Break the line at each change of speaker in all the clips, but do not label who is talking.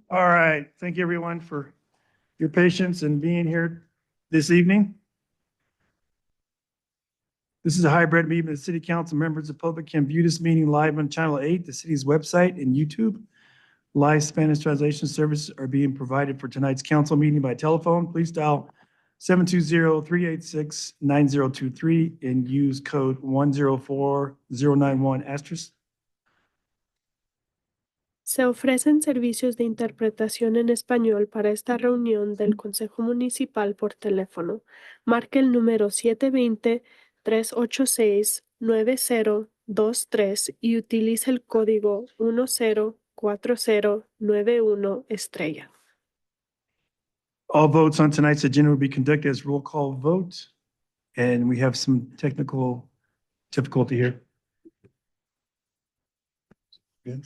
All right, thank you everyone for your patience and being here this evening. This is a hybrid meeting. The city council members of the public can view this meeting live on Channel 8, the city's website, and YouTube. Live Spanish translation services are being provided for tonight's council meeting by telephone. Please dial 720-386-9023 and use code 104091 asterisk.
Se ofrecen servicios de interpretación en español para esta reunión del Consejo Municipal por teléfono. Marque el número 720-386-9023 y utilice el código 104091 estrella.
All votes on tonight's agenda will be conducted as roll call vote, and we have some technical difficulty here. Good.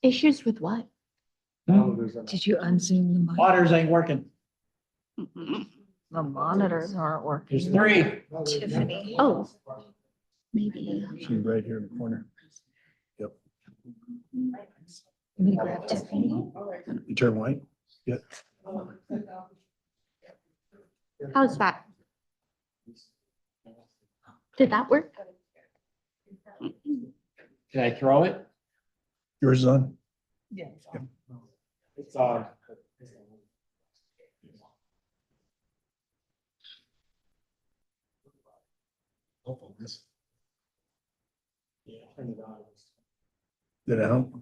Issues with what?
Did you unzoom the mic?
Waters ain't working.
The monitors aren't
There's
working.
3.
Tiffany.
Oh, maybe.
She's right here in the corner. Yep.
Let me grab Tiffany.
You turn white. Yep.
How's that? Did that work?
Did I throw it?
Yours is on.
It's on. Turn it on.
Did it help?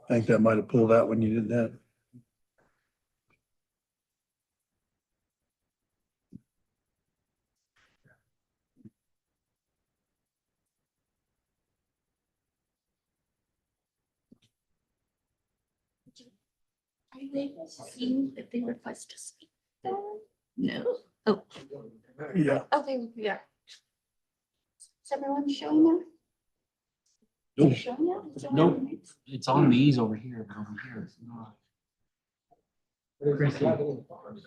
I think that might have pulled out when you did that.
Are you able to see if they request to speak? No. Oh,
Yeah.
okay, yeah. Is everyone showing now?
Nope.
Showing now? Is it on?
Nope. It's on these over here, but over here it's not.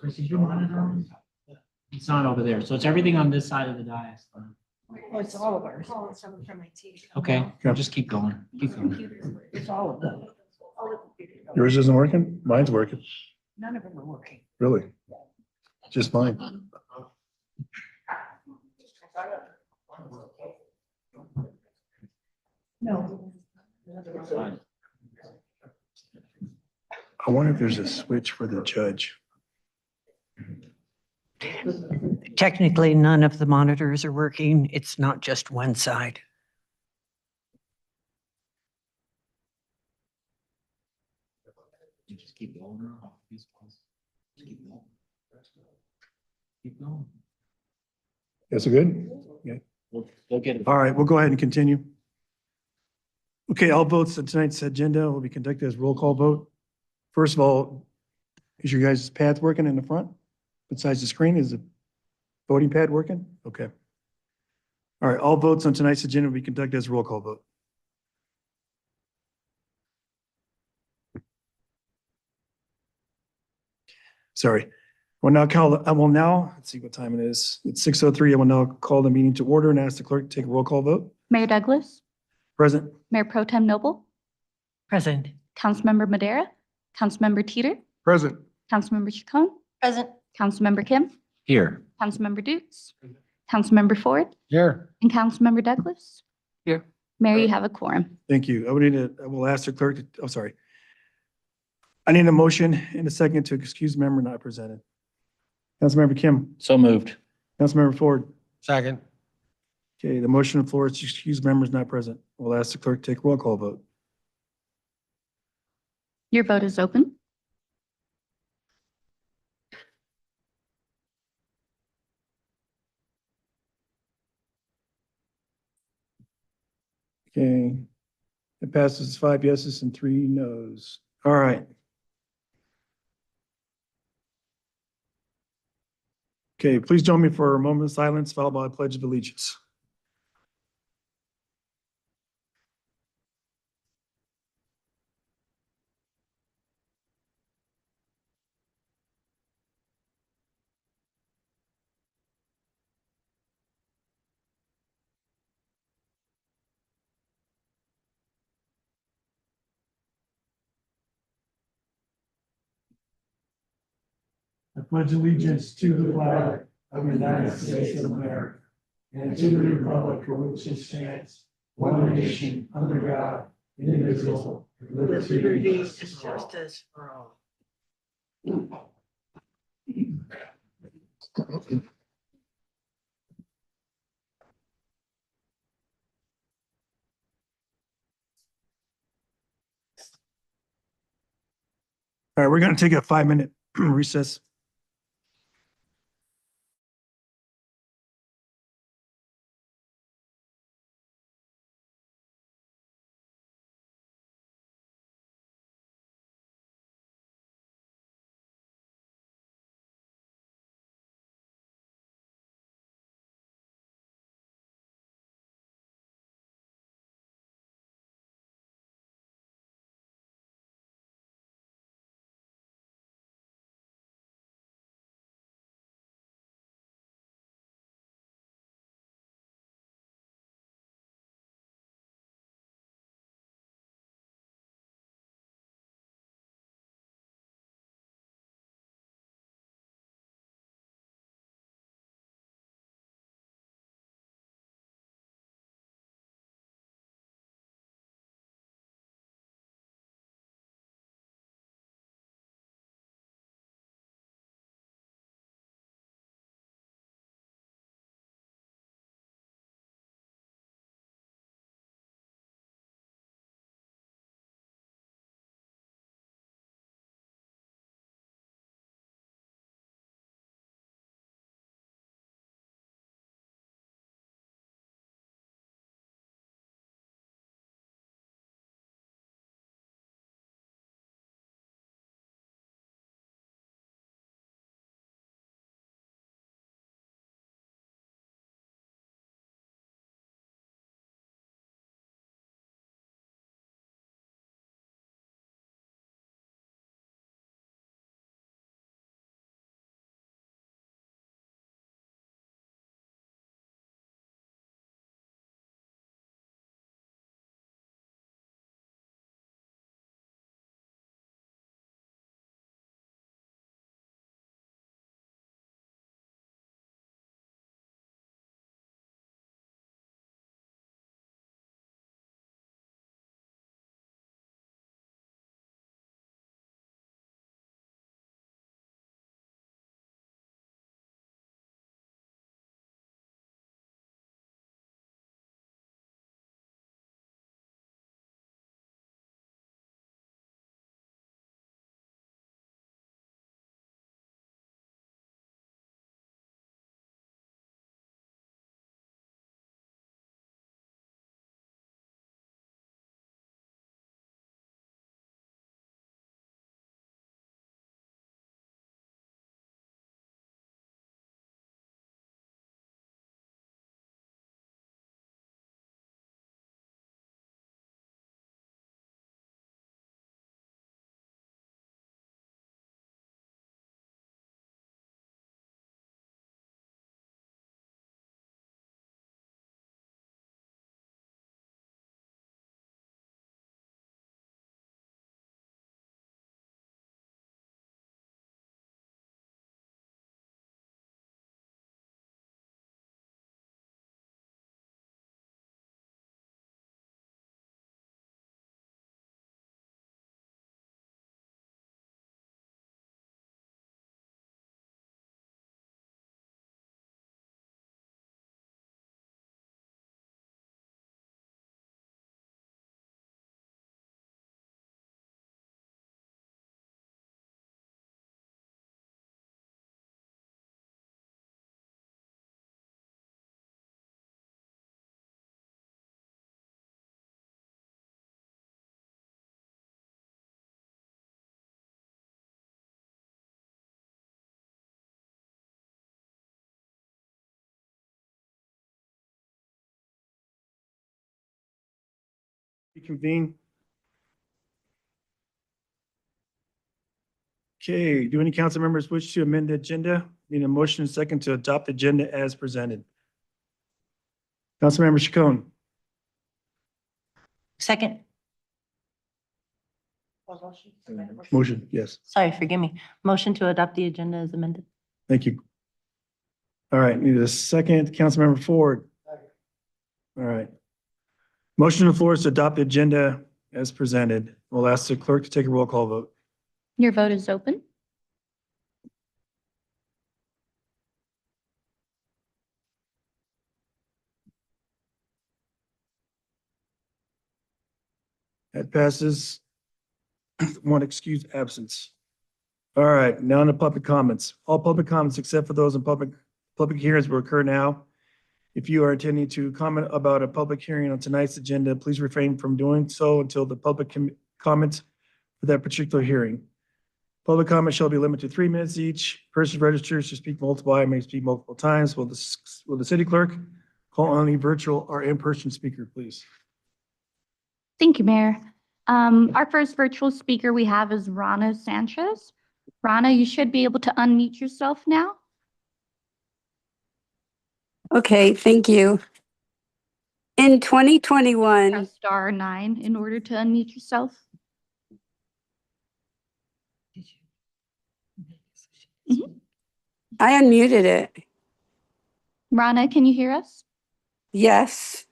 Chrissy, is your monitor on? It's not over there. So it's everything on this side of the dais.
Oh, it's all of ours. Oh, it's some from my TV.
Okay, just keep going. Keep going.
It's all of them. All the computers.
Yours isn't working? Mine's working.
None of them are working.
Really? Just mine.
No.
I wonder if there's a switch for the judge.
Technically, none of the monitors are working. It's not just one side.
Just keep going. Just keep going. Keep going.
Is it good?
We'll get it.
All right, we'll go ahead and continue. Okay, all votes on tonight's agenda will be conducted as roll call vote. First of all, is your guys' pad working in the front? Besides the screen, is the voting pad working? Okay. All right, all votes on tonight's agenda will be conducted as roll call vote. Sorry. I will now, let's see what time it is. It's 6:03. I will now call the meeting to order and ask the clerk to take a roll call vote.
Mayor Douglas,
Present.
Mayor Pro Tem Noble,
Present.
Councilmember Madera, Councilmember Teeter,
Present.
Councilmember Chacon,
Present.
Councilmember Kim,
Here.
Councilmember Dukes, Councilmember Ford,
Here.
and Councilmember Douglas.
Here.
Mayor, you have a quorum.
Thank you. I will ask the clerk, sorry. I need a motion and a second to excuse member not presented. Councilmember Kim,
So moved.
Councilmember Ford.
Second.
Okay, the motion on the floor is to excuse members not present. We'll ask the clerk to take a roll call vote.
Your vote is open.
Okay. It passes 5 yeses and 3 nos. All right. Okay, please join me for a moment of silence followed by a pledge of allegiance. pledge allegiance to the flag of the United States of America and to the republic for which it stands, one nation, under God, indivisible, with liberty and justice for all. All right, we're going to take a 5-minute recess. Reconvene. Okay, do any council members wish to amend the agenda? Need a motion and second to adopt the agenda as presented. Councilmember Chacon,
Second.
Motion, yes.
Sorry, forgive me. Motion to adopt the agenda as amended.
Thank you. All right, need a second. Councilmember Ford. All right. Motion on the floor is to adopt the agenda as presented. We'll ask the clerk to take a roll call vote.
Your vote is open.
That passes. One excused absence. All right, now on to public comments. All public comments except for those in public hearings will occur now. If you are intending to comment about a public hearing on tonight's agenda, please refrain from doing so until the public comments for that particular hearing. Public comment shall be limited to 3 minutes each. Persons registered to speak multiple items may speak multiple times. Will the city clerk call on any virtual or in-person speaker, please?
Thank you, Mayor. Our first virtual speaker we have is Rana Sanchez. Rana, you should be able to unmute yourself now.
Okay, thank you. In 2021,
Press *9 in order to unmute yourself.
I unmuted it.
Rana, can you hear us?
Yes.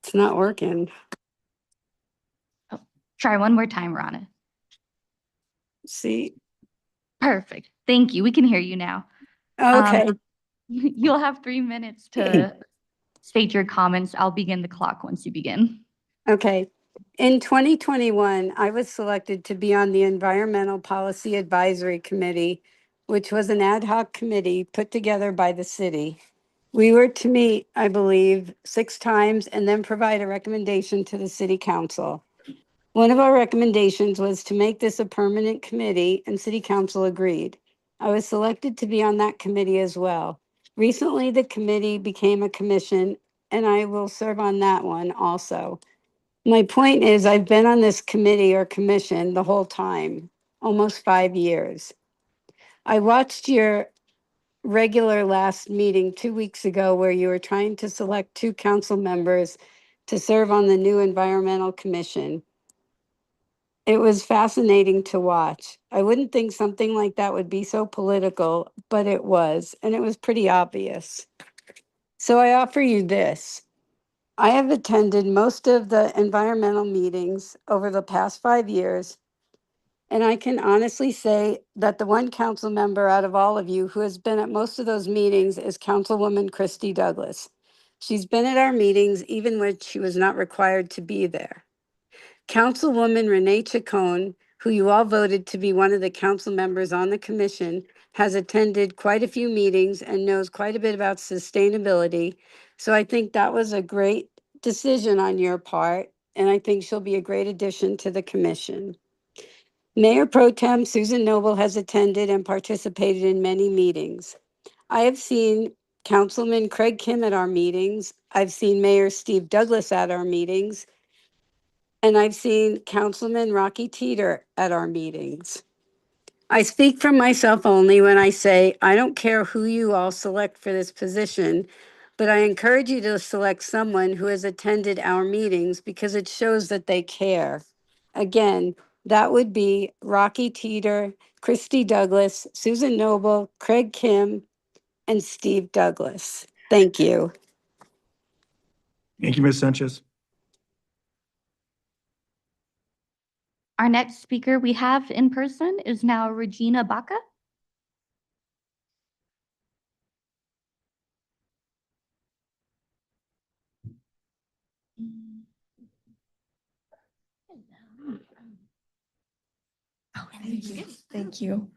It's not working.
Try one more time, Rana.
See?
Perfect. Thank you. We can hear you now.
Okay,
You'll have 3 minutes to state your comments. I'll begin the clock once you begin.
okay. In 2021, I was selected to be on the Environmental Policy Advisory Committee, which was an ad hoc committee put together by the city. We were to meet, I believe, 6 times and then provide a recommendation to the city council. One of our recommendations was to make this a permanent committee, and city council agreed. I was selected to be on that committee as well. Recently, the committee became a commission, and I will serve on that one also. My point is, I've been on this committee or commission the whole time, almost 5 years. I watched your regular last meeting 2 weeks ago where you were trying to select 2 council members to serve on the new Environmental Commission. It was fascinating to watch. I wouldn't think something like that would be so political, but it was, and it was pretty obvious. So I offer you this. I have attended most of the environmental meetings over the past 5 years, and I can honestly say that the one council member out of all of you who has been at most of those meetings is Councilwoman Christy Douglas. She's been at our meetings even when she was not required to be there. Councilwoman Renee Chacon, who you all voted to be one of the council members on the commission, has attended quite a few meetings and knows quite a bit about sustainability. So I think that was a great decision on your part, and I think she'll be a great addition to the commission. Mayor Pro Tem Susan Noble has attended and participated in many meetings. I have seen Councilman Craig Kim at our meetings. I've seen Mayor Steve Douglas at our meetings. And I've seen Councilman Rocky Teeter at our meetings. I speak for myself only when I say I don't care who you all select for this position, but I encourage you to select someone who has attended our meetings because it shows that they care. Again, that would be Rocky Teeter, Christy Douglas, Susan Noble, Craig Kim, and Steve Douglas. Thank you.
Thank you, Ms. Sanchez.
Our next speaker we have in person is now Regina Baca.
Thank you.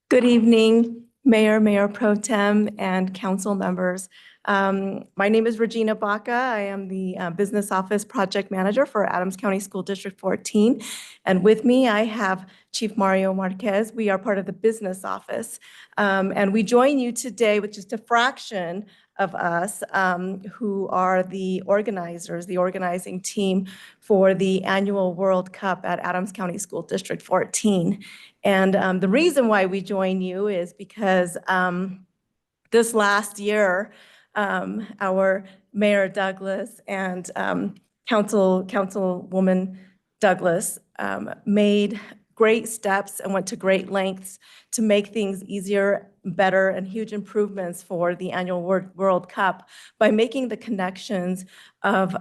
Good evening, Mayor, Mayor Pro Tem, and council members. My name is Regina Baca. I am the Business Office Project Manager for Adams County School District 14. And with me, I have Chief Mario Marquez. We are part of the Business Office. And we join you today with just a fraction of us who are the organizers, the organizing team for the annual World Cup at Adams County School District 14. And the reason why we join you is because this last year, our Mayor Douglas and Councilwoman Douglas made great steps and went to great lengths to make things easier, better, and huge improvements for the annual World Cup by making the connections of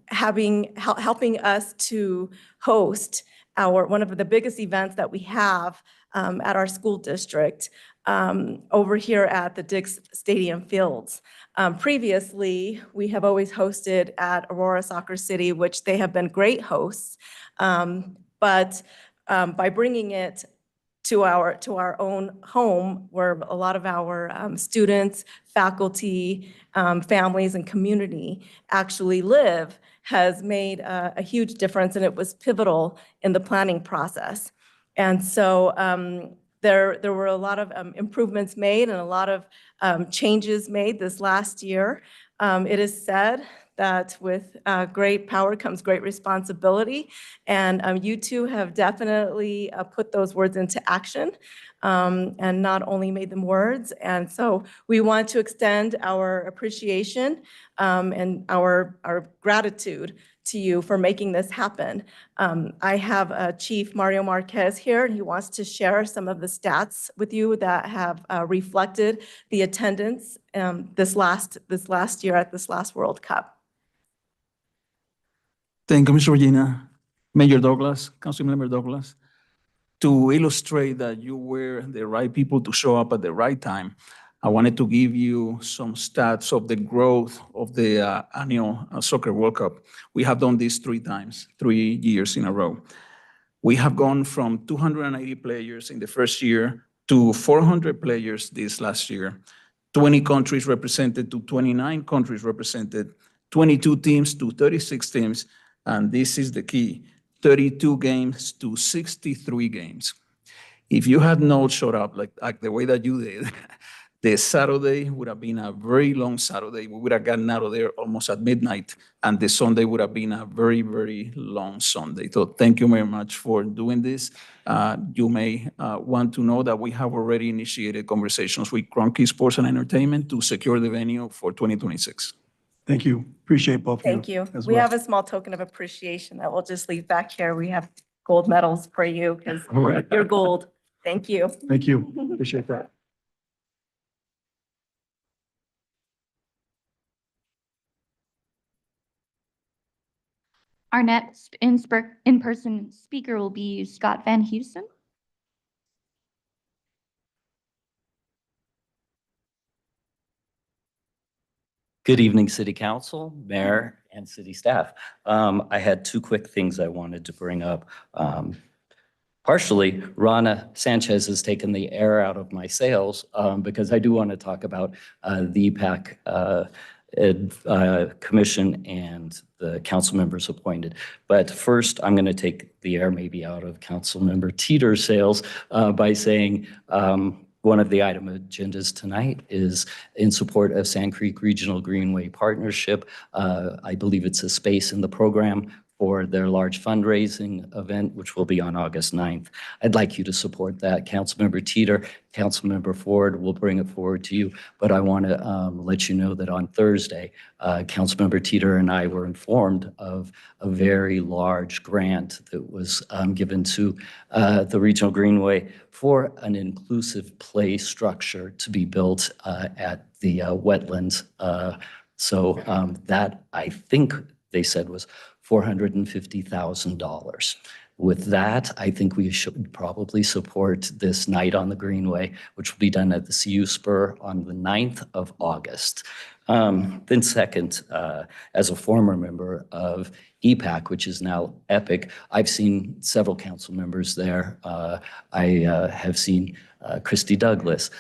helping us to host one of the biggest events that we have at our school district over here at the Diggs Stadium Fields. Previously, we have always hosted at Aurora Soccer City, which they have been great hosts. But by bringing it to our own home, where a lot of our students, faculty, families, and community actually live, has made a huge difference, and it was pivotal in the planning process. And so there were a lot of improvements made and a lot of changes made this last year. It is said that with great power comes great responsibility, and you two have definitely put those words into action and not only made them words. And so we want to extend our appreciation and our gratitude to you for making this happen. I have Chief Mario Marquez here, and he wants to share some of the stats with you that have reflected the attendance this last year at this last World Cup.
Thank you, Ms. Regina. Mayor Douglas, Councilmember Douglas. To illustrate that you were the right people to show up at the right time, I wanted to give you some stats of the growth of the annual Soccer World Cup. We have done this 3 years in a row. We have gone from 280 players in the first year to 400 players this last year, 20 countries represented to 29 countries represented, 22 teams to 36 teams, and this is the key, 32 games to 63 games. If you had not showed up like the way that you did, the Saturday would have been a very long Saturday. We would have gotten out of there almost at midnight, and the Sunday would have been a very, very long Sunday. So thank you very much for doing this. You may want to know that we have already initiated conversations with Kroenke Sports and Entertainment to secure the venue for 2026.
Thank you. Appreciate both of you.
Thank you.
as
We
well.
have a small token of appreciation that we'll just leave back here. We have gold medals for you because
All right.
you're gold. Thank you.
Thank you. Appreciate that.
Our next in-person speaker will be Scott Van Houston.
Good evening, City Council, Mayor, and City staff. I had 2 quick things I wanted to bring up. Partially, Rana Sanchez has taken the air out of my sails because I do want to talk about the EPAC Commission and the council members appointed. But first, I'm going to take the air maybe out of Councilmember Teeter's sails by saying one of the item agendas tonight is in support of Sand Creek Regional Greenway Partnership. I believe it's a space in the program for their large fundraising event, which will be on August 9th. I'd like you to support that. Councilmember Teeter, Councilmember Ford will bring it forward to you, but I want to let you know that on Thursday, Councilmember Teeter and I were informed of a very large grant that was given to the Regional Greenway for an inclusive play structure to be built at the wetlands. So that, I think they said, was $450,000. With that, I think we should probably support this Night on the Greenway, which will be done at the CU Spur on the 9th of August. Then second, as a former member of EPAC, which is now EPIC, I've seen several council members there. I have seen Christy Douglas,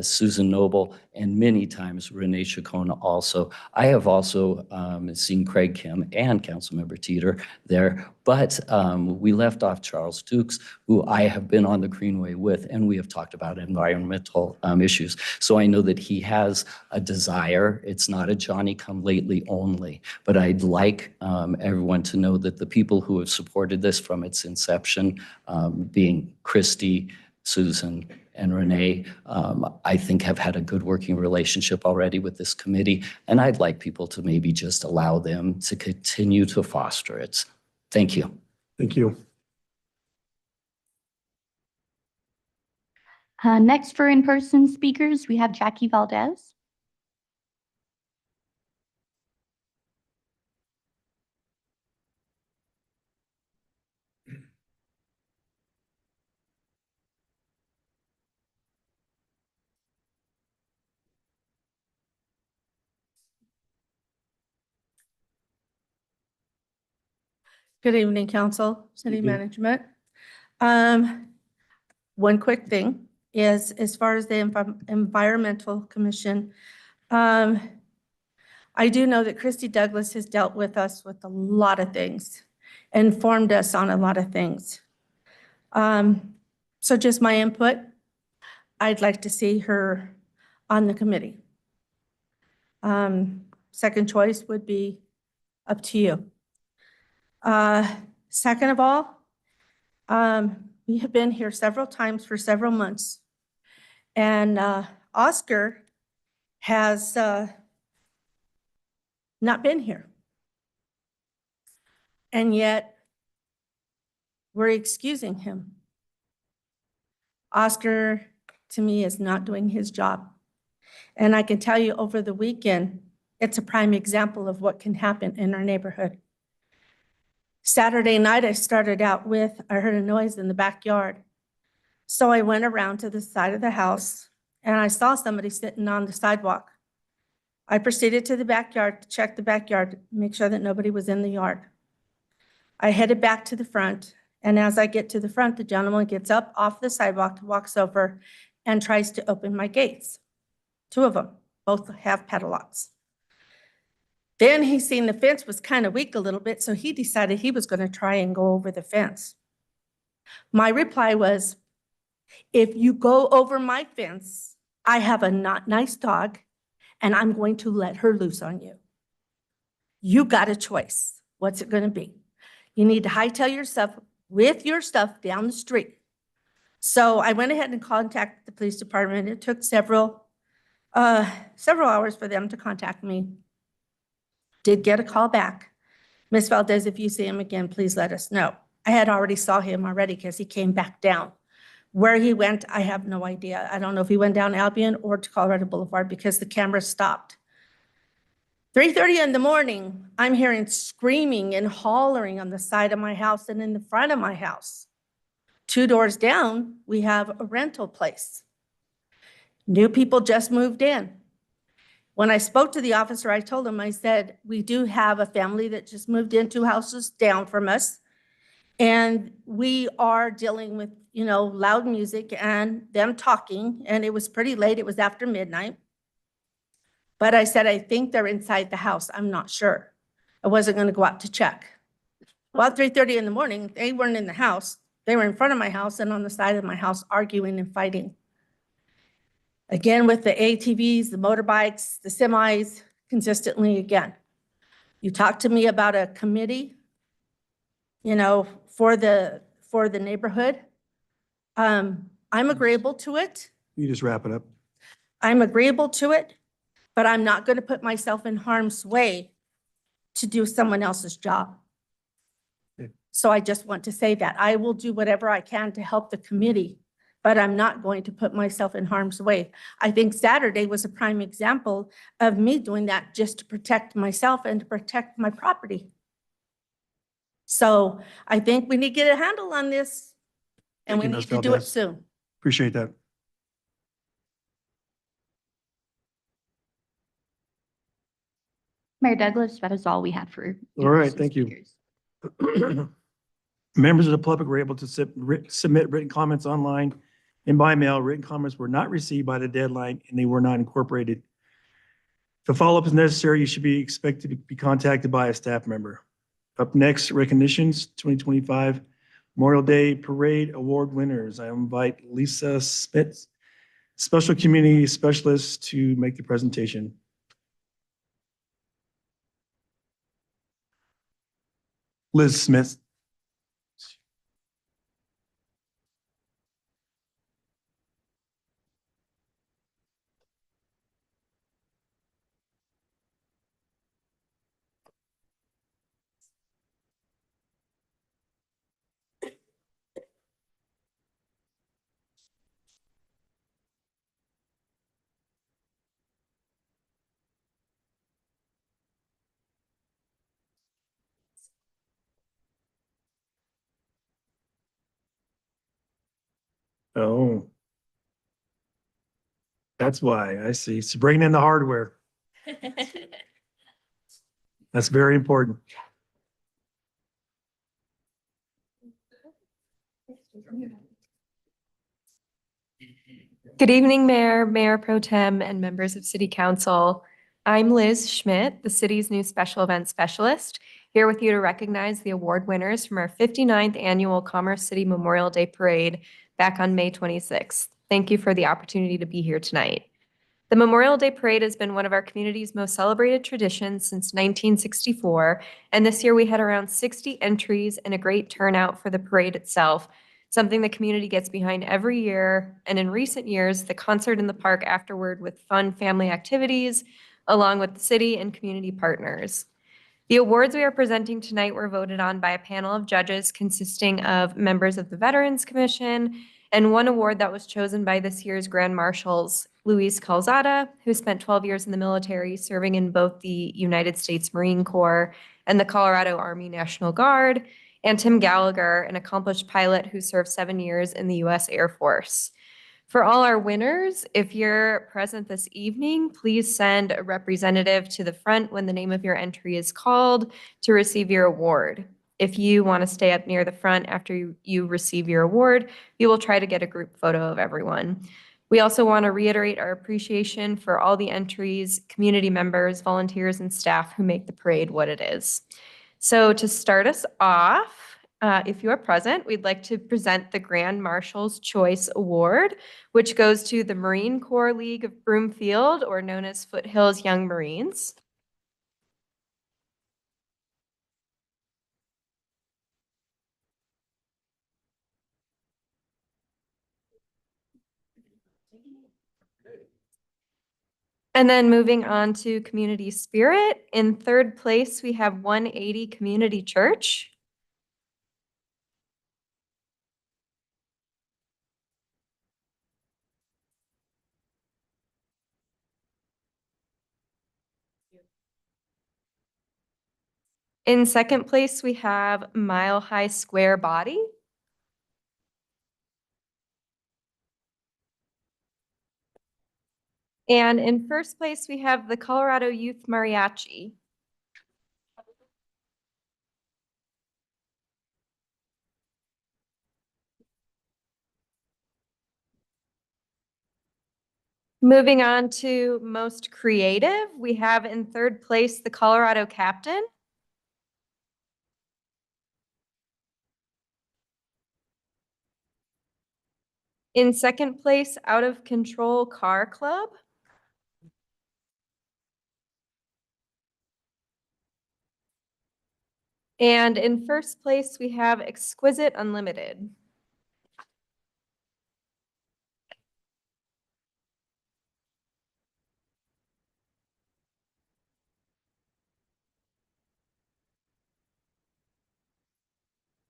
Susan Noble, and many times Renee Chacona also. I have also seen Craig Kim and Councilmember Teeter there, but we left off Charles Dukes, who I have been on the Greenway with, and we have talked about environmental issues. So I know that he has a desire. It's not a Johnny-come-lately only, but I'd like everyone to know that the people who have supported this from its inception, being Christy, Susan, and Renee, I think have had a good working relationship already with this committee, and I'd like people to maybe just allow them to continue to foster it. Thank you.
Thank you.
Next for in-person speakers, we have Jackie Valdez.
Good evening, council, city
Evening.
management. One quick thing is, as far as the Environmental Commission, I do know that Christy Douglas has dealt with us with a lot of things, informed us on a lot of things. So just my input, I'd like to see her on the committee. Second choice would be up to you. Second of all, we have been here several times for several months. And Oscar has not been here. And yet, we're excusing him. Oscar, to me, is not doing his job. And I can tell you over the weekend, it's a prime example of what can happen in our neighborhood. Saturday night, I started out with, I heard a noise in the backyard. So I went around to the side of the house and I saw somebody sitting on the sidewalk. I proceeded to the backyard to check the backyard, make sure that nobody was in the yard. I headed back to the front, and as I get to the front, the gentleman gets up off the sidewalk, walks over, and tries to open my gates. Two of them, both have padlocks. Then he seen the fence was kind of weak a little bit, so he decided he was going to try and go over the fence. My reply was, if you go over my fence, I have a not nice dog, and I'm going to let her loose on you. You got a choice. What's it going to be? You need to hightail your stuff with your stuff down the street. So I went ahead and contacted the police department. It took several hours for them to contact me. Did get a call back. Ms. Valdez, if you see him again, please let us know. I had already saw him already because he came back down. Where he went, I have no idea. I don't know if he went down Albion or to Colorado Boulevard because the camera stopped. 3:30 in the morning, I'm hearing screaming and hollering on the side of my house and in the front of my house. 2 doors down, we have a rental place. New people just moved in. When I spoke to the officer, I told him, I said, we do have a family that just moved in 2 houses down from us. And we are dealing with, loud music and them talking, and it was pretty late. It was after midnight. But I said, I think they're inside the house. I'm not sure. I wasn't going to go out to check. Well, 3:30 in the morning, they weren't in the house. They were in front of my house and on the side of my house arguing and fighting. Again, with the ATVs, the motorbikes, the semis, consistently again. You talked to me about a committee, for the neighborhood. I'm agreeable to it.
You just wrap it up.
I'm agreeable to it, but I'm not going to put myself in harm's way to do someone else's job.
Okay.
So I just want to say that I will do whatever I can to help the committee, but I'm not going to put myself in harm's way. I think Saturday was a prime example of me doing that just to protect myself and to protect my property. So I think we need to get a handle on this, and
Thank
we
you,
need
Ms.
to do it
Valdez.
soon.
Appreciate that.
Mayor Douglas, that is all we had for.
All right,
in-person
thank you.
speakers.
Members of the public were able to submit written comments online and by mail. Written comments were not received by the deadline and they were not incorporated. If a follow-up is necessary, you should be expected to be contacted by a staff member. Up next, recognitions, 2025 Memorial Day Parade Award winners. I invite Lisa Smith, Special Community Specialist, to make the presentation. Liz Smith. Oh. That's why, I see. So bringing in the hardware. That's very important.
Good evening, Mayor, Mayor Pro Tem, and members of City Council. I'm Liz Schmidt, the city's new Special Events Specialist, here with you to recognize the award winners from our 59th Annual Commerce City Memorial Day Parade back on May 26th. Thank you for the opportunity to be here tonight. The Memorial Day Parade has been one of our community's most celebrated traditions since 1964, and this year we had around 60 entries and a great turnout for the parade itself, something the community gets behind every year, and in recent years, the concert in the park afterward with fun family activities, along with the city and community partners. The awards we are presenting tonight were voted on by a panel of judges consisting of members of the Veterans Commission, and one award that was chosen by this year's Grand Marshals, Luis Calzada, who spent 12 years in the military serving in both the United States Marine Corps and the Colorado Army National Guard, and Tim Gallagher, an accomplished pilot who served 7 years in the U.S. Air Force. For all our winners, if you're present this evening, please send a representative to the front when the name of your entry is called to receive your award. If you want to stay up near the front after you receive your award, we will try to get a group photo of everyone. We also want to reiterate our appreciation for all the entries, community members, volunteers, and staff who make the parade what it is. So to start us off, if you are present, we'd like to present the Grand Marshal's Choice Award, which goes to the Marine Corps League of Broomfield, or known as Foothills Young Marines. And then moving on to Community Spirit. In third place, we have 180 Community Church. In second place, we have Mile High Square Body. And in first place, we have the Colorado Youth Mariachi. Moving on to most creative, we have in third place the Colorado Captain. In second place, Out of Control Car Club. And in first place, we have Exquisite Unlimited.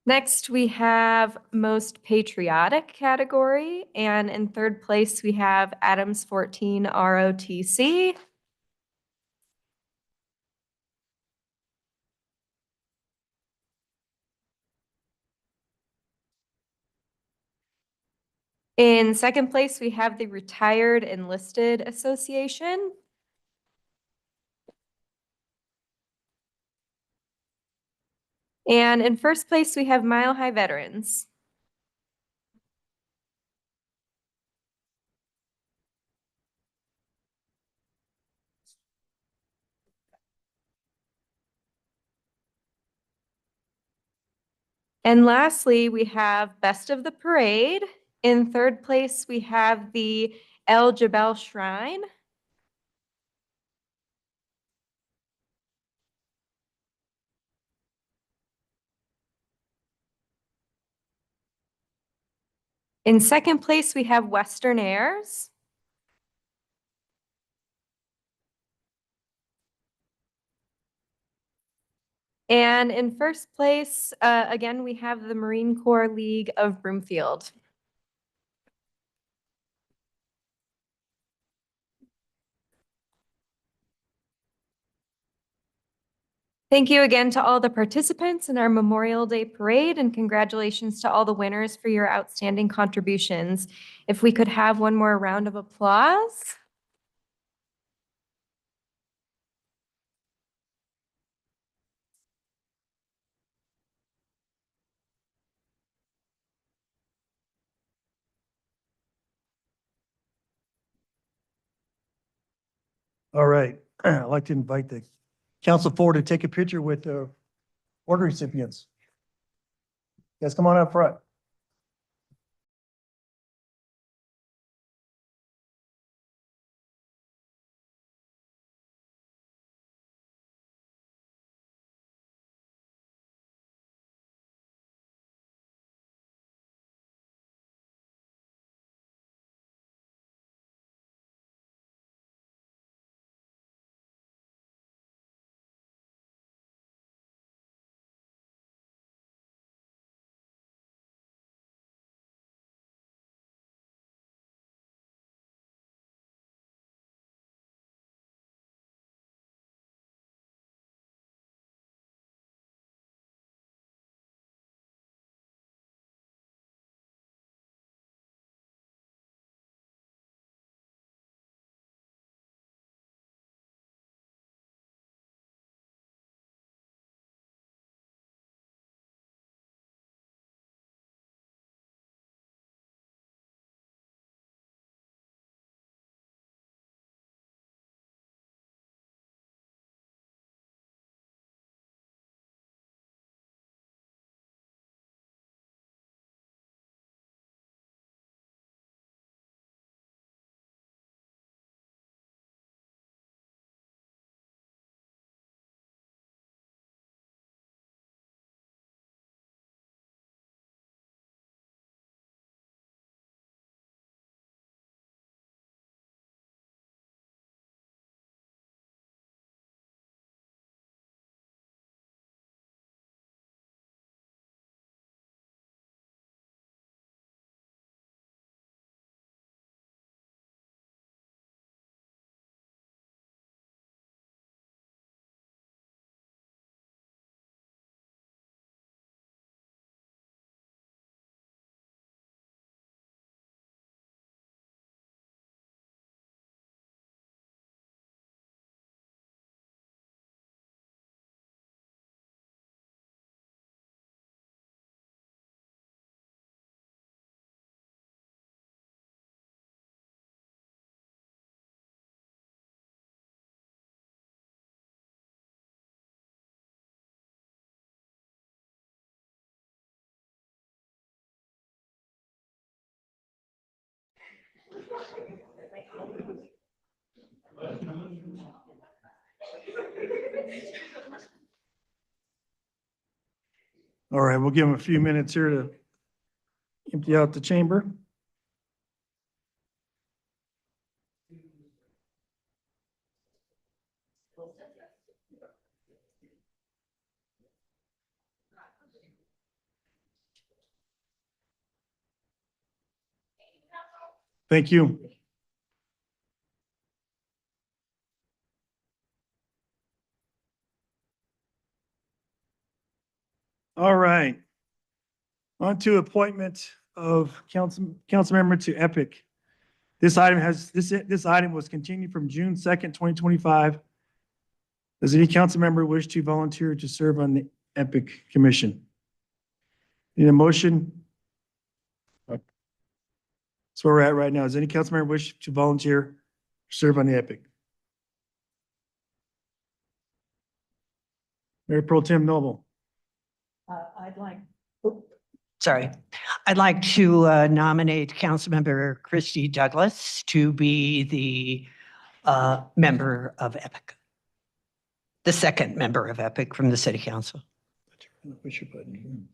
Next, we have Most Patriotic category, and in third place, we have Adams 14 ROTC. In second place, we have the Retired Enlisted Association. And in first place, we have Mile High Veterans. And lastly, we have Best of the Parade. In third place, we have the El Jabal Shrine. In second place, we have Western Airs. And in first place, again, we have the Marine Corps League of Broomfield. Thank you again to all the participants in our Memorial Day Parade, and congratulations to all the winners for your outstanding contributions. If we could have one more round of applause.
All right, I'd like to invite the council forward to take a picture with the award recipients. Guys, come on up front. All right, we'll give them a few minutes here to empty out the chamber. Thank you. All right. On to appointment of council member to Epic. This item was continued from June 2nd, 2025. Does any council member wish to volunteer to serve on the Epic Commission? Need a motion? That's where we're at right now. Does any council member wish to volunteer to serve on the Epic? Mayor Pro Tem Noble.
I'd like,
Sorry. I'd like to nominate Councilmember Christy Douglas to be the member of Epic. The second member of Epic from the City Council.
Push your button.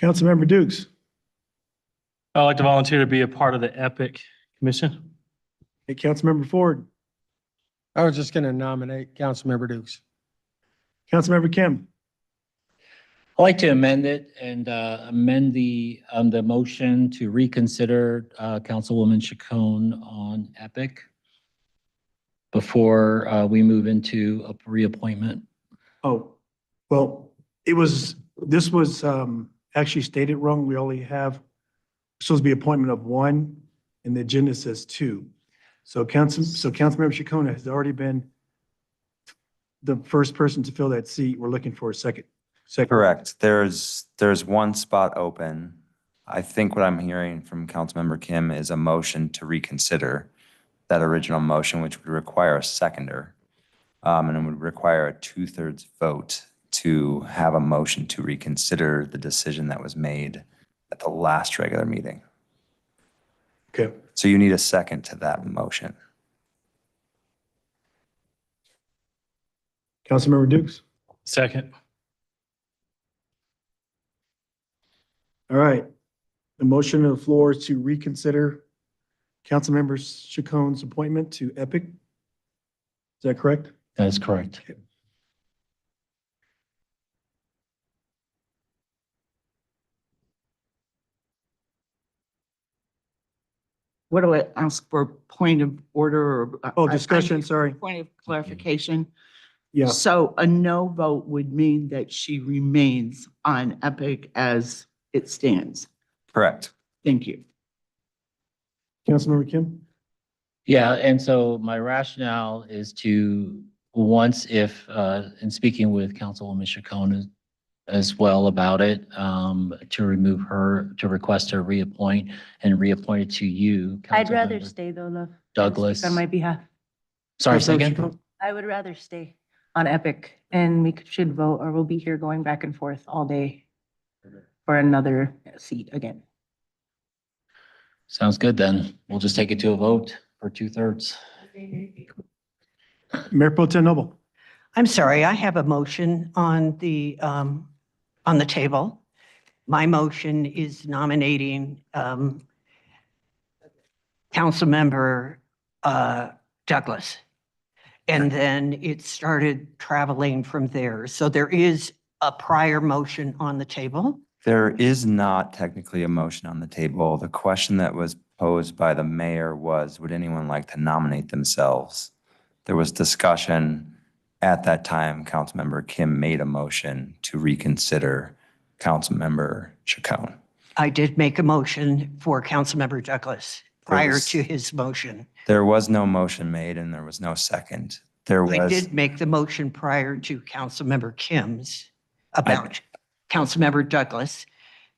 Councilmember Dukes.
I'd like to volunteer to be a part of the Epic Commission.
Hey, Councilmember Ford.
I was just going to nominate Councilmember Dukes.
Councilmember Kim.
I'd like to amend it and amend the motion to reconsider Councilwoman Chacon on Epic before we move into a reappointment.
Oh, Well, this was actually stated wrong. We only have, supposed to be appointment of one, and the agenda says two. So Councilmember Chacon has already been the first person to fill that seat. We're looking for a second.
Correct. There's one spot open. I think what I'm hearing from Councilmember Kim is a motion to reconsider that original motion, which would require a seconder. And it would require a 2/3 vote to have a motion to reconsider the decision that was made at the last regular meeting.
Okay.
So you need a second to that motion.
Councilmember Dukes?
Second.
All right. The motion on the floor is to reconsider Councilmember Chacon's appointment to Epic. Is that correct?
That is correct.
What do I ask for, point of order or?
Oh, discussion, sorry.
Point of clarification.
Yeah.
So a no vote would mean that she remains on Epic as it stands.
Correct.
Thank you.
Councilmember Kim?
Yeah, and so my rationale is to, once if, in speaking with Councilwoman Chacon as well about it, to remove her, to request her reappoint and reappoint it to you.
I'd rather
Councilmember
stay though, love.
Douglas.
On my behalf.
Sorry,
Councilmember
second.
Chacon?
I would rather stay on Epic and we should vote or we'll be here going back and forth all day for another seat again.
Sounds good then. We'll just take it to a vote for 2/3.
Mayor Pro Tem Noble?
I'm sorry, I have a motion on the table. My motion is nominating Councilmember Douglas. And then it started traveling from there. So there is a prior motion on the table.
There is not technically a motion on the table. The question that was posed by the mayor was, would anyone like to nominate themselves? There was discussion at that time. Councilmember Kim made a motion to reconsider Councilmember Chacon.
I did make a motion for Councilmember Douglas prior to his motion.
There was no motion made and there was no second.
I did make the motion prior to Councilmember Kim's about Councilmember Douglas.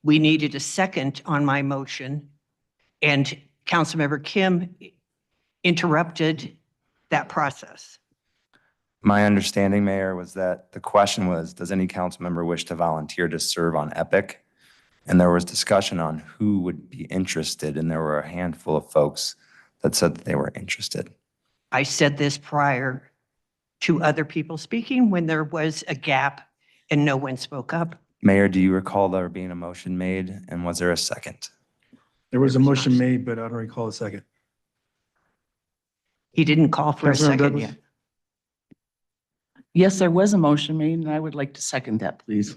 We needed a second on my motion, and Councilmember Kim interrupted that process.
My understanding, Mayor, was that the question was, does any council member wish to volunteer to serve on Epic? And there was discussion on who would be interested, and there were a handful of folks that said that they were interested.
I said this prior to other people speaking when there was a gap and no one spoke up.
Mayor, do you recall there being a motion made, and was there a second?
There was a motion made, but I don't recall a second.
He didn't call for a
Councilmember
second
Douglas?
yet.
Yes, there was a motion made and I would like to second that, please.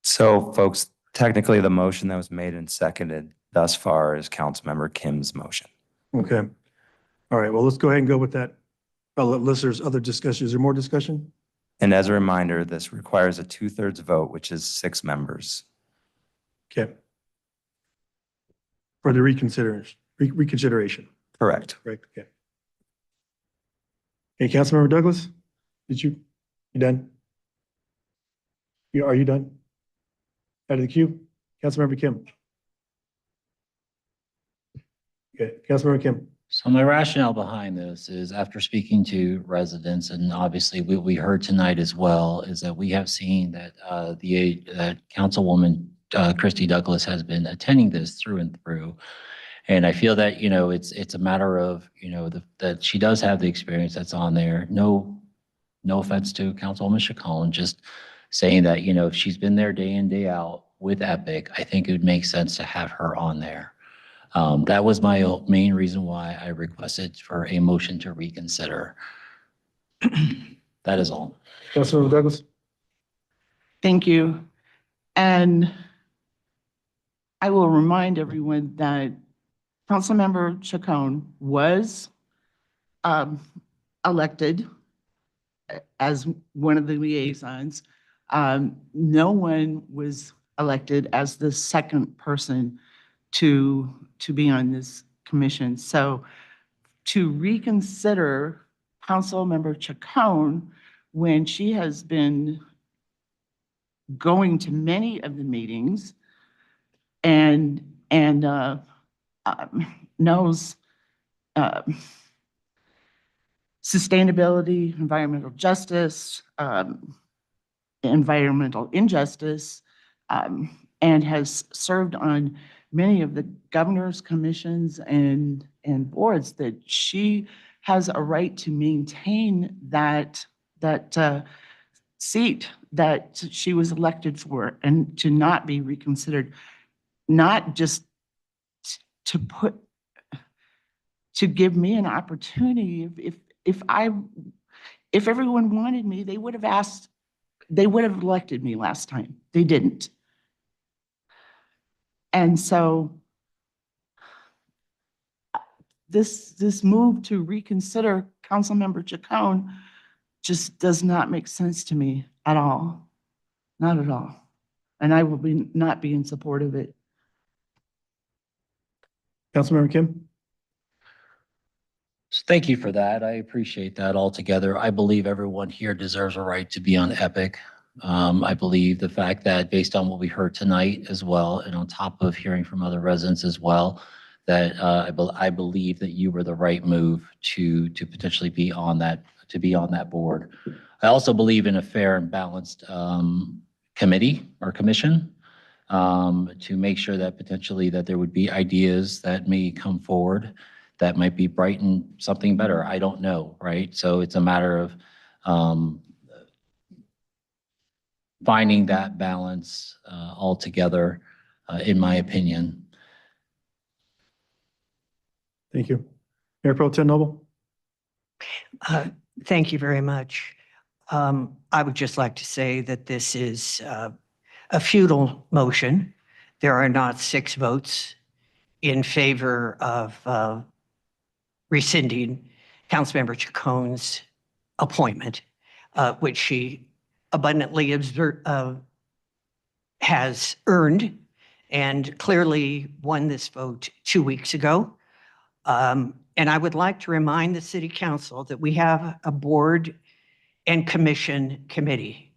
So folks, technically the motion that was made and seconded thus far is Councilmember Kim's motion.
Okay. All right, well, let's go ahead and go with that. Unless there's other discussion. Is there more discussion?
And as a reminder, this requires a 2/3 vote, which is 6 members.
Okay. For the reconsideration.
Correct.
Correct, okay. Hey, Councilmember Douglas, you done? Are you done? Out of the queue? Councilmember Kim? Okay, Councilmember Kim?
So my rationale behind this is after speaking to residents, and obviously what we heard tonight as well, is that we have seen that that Councilwoman Christy Douglas has been attending this through and through. And I feel that, it's a matter of, that she does have the experience that's on there. No offense to Councilwoman Chacon, just saying that, if she's been there day in, day out with Epic, I think it would make sense to have her on there. That was my main reason why I requested for a motion to reconsider. That is all.
Councilmember Douglas?
Thank you. And I will remind everyone that Councilmember Chacon was elected as one of the liaisons. No one was elected as the second person to be on this commission. So to reconsider Councilmember Chacon, when she has been going to many of the meetings and knows sustainability, environmental justice, environmental injustice, and has served on many of the governor's commissions and boards, that she has a right to maintain that seat that she was elected for, and to not be reconsidered, not just to give me an opportunity. If everyone wanted me, they would have elected me last time. They didn't. And so this move to reconsider Councilmember Chacon just does not make sense to me at all. Not at all. And I will not be in support of it.
Councilmember Kim?
So thank you for that. I appreciate that altogether. I believe everyone here deserves a right to be on Epic. I believe the fact that based on what we heard tonight as well, and on top of hearing from other residents as well, that I believe that you were the right move to potentially be on that board. I also believe in a fair and balanced committee or commission to make sure that potentially that there would be ideas that may come forward that might be brighten something better. I don't know, right? So it's a matter of finding that balance altogether, in my opinion.
Thank you. Mayor Pro Tem Noble?
Thank you very much. I would just like to say that this is a futile motion. There are not 6 votes in favor of rescinding Councilmember Chacon's appointment, which she abundantly has earned and clearly won this vote 2 weeks ago. And I would like to remind the City Council that we have a board and commission committee.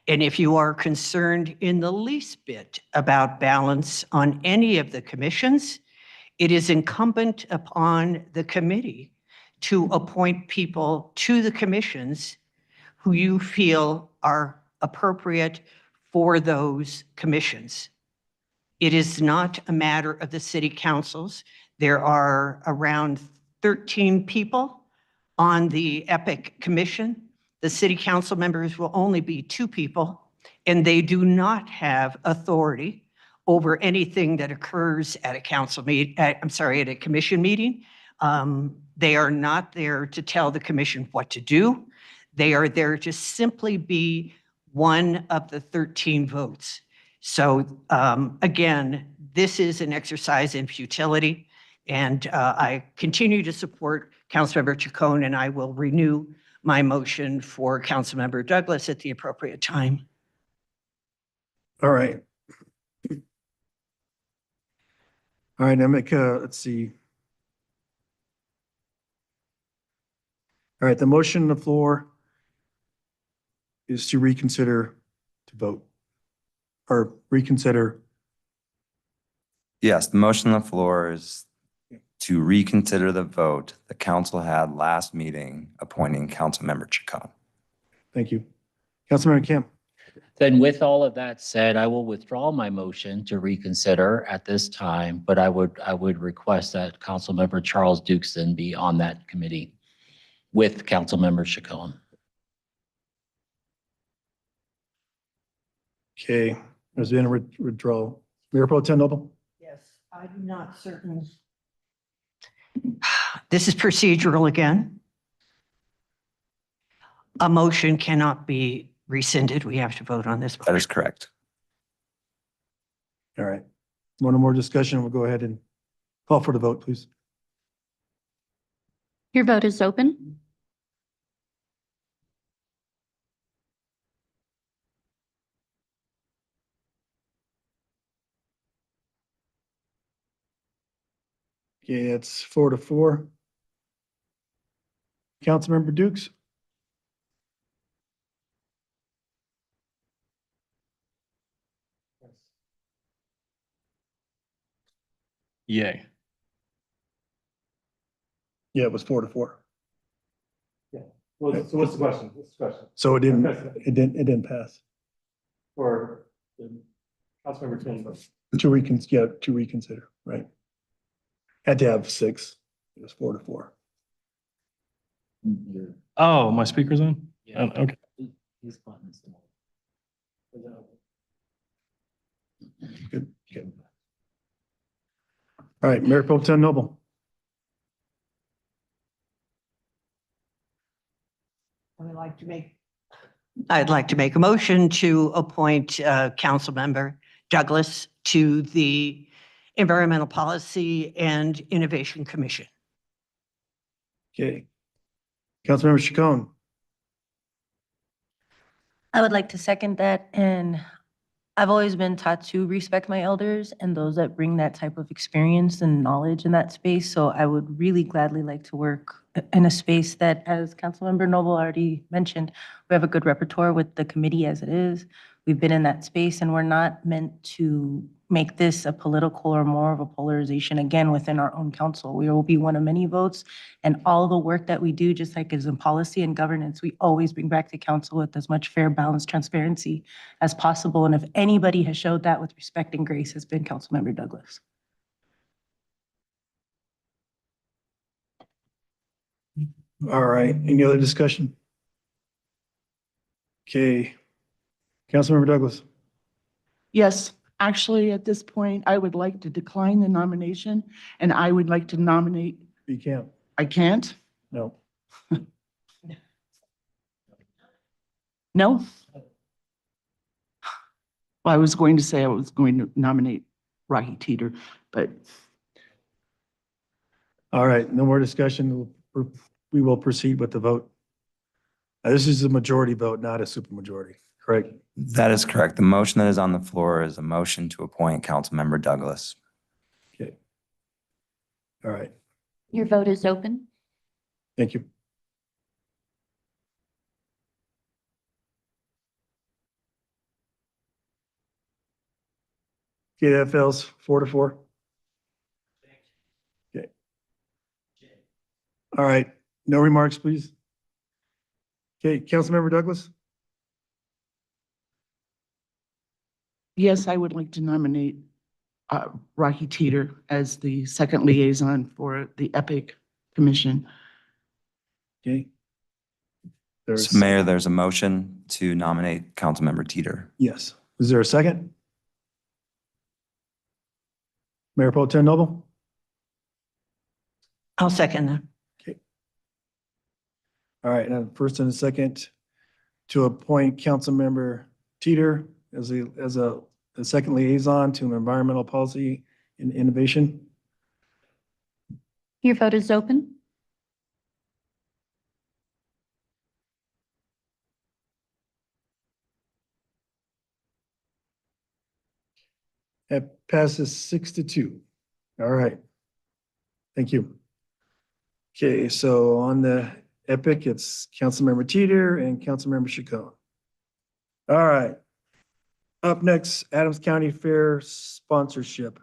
And if you are concerned in the least bit about balance on any of the commissions, it is incumbent upon the committee to appoint people to the commissions who you feel are appropriate for those commissions. It is not a matter of the city councils. There are around 13 people on the EPIC commission. The city council members will only be 2 people, and they do not have authority over anything that occurs at a council meeting, at a commission meeting. They are not there to tell the commission what to do. They are there to simply be one of the 13 votes. So again, this is an exercise in futility, and I continue to support Councilmember Chacon, and I will renew my motion for Councilmember Douglas at the appropriate time.
All right. All right, now let's see. All right, the motion on the floor is to reconsider to vote or reconsider.
Yes, the motion on the floor is to reconsider the vote the council had last meeting appointing Councilmember Chacon.
Thank you. Councilmember Kim?
Then with all of that said, I will withdraw my motion to reconsider at this time, but I would request that Councilmember Charles Dukeson be on that committee with Councilmember Chacon.
Okay, there's been a withdrawal. Mayor Pro Tem Noble?
Yes, I'm not certain. This is procedural again. A motion cannot be rescinded. We have to vote on this.
That is correct.
All right. One more discussion. We'll go ahead and call for the vote, please.
Your vote is open.
Okay, it's 4-4. Councilmember Dukes?
Yay.
Yeah, it was 4-4.
Yeah. So what's the question? What's the question?
So it didn't pass.
For Councilmember Kim.
To reconsider, right? Had to have 6. It was 4-4.
Oh, my speaker's on? Okay.
His button is still
Good. All right, Mayor Pro Tem Noble.
I'd like to make a motion to appoint Councilmember Douglas to the Environmental Policy and Innovation Commission.
Okay. Councilmember Chacon.
I would like to second that, and I've always been taught to respect my elders and those that bring that type of experience and knowledge in that space. So I would really gladly like to work in a space that, as Councilmember Noble already mentioned, we have a good repertoire with the committee as it is. We've been in that space, and we're not meant to make this a political or more of a polarization again within our own council. We will be one of many votes, and all the work that we do, just like as in policy and governance, we always bring back to council with as much fair, balanced transparency as possible. And if anybody has showed that with respect and grace, has been Councilmember Douglas.
All right, any other discussion? Okay. Councilmember Douglas.
Yes, actually, at this point, I would like to decline the nomination, and I would like to nominate,
You can't.
I can't?
No.
No? Well, I was going to say I was going to nominate Rahi Teeter, but
All right, no more discussion. We will proceed with the vote. This is a majority vote, not a supermajority, correct?
That is correct. The motion that is on the floor is a motion to appoint Councilmember Douglas.
Okay. All right,
Your vote is open.
thank you. Okay, that fails 4-4. Okay. All right, no remarks, please. Okay, Councilmember Douglas?
yes, I would like to nominate Rahi Teeter as the second liaison for the EPIC Commission.
Okay. There's,
So Mayor, there's a motion to nominate Councilmember Teeter.
yes. Is there a second? Mayor Pro Tem Noble?
I'll second that.
All right, and first and a second to appoint Councilmember Teeter as a second liaison to environmental policy and innovation.
Your vote is open.
That passes 6-2. All right. Thank you. Okay, so on the EPIC, it's Councilmember Teeter and Councilmember Chacon. All right. Up next, Adams County Fair sponsorship.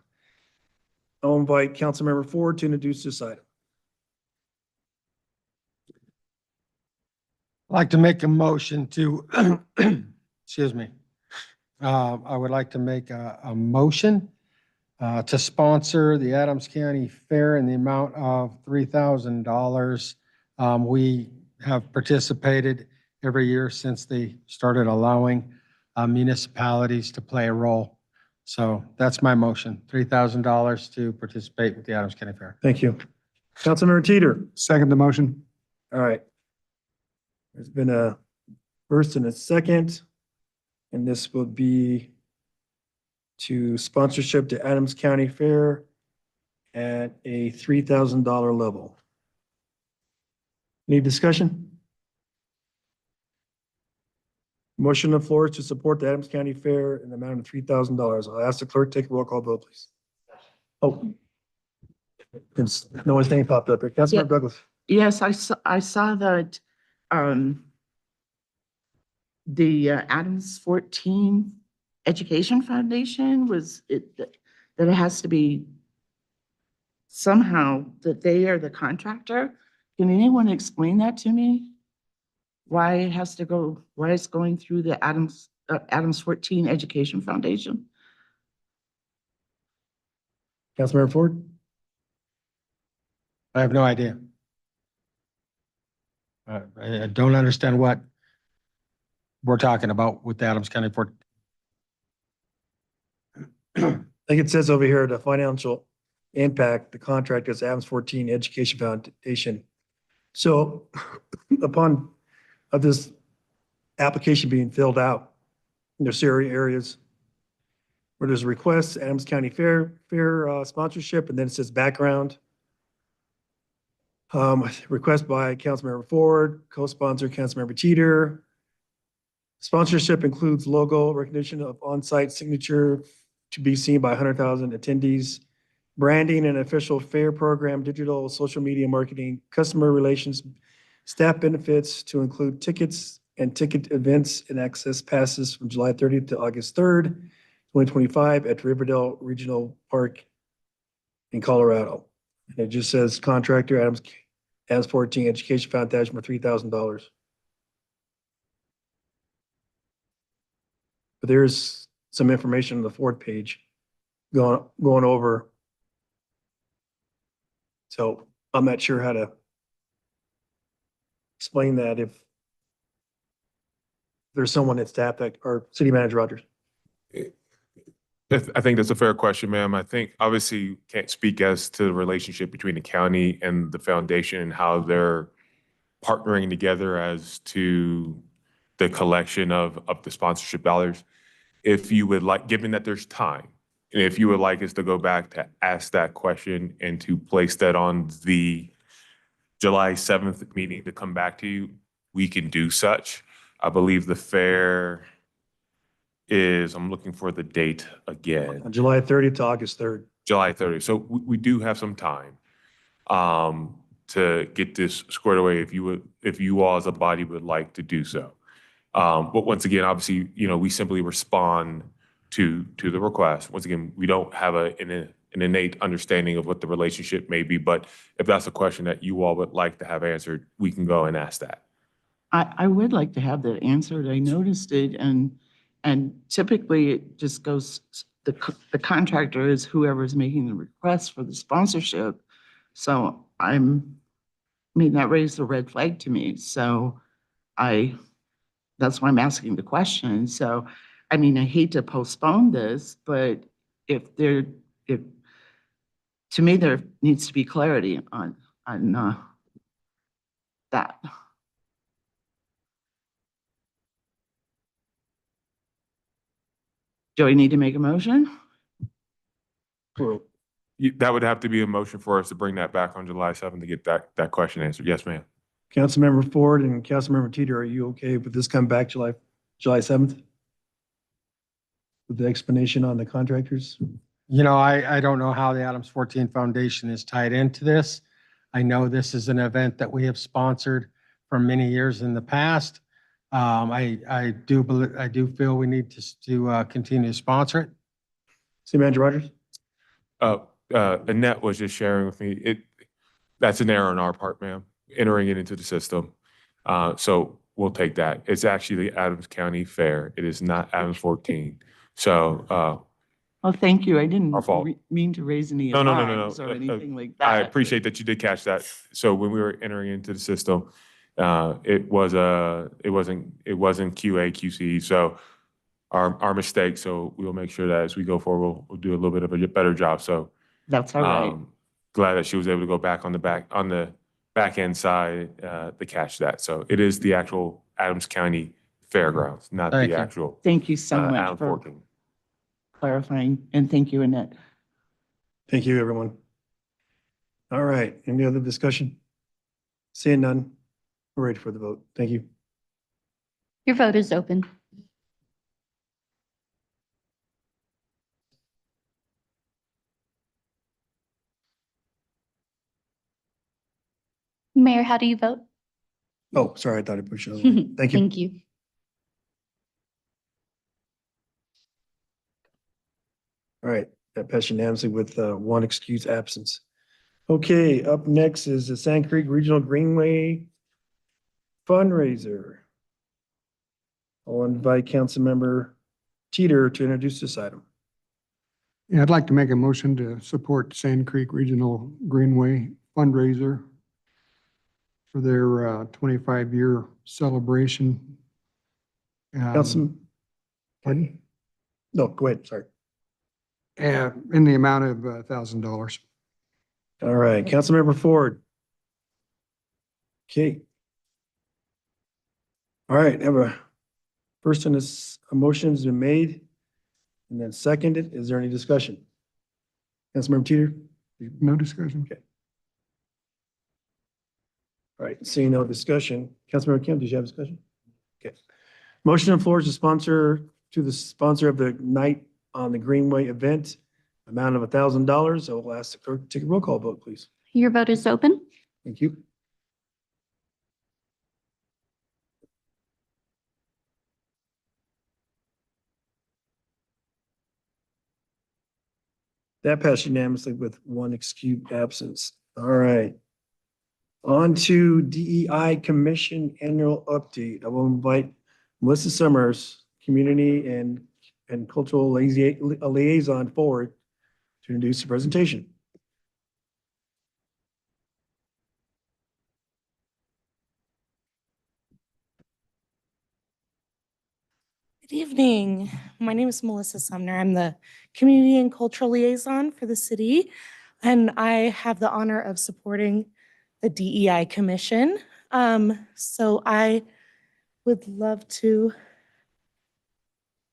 I'll invite Councilmember Ford to introduce this item.
I'd like to make a motion to, excuse me. I would like to make a motion to sponsor the Adams County Fair in the amount of $3,000. We have participated every year since they started allowing municipalities to play a role. So that's my motion, $3,000 to participate with the Adams County Fair.
Thank you. Councilmember Teeter.
Second the motion.
All right. There's been a first and a second, and this will be to sponsorship to Adams County Fair at a $3,000 level. Any discussion? Motion on the floor is to support the Adams County Fair in the amount of $3,000. I'll ask the clerk to take a roll call vote, please. Oh, It's, no one's name popped up here. Councilmember Douglas.
Yes, I saw that, the Adams 14 Education Foundation that it has to be somehow that they are the contractor. Can anyone explain that to me? Why it's going through the Adams 14 Education Foundation?
Councilmember Ford.
I have no idea. I don't understand what we're talking about with the Adams County Port.
I think it says over here, the financial impact, the contract is Adams 14 Education Foundation. So upon of this application being filled out, there's areas where there's a request, Adams County Fair sponsorship, and then it says background. Request by Councilmember Ford, co-sponsor Councilmember Teeter. Sponsorship includes logo, recognition of on-site signature to be seen by 100,000 attendees, branding and official fair program, digital, social media marketing, customer relations, staff benefits to include tickets and ticket events and access passes from July 30th to August 3rd, 2025 at Riverdale Regional Park in Colorado. And it just says contractor Adams 14 Education Foundation for $3,000. But there's some information on the fourth page going over. So I'm not sure how to explain that if there's someone at staff that, or City Manager Rogers.
I think that's a fair question, ma'am. I think obviously you can't speak as to the relationship between the county and the foundation and how they're partnering together as to the collection of the sponsorship dollars. If you would like, given that there's time, and if you would like us to go back to ask that question and to place that on the July 7th meeting to come back to you, we can do such. I believe the fair is, I'm looking for the date again.
July 30th to August 3rd.
July 30th. So we do have some time to get this squared away if you all as a body would like to do so. But once again, obviously, we simply respond to the request. Once again, we don't have an innate understanding of what the relationship may be, but if that's a question that you all would like to have answered, we can go and ask that.
I would like to have that answered. I noticed it, and typically it just goes, the contractor is whoever's making the request for the sponsorship. So that raised a red flag to me. So that's why I'm asking the question. So, I hate to postpone this, but to me, there needs to be clarity on that. Do I need to make a motion?
That would have to be a motion for us to bring that back on July 7th to get that question answered. Yes, ma'am.
Councilmember Ford and Councilmember Teeter, are you okay with this coming back July 7th? With the explanation on the contractors?
I don't know how the Adams 14 Foundation is tied into this. I know this is an event that we have sponsored for many years in the past. I do feel we need to continue to sponsor it.
City Manager Rogers?
Annette was just sharing with me, that's an error on our part, ma'am, entering it into the system. So we'll take that. It's actually the Adams County Fair. It is not Adams 14. So,
Oh, thank you. I didn't
Our fault.
mean to raise any
No.
alarms or anything like that.
I appreciate that you did catch that. So when we were entering into the system, it wasn't QA, QC. So our mistake. So we'll make sure that as we go forward, we'll do a little bit of a better job. So
That's all right.
glad that she was able to go back on the back end side to catch that. So it is the actual Adams County Fairgrounds, not
Thank
the
you.
actual
Thank you so much
Adams
for
14.
clarifying, and thank you, Annette.
Thank you, everyone. All right, any other discussion? Seeing none, we're ready for the vote. Thank you.
Your vote is open. Mayor, how do you vote?
Oh, sorry, I thought I pushed it. over. Thank you.
Thank you.
All right, that passed unanimously with one excused absence. Okay, up next is the Sand Creek Regional Greenway fundraiser. I'll invite Councilmember Teeter to introduce this item.
Yeah, I'd like to make a motion to support Sand Creek Regional Greenway fundraiser for their 25-year celebration.
Councilman,
Pardon?
no, go ahead, sorry.
In the amount of $1,000.
All right, Councilmember Ford. Okay. All right, have a first on this, a motion has been made and then seconded. Is there any discussion? Councilmember Teeter?
No discussion.
Okay. All right, seeing no discussion. Councilmember Kim, did you have a discussion? Okay. Motion on the floor is to the sponsor of the Night on the Greenway event, amount of $1,000. I will ask the clerk to take a roll call vote, please.
Your vote is open.
Thank you. That passed unanimously with one excused absence. All right. On to DEI Commission Annual Update. I will invite Melissa Summers, Community and Cultural Liaison forward to introduce the presentation.
Good evening. My name is Melissa Sumner. I'm the Community and Cultural Liaison for the city, and I have the honor of supporting the DEI Commission. So I would love to,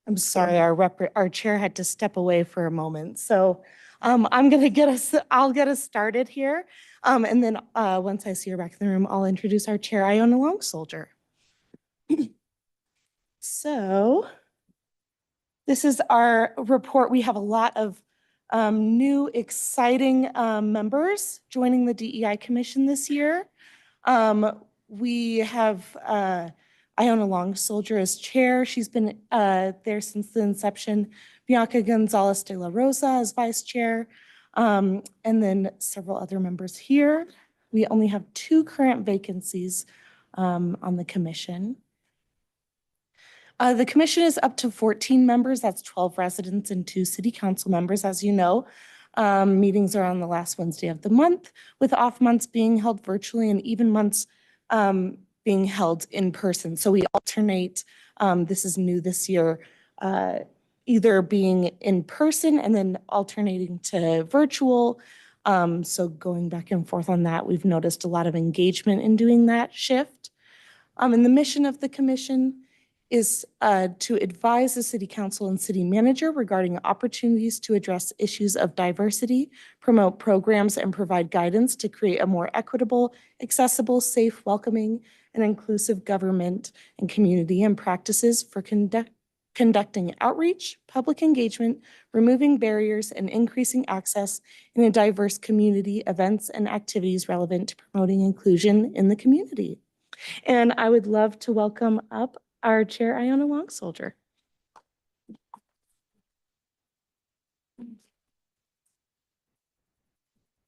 I'm sorry, our chair had to step away for a moment. So I'll get us started here. And then once I see her back in the room, I'll introduce our chair, Iona Long Soldier. So this is our report. We have a lot of new, exciting members joining the DEI Commission this year. We have Iona Long Soldier as chair. She's been there since the inception. Bianca Gonzalez de la Rosa as vice chair, and then several other members here. We only have 2 current vacancies on the commission. The commission is up to 14 members. That's 12 residents and 2 city council members, as you know. Meetings are on the last Wednesday of the month, with off months being held virtually and even months being held in person. So we alternate, this is new this year, either being in person and then alternating to virtual. So going back and forth on that, we've noticed a lot of engagement in doing that shift. And the mission of the commission is to advise the city council and city manager regarding opportunities to address issues of diversity, promote programs, and provide guidance to create a more equitable, accessible, safe, welcoming, and inclusive government and community and practices for conducting outreach, public engagement, removing barriers, and increasing access in a diverse community, events and activities relevant to promoting inclusion in the community. And I would love to welcome up our chair, Iona Long Soldier.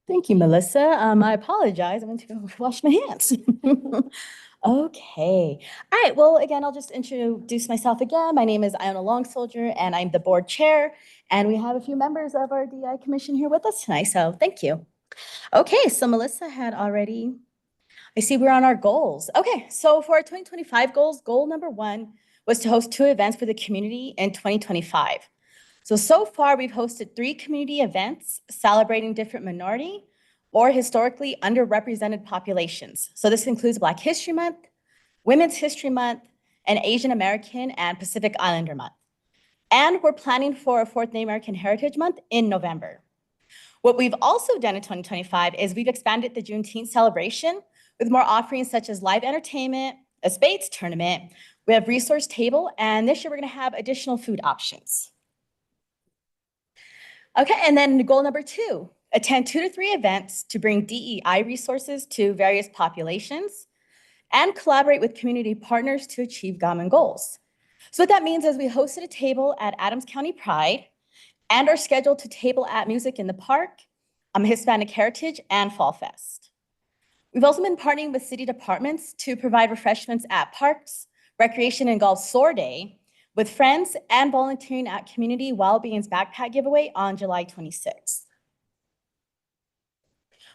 Thank you, Melissa. I apologize. I went to go wash my hands. Okay. All right. Well, again, I'll just introduce myself again. My name is Iona Long Soldier, and I'm the board chair. And we have a few members of our DI commission here with us tonight. So thank you. Okay. So Melissa had already, I see we're on our goals. Okay. So for our 2025 goals, goal number 1 was to host 2 events for the community in 2025. So far, we've hosted 3 community events celebrating different minority or historically underrepresented populations. So this includes Black History Month, Women's History Month, and Asian American and Pacific Islander Month. And we're planning for a 4th Native American Heritage Month in November. What we've also done in 2025 is we've expanded the Juneteenth celebration with more offerings such as live entertainment, a spades tournament, we have resource table, and this year we're gonna have additional food options. Okay, and then goal number 2, attend 2 to 3 events to bring DEI resources to various populations, and collaborate with community partners to achieve common goals. So what that means is we hosted a table at Adams County Pride and are scheduled to table at Music in the Park, Hispanic Heritage, and Fall Fest. We've also been partnering with city departments to provide refreshments at parks, recreation and golf soar day, with friends and volunteering at Community Wellbeing's backpack giveaway on July 26th.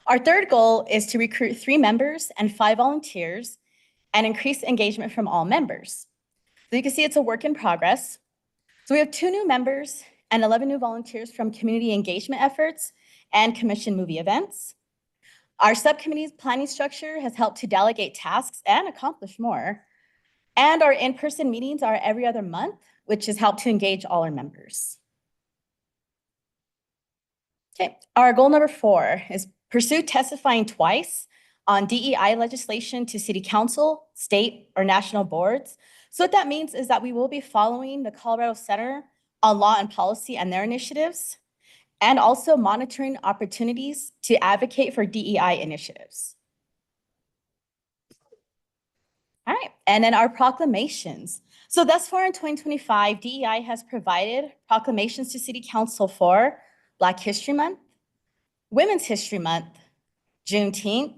Our third goal is to recruit 3 members and 5 volunteers and increase engagement from all members. So you can see it's a work in progress. So we have 2 new members and 11 new volunteers from community engagement efforts and commission movie events. Our subcommittee's planning structure has helped to delegate tasks and accomplish more. And our in-person meetings are every other month, which has helped to engage all our members. Okay, our goal number 4 is pursue testifying twice on DEI legislation to city council, state, or national boards. So what that means is that we will be following the Colorado Center on Law and Policy and their initiatives, and also monitoring opportunities to advocate for DEI initiatives. All right, and then our proclamations. So thus far in 2025, DEI has provided proclamations to City Council for Black History Month, Women's History Month, Juneteenth,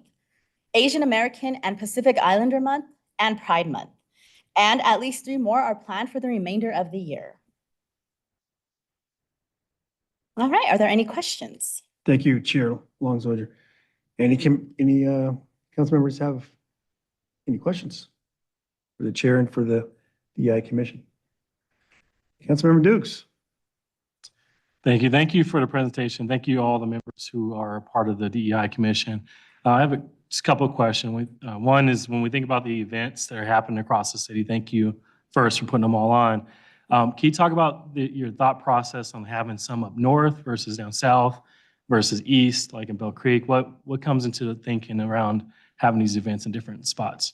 Asian American and Pacific Islander Month, and Pride Month. And at least 3 more are planned for the remainder of the year. All right, are there any questions?
Thank you, Chair Long Soldier. Any council members have any questions for the chair and for the DEI Commission? Councilmember Dukes.
Thank you. Thank you for the presentation. Thank you all the members who are part of the DEI Commission. I have just a couple of questions. One is when we think about the events that are happening across the city, thank you first for putting them all on. Can you talk about your thought process on having some up north versus down south versus east, like in Bell Creek? What comes into the thinking around having these events in different spots?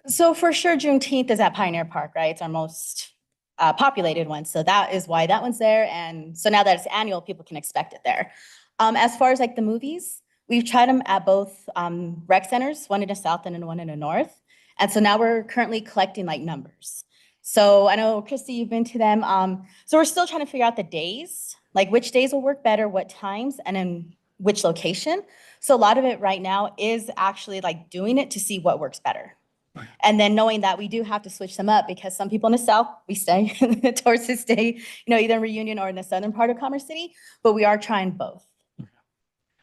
So for sure, Juneteenth is at Pioneer Park, right? It's our most populated one. So that is why that one's there. And so now that it's annual, people can expect it there. As far as like the movies, we've tried them at both rec centers, one in the south and one in the north. And so now we're currently collecting like numbers. So I know, Christy, you've been to them. So we're still trying to figure out the days, like which days will work better, what times, and in which location. So a lot of it right now is actually like doing it to see what works better. And then knowing that we do have to switch them up because some people in the south, we stay towards this day, either in Reunion or in the southern part of Commerce City, but we are trying both.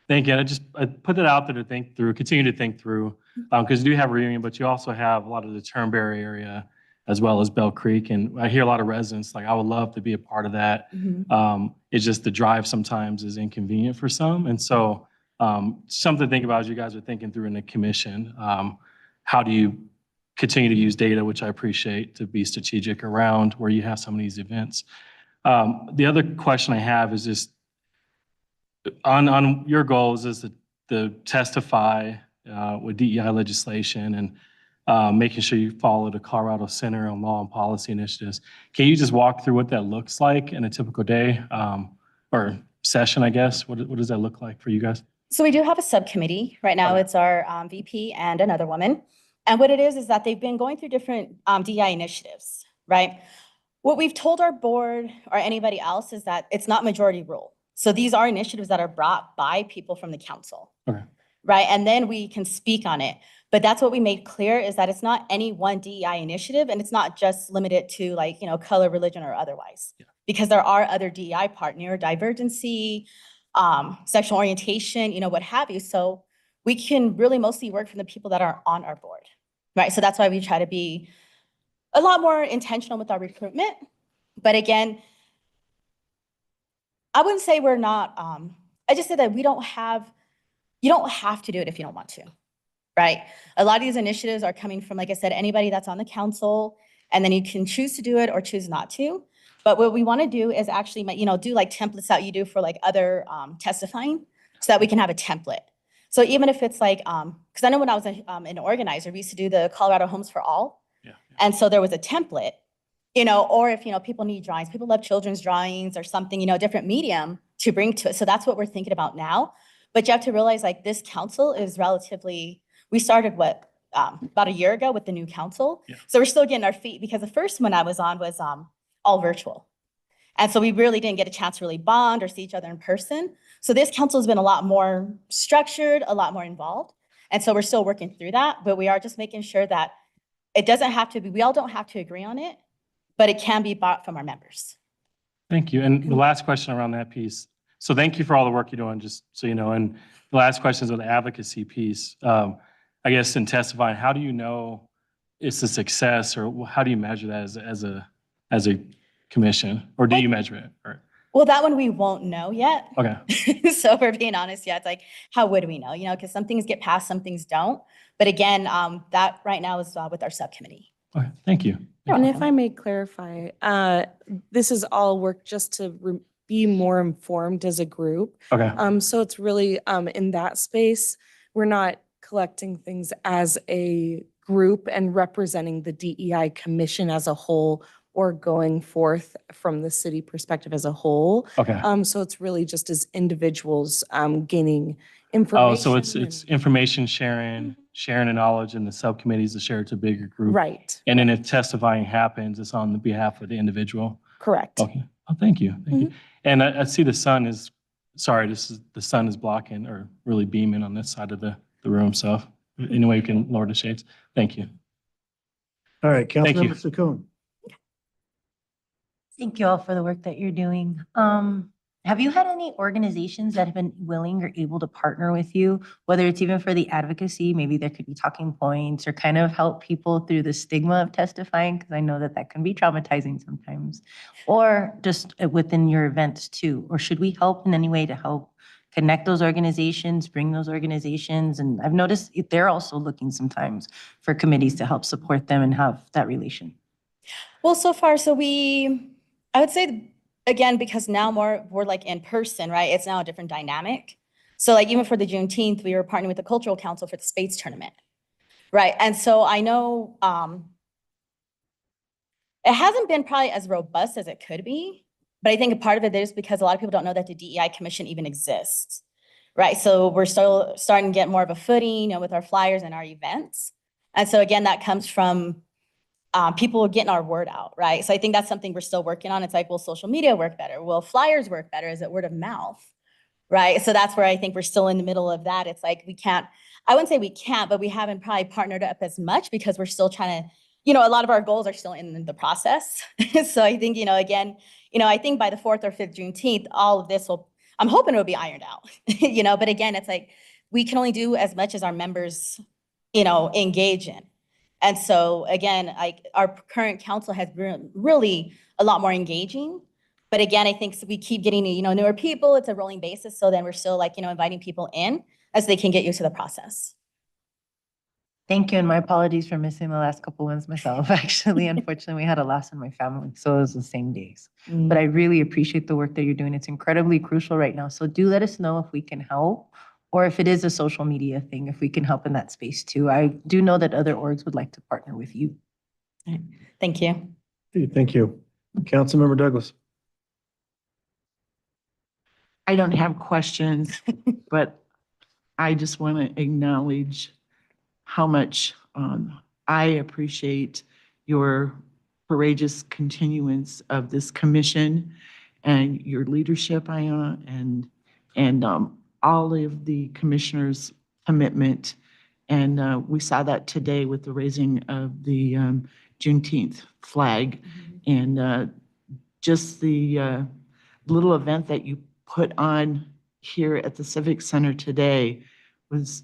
Thank you. I put that out there to think through, continue to think through, because you do have Reunion, but you also have a lot of the Turnberry area as well as Bell Creek. And I hear a lot of residents, like, I would love to be a part of that. It's just the drive sometimes is inconvenient for some. And so something to think about as you guys are thinking through in the commission. How do you continue to use data, which I appreciate, to be strategic around where you have some of these events? The other question I have is just on your goals is to testify with DEI legislation and making sure you follow the Colorado Center on Law and Policy initiatives. Can you just walk through what that looks like in a typical day or session, I guess? What does that look like for you guys?
So we do have a subcommittee. Right now it's our VP and another woman. And what it is that they've been going through different DEI initiatives, right? What we've told our board or anybody else is that it's not majority rule. So these are initiatives that are brought by people from the council, right? And then we can speak on it. But that's what we made clear is that it's not any one DEI initiative and it's not just limited to like, color, religion, or otherwise. Because there are other DEI partner, divergency, sexual orientation, what have you. So we can really mostly work from the people that are on our board, right? So that's why we try to be a lot more intentional with our recruitment. But again, I wouldn't say we're not, I just say that you don't have to do it if you don't want to, right? A lot of these initiatives are coming from, like I said, anybody that's on the council, and then you can choose to do it or choose not to. But what we want to do is actually, do like templates that you do for like other testifying so that we can have a template. So even if it's like, because I know when I was an organizer, we used to do the Colorado Homes for All. And so there was a template, or if, people need drawings, people love children's drawings or something, different medium, to bring to it. So that's what we're thinking about now. But you have to realize like this council is relatively, we started about a year ago with the new council.
Yeah.
So we're still getting our feet because the first one I was on was all virtual. And so we really didn't get a chance to really bond or see each other in person. So this council has been a lot more structured, a lot more involved. And so we're still working through that, but we are just making sure that it doesn't have to be, we all don't have to agree on it, but it can be bought from our members.
Thank you. And the last question around that piece. So thank you for all the work you're doing, just so you know. And the last question is on the advocacy piece. I guess in testifying, how do you know it's a success, or how do you measure that as a commission, or do you measure it? Or,
Well, that one we won't know yet.
okay.
So if we're being honest, yeah, it's like, how would we know? You know, because some things get passed, some things don't. But again, that right now is with our subcommittee.
Okay. Thank you.
And if I may clarify, this is all work just to be more informed as a group.
Okay.
So it's really in that space, we're not collecting things as a group and representing the DEI commission as a whole or going forth from the city perspective as a whole.
Okay.
So it's really just as individuals gaining information.
Oh, so it's information sharing, sharing the knowledge, and the subcommittees to share it to a bigger group.
Right.
And then if testifying happens, it's on the behalf of the individual.
Correct.
Okay. Oh, thank you. Thank you. And I see the sun is, sorry, the sun is blocking or really beaming on this side of the room. So anyway, you can lower the shades. Thank you.
All right,
Thank you.
Councilmember Saccone.
Thank you all for the work that you're doing. Have you had any organizations that have been willing or able to partner with you, whether it's even for the advocacy, maybe there could be talking points, or kind of help people through the stigma of testifying? Because I know that that can be traumatizing sometimes, or just within your events too. Or should we help in any way to help connect those organizations, bring those organizations? And I've noticed they're also looking sometimes for committees to help support them and have that relation.
Well, so far, I would say, again, because now we're like in person, right? It's now a different dynamic. So like even for the Juneteenth, we were partnering with the Cultural Council for the Spades Tournament, right? And so I know it hasn't been probably as robust as it could be, but I think a part of it is because a lot of people don't know that the DEI Commission even exists, right? So we're still starting to get more of a footing, you know, with our flyers and our events. And so again, that comes from people getting our word out, right? So I think that's something we're still working on. It's like, will social media work better? Will flyers work better? Is it word of mouth, right? So that's where I think we're still in the middle of that. It's like I wouldn't say we can't, but we haven't probably partnered up as much because we're still trying to, you know, a lot of our goals are still in the process. So I think, you know, again, you know, I think by the 4th or 5th Juneteenth, all of this I'm hoping it will be ironed out, you know, but again, it's like, we can only do as much as our members, you know, engage in. And so again, our current council has been really a lot more engaging. But again, I think we keep getting, you know, newer people. It's a rolling basis. So then we're still like, you know, inviting people in as they can get used to the process.
Thank you, and my apologies for missing the last couple ones myself. Actually, unfortunately, we had a loss in my family, so it was the same days. But I really appreciate the work that you're doing. It's incredibly crucial right now. So do let us know if we can help, or if it is a social media thing, if we can help in that space too. I do know that other orgs would like to partner with you.
Thank you.
Thank you. Councilmember Douglas.
I don't have questions, but I just want to acknowledge how much I appreciate your courageous continuance of this commission and your leadership, Ayanna, and all of the commissioners' commitment. And we saw that today with the raising of the Juneteenth flag. And just the little event that you put on here at the Civic Center today was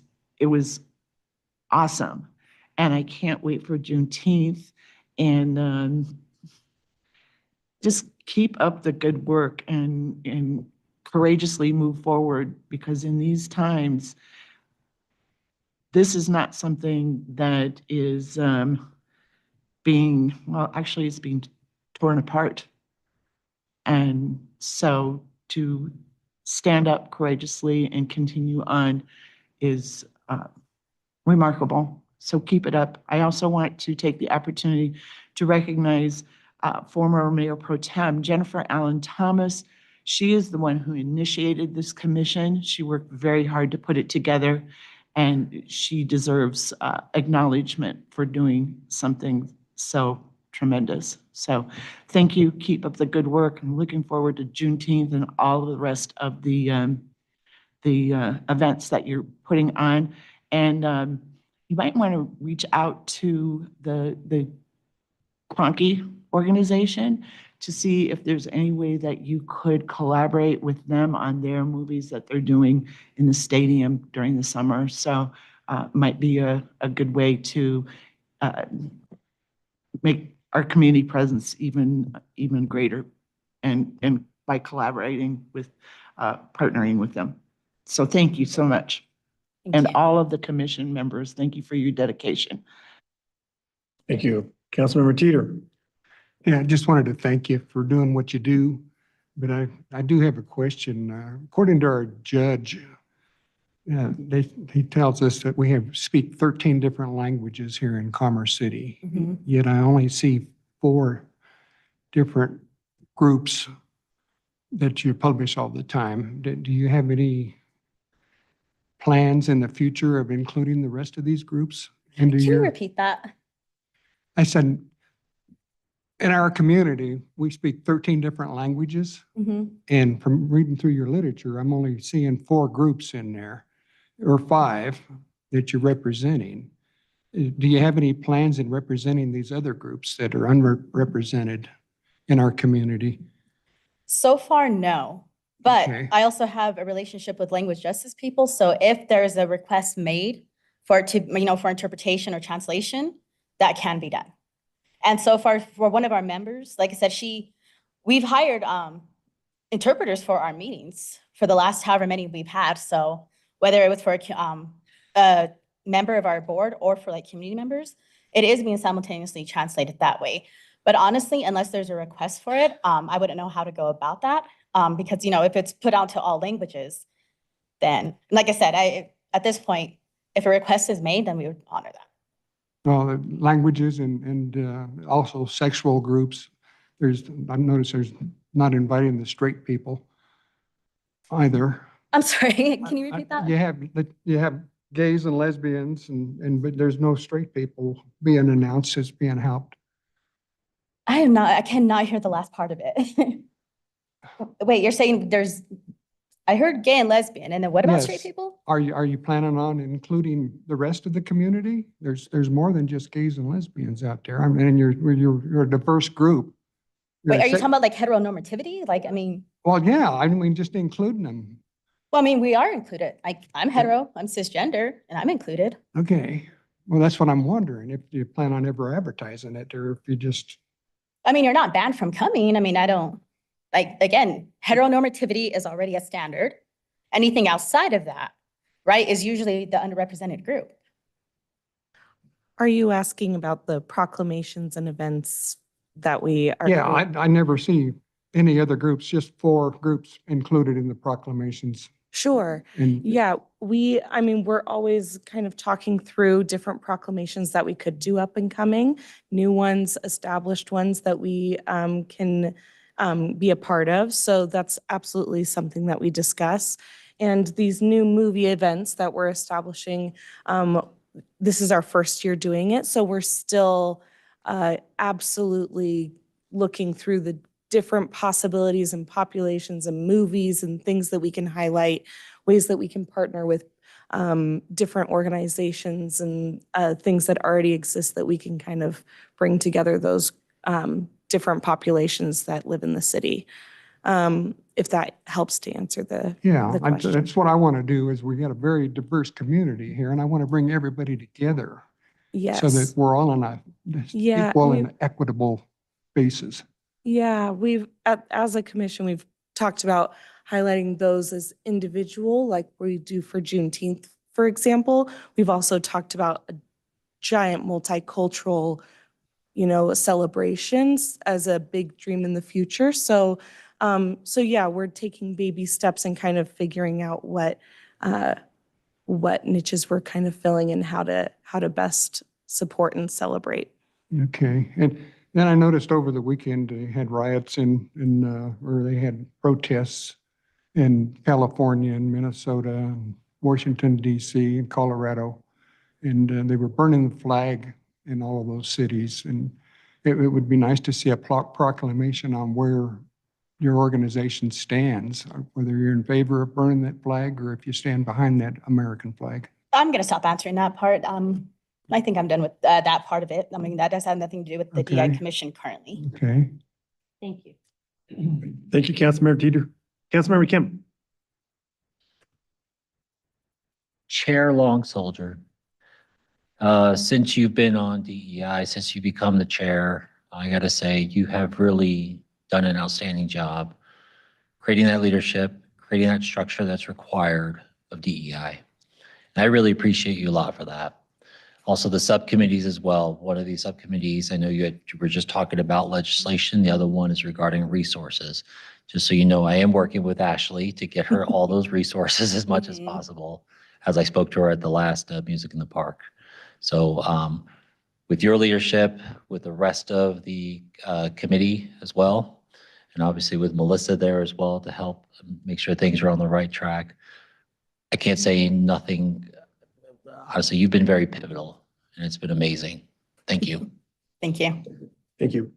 awesome. And I can't wait for Juneteenth. And just keep up the good work and courageously move forward, because in these times, this is not something that is actually it's being torn apart. And so to stand up courageously and continue on is remarkable. So keep it up. I also want to take the opportunity to recognize former Mayor Pro Tem Jennifer Allen Thomas. She is the one who initiated this commission. She worked very hard to put it together, and she deserves acknowledgement for doing something so tremendous. So thank you. Keep up the good work. I'm looking forward to Juneteenth and all of the rest of the events that you're putting on. And you might want to reach out to the Cronky organization to see if there's any way that you could collaborate with them on their movies that they're doing in the stadium during the summer. So might be a good way to make our community presence even greater and by collaborating with, partnering with them. So thank you so much. And all of the commission members, thank you for your dedication.
Thank you. Councilmember Teeter.
Yeah, I just wanted to thank you for doing what you do, but I do have a question. According to our judge, he tells us that we speak 13 different languages here in Commerce City. Yet I only see 4 different groups that you publish all the time. Do you have any plans in the future of including the rest of these groups into
Can you
your?
repeat that?
I said, in our community, we speak 13 different languages. And from reading through your literature, I'm only seeing 4 groups in there, or 5 that you're representing. Do you have any plans in representing these other groups that are unrepresented in our community?
So far, no. But
Okay.
I also have a relationship with language justice people. So if there's a request made for it to, for interpretation or translation, that can be done. And so far, for one of our members, like I said, we've hired interpreters for our meetings for the last however many we've had. So whether it was for a member of our board or for like community members, it is being simultaneously translated that way. But honestly, unless there's a request for it, I wouldn't know how to go about that. Because, if it's put out to all languages, then, like I said, at this point, if a request is made, then we would honor that.
Well, the languages and also sexual groups. I've noticed there's not inviting the straight people either.
I'm sorry, can you repeat that?
You have gays and lesbians but there's no straight people being announced as being helped.
I cannot hear the last part of it. Wait, you're saying I heard gay and lesbian, and then what about straight
Yes.
people?
Are you planning on including the rest of the community? There's more than just gays and lesbians out there. I mean, you're a diverse group.
Wait, are you talking about like heteronormativity?
Well, yeah, I mean, just including them.
Well, we are included. I'm hetero, I'm cisgender, and I'm included.
Okay. Well, that's what I'm wondering, if you plan on ever advertising it or if you just.
You're not banned from coming. I don't, again, heteronormativity is already a standard. Anything outside of that, right, is usually the underrepresented group.
Are you asking about the proclamations and events that we are?
Yeah, I never see any other groups, just 4 groups included in the proclamations.
Sure.
And
Yeah, we're always kind of talking through different proclamations that we could do up and coming, new ones, established ones that we can be a part of. So that's absolutely something that we discuss. And these new movie events that we're establishing, this is our first year doing it. So we're still absolutely looking through the different possibilities and populations and movies and things that we can highlight, ways that we can partner with different organizations and things that already exist that we can kind of bring together those different populations that live in the city. If that helps to answer the question.
That's what I want to do. Is we got a very diverse community here, and I want to bring everybody together.
Yes.
So that we're all on a equal and equitable basis.
Yeah, as a commission, we've talked about highlighting those as individual, like we do for Juneteenth, for example. We've also talked about a giant multicultural, celebrations as a big dream in the future. So yeah, we're taking baby steps and kind of figuring out what niches we're kind of filling and how to best support and celebrate.
Okay. And Then I noticed over the weekend, they had riots or they had protests in California and Minnesota and Washington DC and Colorado. And they were burning the flag in all of those cities. And it would be nice to see a proclamation on where your organization stands, whether you're in favor of burning that flag or if you stand behind that American flag.
I'm going to stop answering that part. I think I'm done with that part of it. I mean, that does have nothing to do with the DI
Okay.
Commission currently.
Okay.
Thank you.
Thank you, Councilmember Teeter. Councilmember Kim.
Chair Long Soldier, since you've been on DEI, since you become the chair, I gotta say, you have really done an outstanding job creating that leadership, creating that structure that's required of DEI. And I really appreciate you a lot for that. Also, the subcommittees as well. One of these subcommittees, I know you were just talking about legislation. The other one is regarding resources. Just so you know, I am working with Ashley to get her all those resources as much as possible, as I spoke to her at the last Music in the Park. So with your leadership, with the rest of the committee as well, and obviously with Melissa there as well to help make sure things are on the right track, I can't say nothing. Honestly, you've been very pivotal and it's been amazing. Thank you.
Thank you.
Thank you.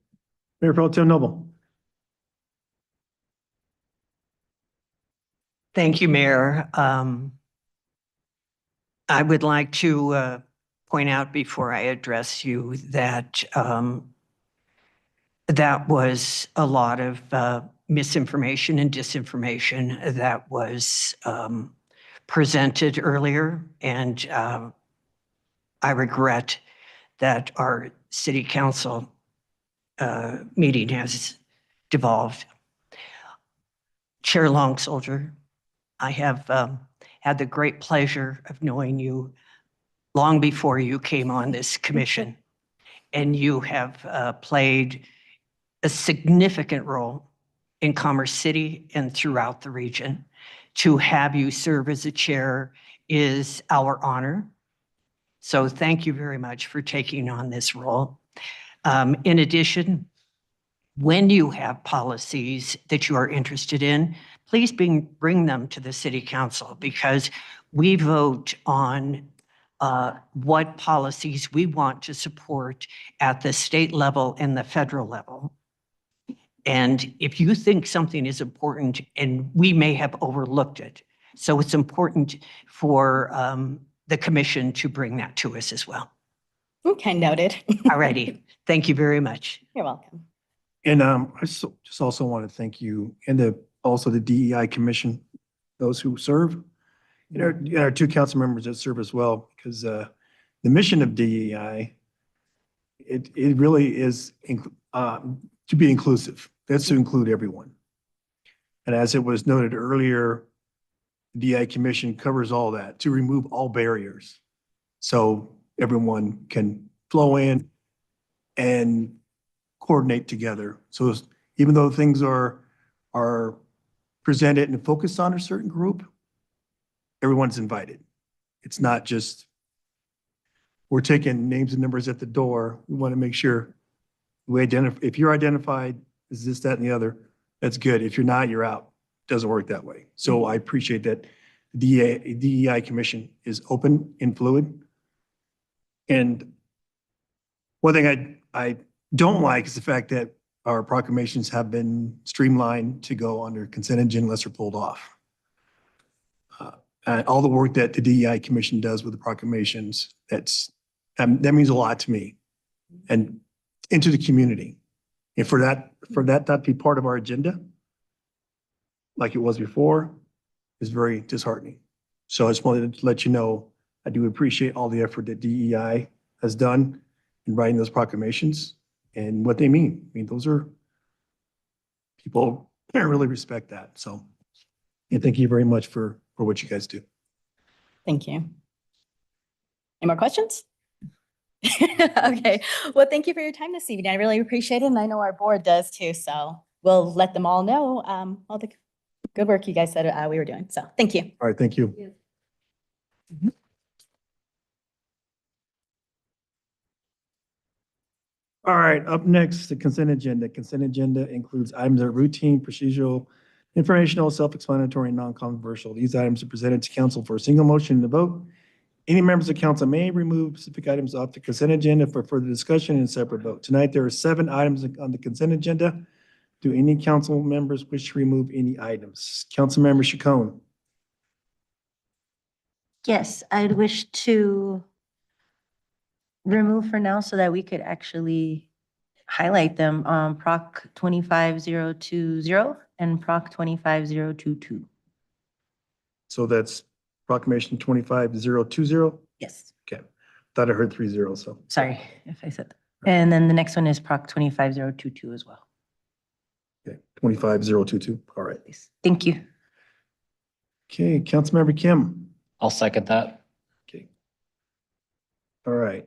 Mayor Pro Tem Noble.
Thank you, Mayor. I would like to point out before I address you that that was a lot of misinformation and disinformation that was presented earlier. And I regret that our city council meeting has devolved. Chair Long Soldier, I have had the great pleasure of knowing you long before you came on this commission. And you have played a significant role in Commerce City and throughout the region. To have you serve as a chair is our honor. So thank you very much for taking on this role. In addition, when you have policies that you are interested in, please bring them to the city council, because we vote on what policies we want to support at the state level and the federal level. And if you think something is important, and we may have overlooked it, so it's important for the commission to bring that to us as well.
Okay, noted.
Alrighty, thank you very much.
You're welcome.
And I just also want to thank you and also the DEI Commission, those who serve, and our two council members that serve as well, because the mission of DEI, it really is to be inclusive. That's to include everyone. And as it was noted earlier, the DEI Commission covers all that, to remove all barriers so everyone can flow in and coordinate together. So even though things are presented and focused on a certain group, everyone's invited. It's not just we're taking names and numbers at the door. We want to make sure we identify. If you're identified as this, that, and the other, that's good. If you're not, you're out. It doesn't work that way. So I appreciate that the DEI Commission is open and fluid. And one thing I don't like is the fact that our proclamations have been streamlined to go under consent agenda unless they're pulled off. All the work that the DEI Commission does with the proclamations, that means a lot to me and into the community. And for that not to be part of our agenda, like it was before, is very disheartening. So I just wanted to let you know, I do appreciate all the effort that DEI has done in writing those proclamations and what they mean. I mean, those are people really respect that. So, and thank you very much for what you guys do.
Thank you. Any more questions? Okay, well, thank you for your time this evening. I really appreciate it, and I know our board does too. So we'll let them all know all the good work you guys said we were doing. So thank you.
All right, thank you. All right, up next, the consent agenda. Consent agenda includes items that are routine, procedural, informational, self-explanatory, and non-controversial. These items are presented to council for a single motion and a vote. Any members of council may remove specific items off the consent agenda for further discussion and separate vote. Tonight, there are 7 items on the consent agenda. Do any council members wish to remove any items? Councilmember Chacon.
Yes, I'd wish to remove for now so that we could actually highlight them. Proc 25020 and Proc 25022.
So that's proclamation 25020?
Yes.
Okay. Thought I heard 30, so.
Sorry if I said that. And then the next one is Proc 25022 as well.
Okay, 25022. All right.
Thank you.
Okay, Councilmember Kim.
I'll second that.
Okay. All right.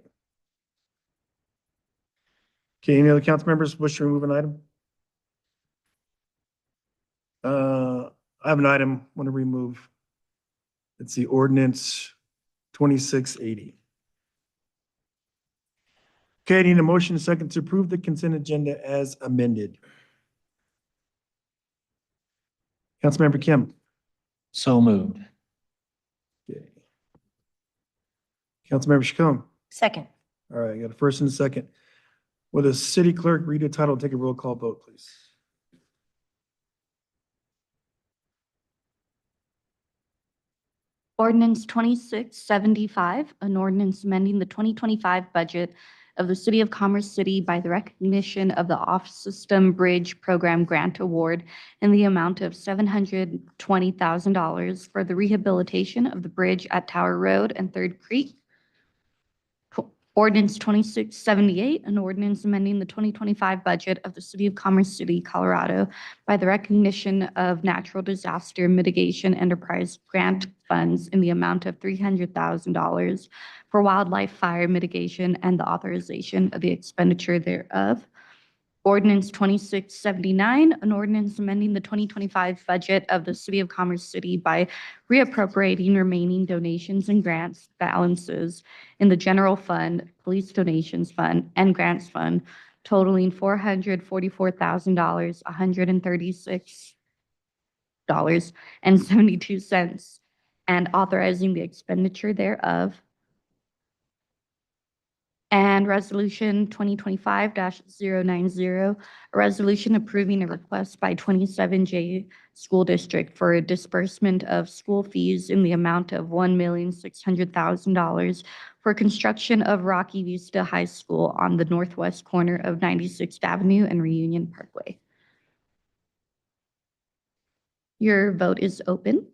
Okay, any other council members wish to remove an item? I have an item I want to remove. It's the ordinance 2680. Okay, I need a motion and a second to approve the consent agenda as amended. Councilmember Kim.
So moved.
Okay. Councilmember Chacon.
Second.
All right, I got a first and a second. Will the city clerk read the title and take a roll call vote, please?
Ordinance 2675, an ordinance amending the 2025 budget of the City of Commerce City by the recognition of the Off-System Bridge Program Grant Award in the amount of $720,000 for the rehabilitation of the bridge at Tower Road and Third Creek. Ordinance 2678, an ordinance amending the 2025 budget of the City of Commerce City, Colorado by the recognition of Natural Disaster Mitigation Enterprise Grant funds in the amount of $300,000 for wildlife fire mitigation and the authorization of the expenditure thereof. Ordinance 2679, an ordinance amending the 2025 budget of the City of Commerce City by reappropriating remaining donations and grants balances in the general fund, police donations fund, and grants fund totaling $444,000, $136.72, and authorizing the expenditure thereof. And Resolution 2025-090, a resolution approving a request by 27J School District for a disbursement of school fees in the amount of $1,600,000 for construction of Rocky Vista High School on the northwest corner of 96th Avenue and Reunion Parkway. Your vote is open.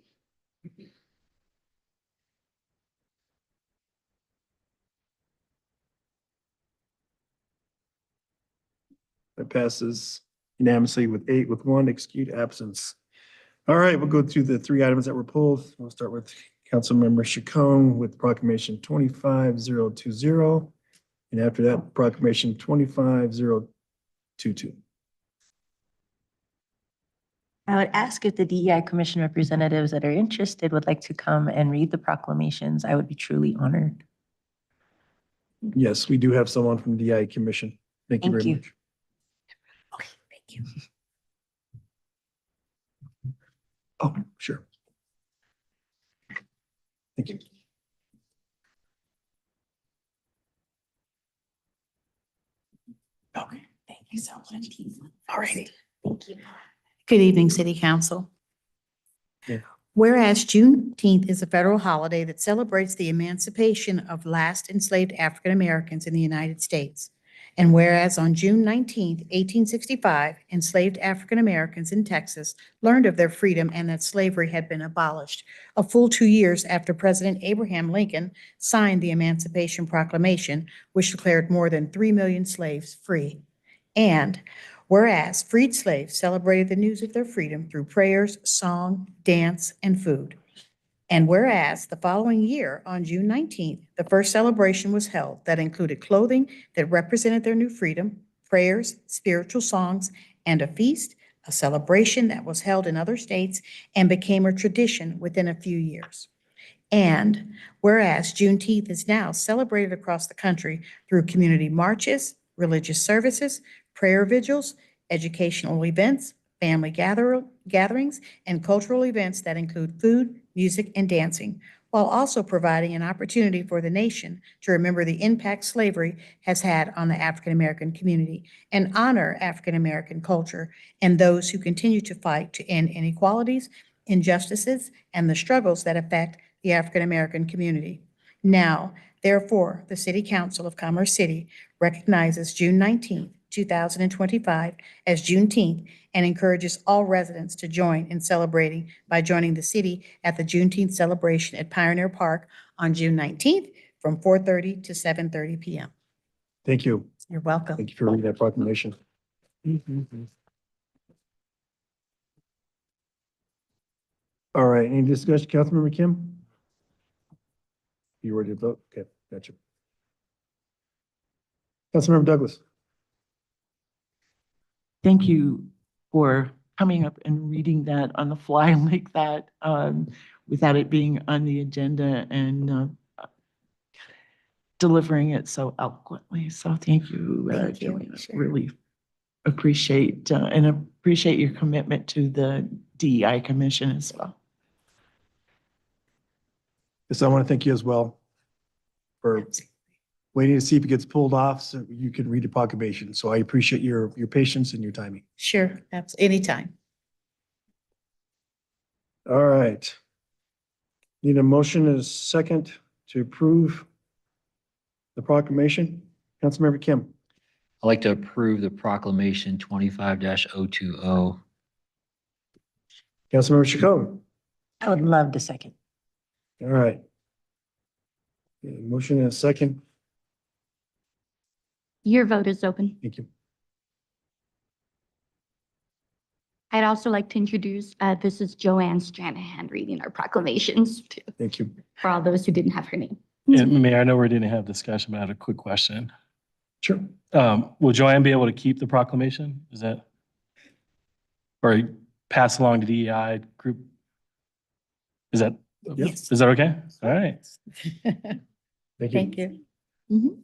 That passes unanimously with 8 with 1 excused absence. All right, we'll go through the 3 items that were pulled. We'll start with Councilmember Chacon with proclamation 25020. And after that, proclamation 25022.
I would ask if the DEI Commission representatives that are interested would like to come and read the proclamations. I would be truly honored.
Yes, we do have someone from the DI Commission. Thank you
Thank
very
you.
much.
Okay, thank you.
Oh, sure. Thank you.
Okay, thank you so much. All right.
Thank you.
Good evening, City Council.
Yeah.
Whereas Juneteenth is a federal holiday that celebrates the emancipation of last enslaved African Americans in the United States. And whereas on June 19th, 1865, enslaved African Americans in Texas learned of their freedom and that slavery had been abolished, a full 2 years after President Abraham Lincoln signed the Emancipation Proclamation, which declared more than 3 million slaves free. And whereas freed slaves celebrated the news of their freedom through prayers, song, dance, and food. And whereas the following year, on June 19th, the first celebration was held that included clothing that represented their new freedom, prayers, spiritual songs, and a feast, a celebration that was held in other states and became a tradition within a few years. And whereas Juneteenth is now celebrated across the country through community marches, religious services, prayer vigils, educational events, family gatherings, and cultural events that include food, music, and dancing, while also providing an opportunity for the nation to remember the impact slavery has had on the African American community and honor African American culture and those who continue to fight to end inequalities, injustices, and the struggles that affect the African American community. Now, therefore, the City Council of Commerce City recognizes June 19th, 2025 as Juneteenth and encourages all residents to join in celebrating by joining the city at the Juneteenth celebration at Pioneer Park on June 19th from 4:30 to 7:30 p.m.
Thank you.
You're welcome.
Thank you for reading that proclamation. All right, any discussion, Councilmember Kim? You ready to vote? Okay, gotcha. Councilmember Douglas.
Thank you for coming up and reading that on the fly like that, without it being on the agenda and delivering it so eloquently. So thank you, Joanna. Really appreciate your commitment to the DEI Commission as well.
Yes, I want to thank you as well for waiting to see if it gets pulled off so you can read the proclamation. So I appreciate your patience and your timing.
Sure, anytime.
All right. Need a motion and a second to approve the proclamation. Councilmember Kim.
I'd like to approve the proclamation 25-020.
Councilmember Chacon.
I would love to second.
All right. Okay, motion and a second.
Your vote is open.
Thank you.
I'd also like to introduce, this is Joanne Stranahan reading our proclamations too,
Thank you.
for all those who didn't have her name.
And Mayor, I know we didn't have discussion, but I had a quick question.
Sure.
Will Joanne be able to keep the proclamation? Is that, or pass along to the DEI group? Is that,
Yes.
is that okay? All right.
Thank you.
Thank you. Mhm.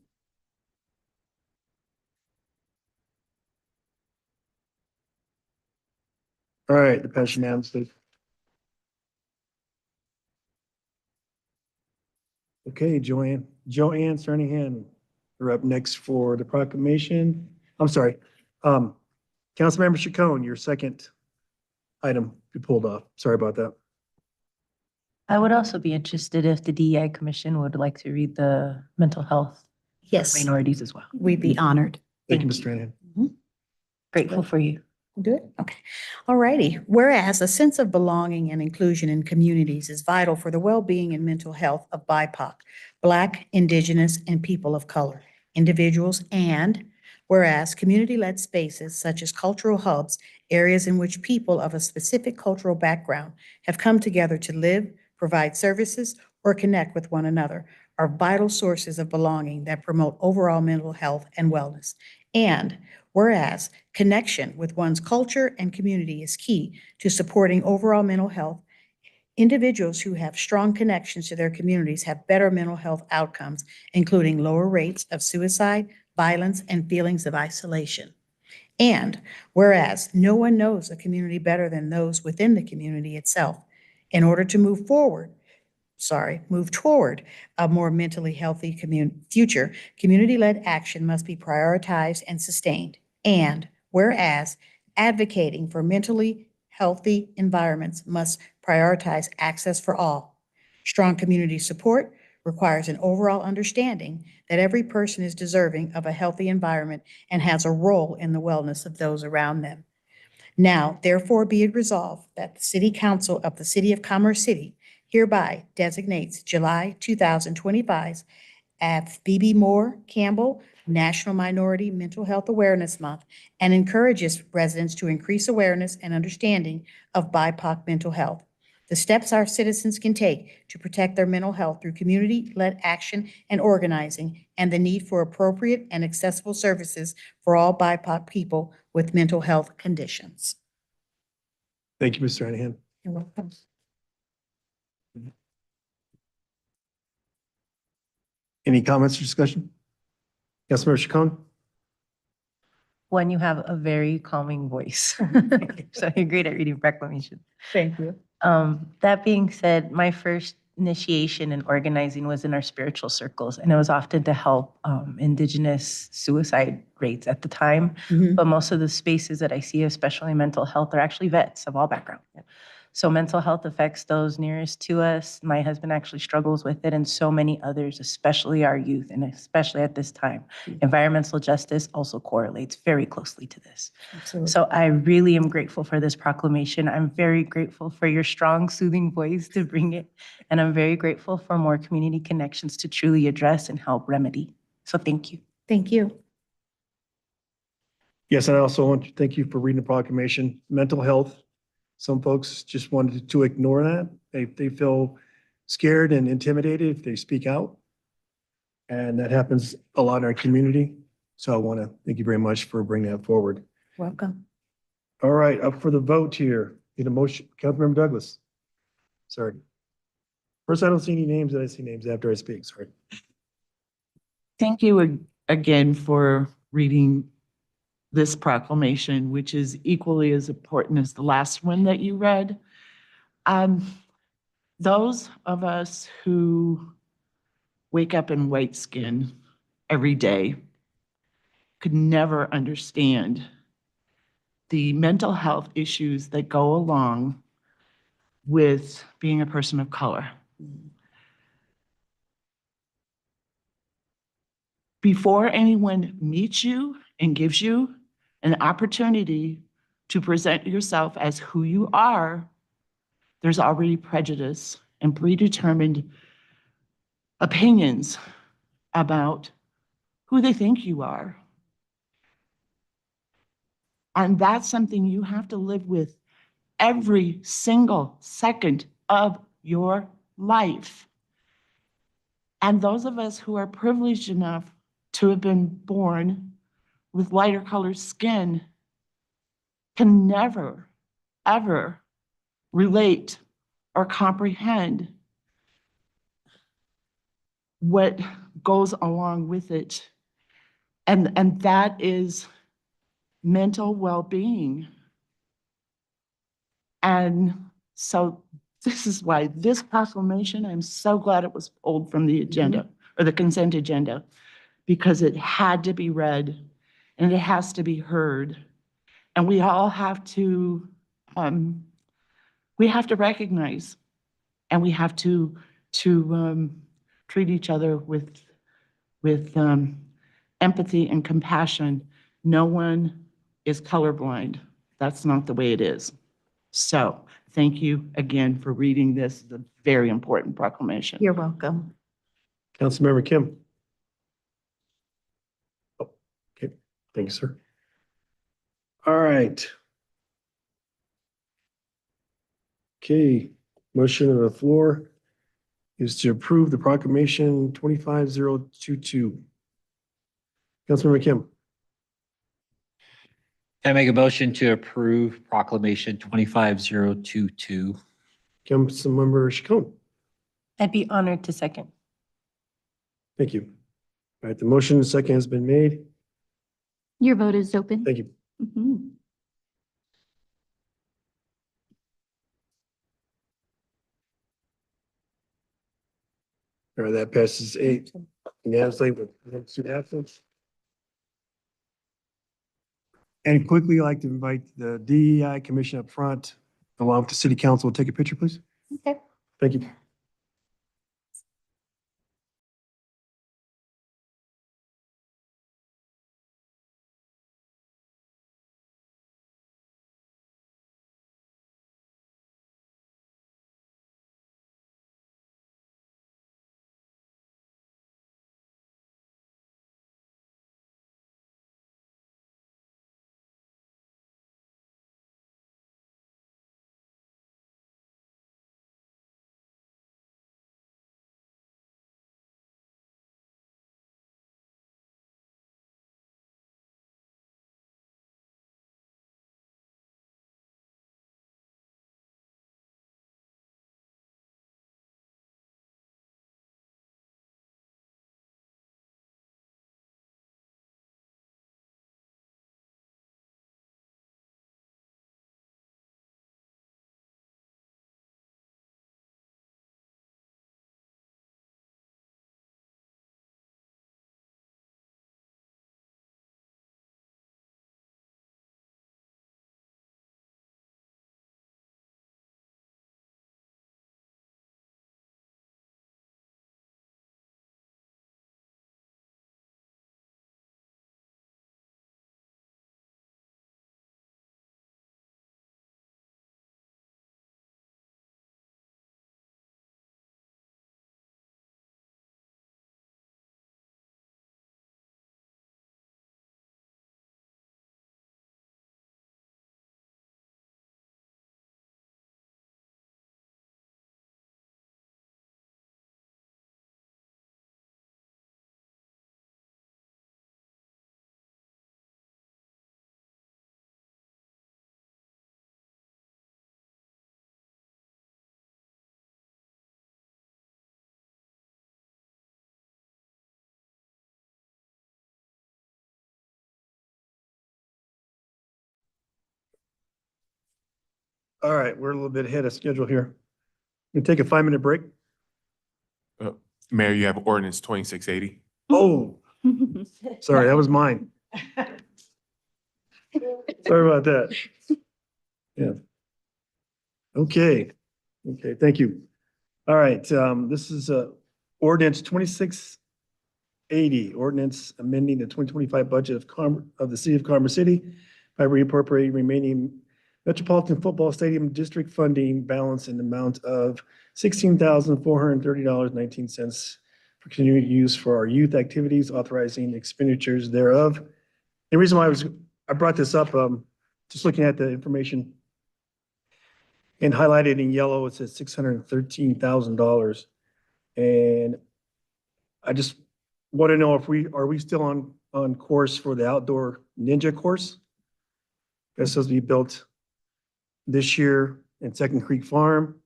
All right, the passion unanimously. Okay, Joanne Stranahan, you're up next for the proclamation. I'm sorry. Councilmember Chacon, your second item you pulled off. Sorry about that.
I would also be interested if the DEI Commission would like to read the mental health
Yes,
minorities as well.
we'd be honored.
Thank you, Ms. Stranahan.
Grateful for you.
Good. Okay. All righty. Whereas a sense of belonging and inclusion in communities is vital for the well-being and mental health of BIPOC, Black, Indigenous, and people of color individuals, and whereas community-led spaces such as cultural hubs, areas in which people of a specific cultural background have come together to live, provide services, or connect with one another, are vital sources of belonging that promote overall mental health and wellness. And whereas connection with one's culture and community is key to supporting overall mental health, individuals who have strong connections to their communities have better mental health outcomes, including lower rates of suicide, violence, and feelings of isolation. And whereas no one knows a community better than those within the community itself, in order to move toward a more mentally healthy future, community-led action must be prioritized and sustained. And whereas advocating for mentally healthy environments must prioritize access for all. Strong community support requires an overall understanding that every person is deserving of a healthy environment and has a role in the wellness of those around them. Now, therefore, be it resolved that the City Council of the City of Commerce City hereby designates July 2025 as Phoebe Moore Campbell National Minority Mental Health Awareness Month and encourages residents to increase awareness and understanding of BIPOC mental health. The steps our citizens can take to protect their mental health through community-led action and organizing, and the need for appropriate and accessible services for all BIPOC people with mental health conditions.
Thank you, Ms. Stranahan.
You're welcome.
Any comments or discussion? Councilmember Chacon?
One, you have a very calming voice. So you're great at reading proclamations.
Thank you.
That being said, my first initiation in organizing was in our spiritual circles, and it was often to help Indigenous suicide rates at the time. But most of the spaces that I see, especially mental health, are actually vets of all backgrounds. So mental health affects those nearest to us. My husband actually struggles with it, and so many others, especially our youth, and especially at this time. Environmental justice also correlates very closely to this.
Absolutely.
So I really am grateful for this proclamation. I'm very grateful for your strong, soothing voice to bring it. And I'm very grateful for more community connections to truly address and help remedy. So thank you.
Thank you.
Yes, and I also want to thank you for reading the proclamation. Mental health, some folks just wanted to ignore that. They feel scared and intimidated if they speak out. And that happens a lot in our community. So I want to thank you very much for bringing that forward.
Welcome.
All right, up for the vote here. Need a motion, Councilmember Douglas. Sorry. First, I don't see any names, and I see names after I speak, sorry.
Thank you again for reading this proclamation, which is equally as important as the last one that you read. Those of us who wake up in white skin every day could never understand the mental health issues that go along with being a person of color. Before anyone meets you and gives you an opportunity to present yourself as who you are, there's already prejudice and predetermined opinions about who they think you are. And that's something you have to live with every single second of your life. And those of us who are privileged enough to have been born with lighter colored skin can never, ever relate or comprehend what goes along with it. And that is mental well-being. And so this is why this proclamation, I'm so glad it was pulled from the agenda or the consent agenda, because it had to be read and it has to be heard. And we all have to, recognize, and we have to treat each other with empathy and compassion. No one is colorblind. That's not the way it is. So thank you again for reading this. It's a very important proclamation.
You're welcome.
Councilmember Kim. Oh, okay, thank you, sir. All right. Okay, motion on the floor is to approve the proclamation 25022. Councilmember Kim.
I make a motion to approve proclamation 25022.
Councilmember Chacon.
I'd be honored to second.
Thank you. All right, the motion and second has been made.
Your vote is open.
Thank you.
Mhm.
All right, that passes 8 unanimously with 2 absence. And quickly, I'd like to invite the DEI Commission up front, along with the City Council. Take a picture, please.
Okay.
Thank you. All right, we're a little bit ahead of schedule here. We take a 5-minute break.
Mayor, you have ordinance 2680.
Oh, sorry, that was mine. Sorry about that. Yeah. Okay. Okay, thank you. All right, this is ordinance 2680, ordinance amending the 2025 budget of the city of Commerce City by reappropriating remaining Metropolitan Football Stadium district funding balance in the amount of $16,430.19 for continued use for our youth activities, authorizing expenditures thereof. The reason why I brought this up, just looking at the information and highlighted in yellow, it says $613,000. And I just want to know if are we still on course for the outdoor ninja course? That's supposed to be built this year in Second Creek Farm.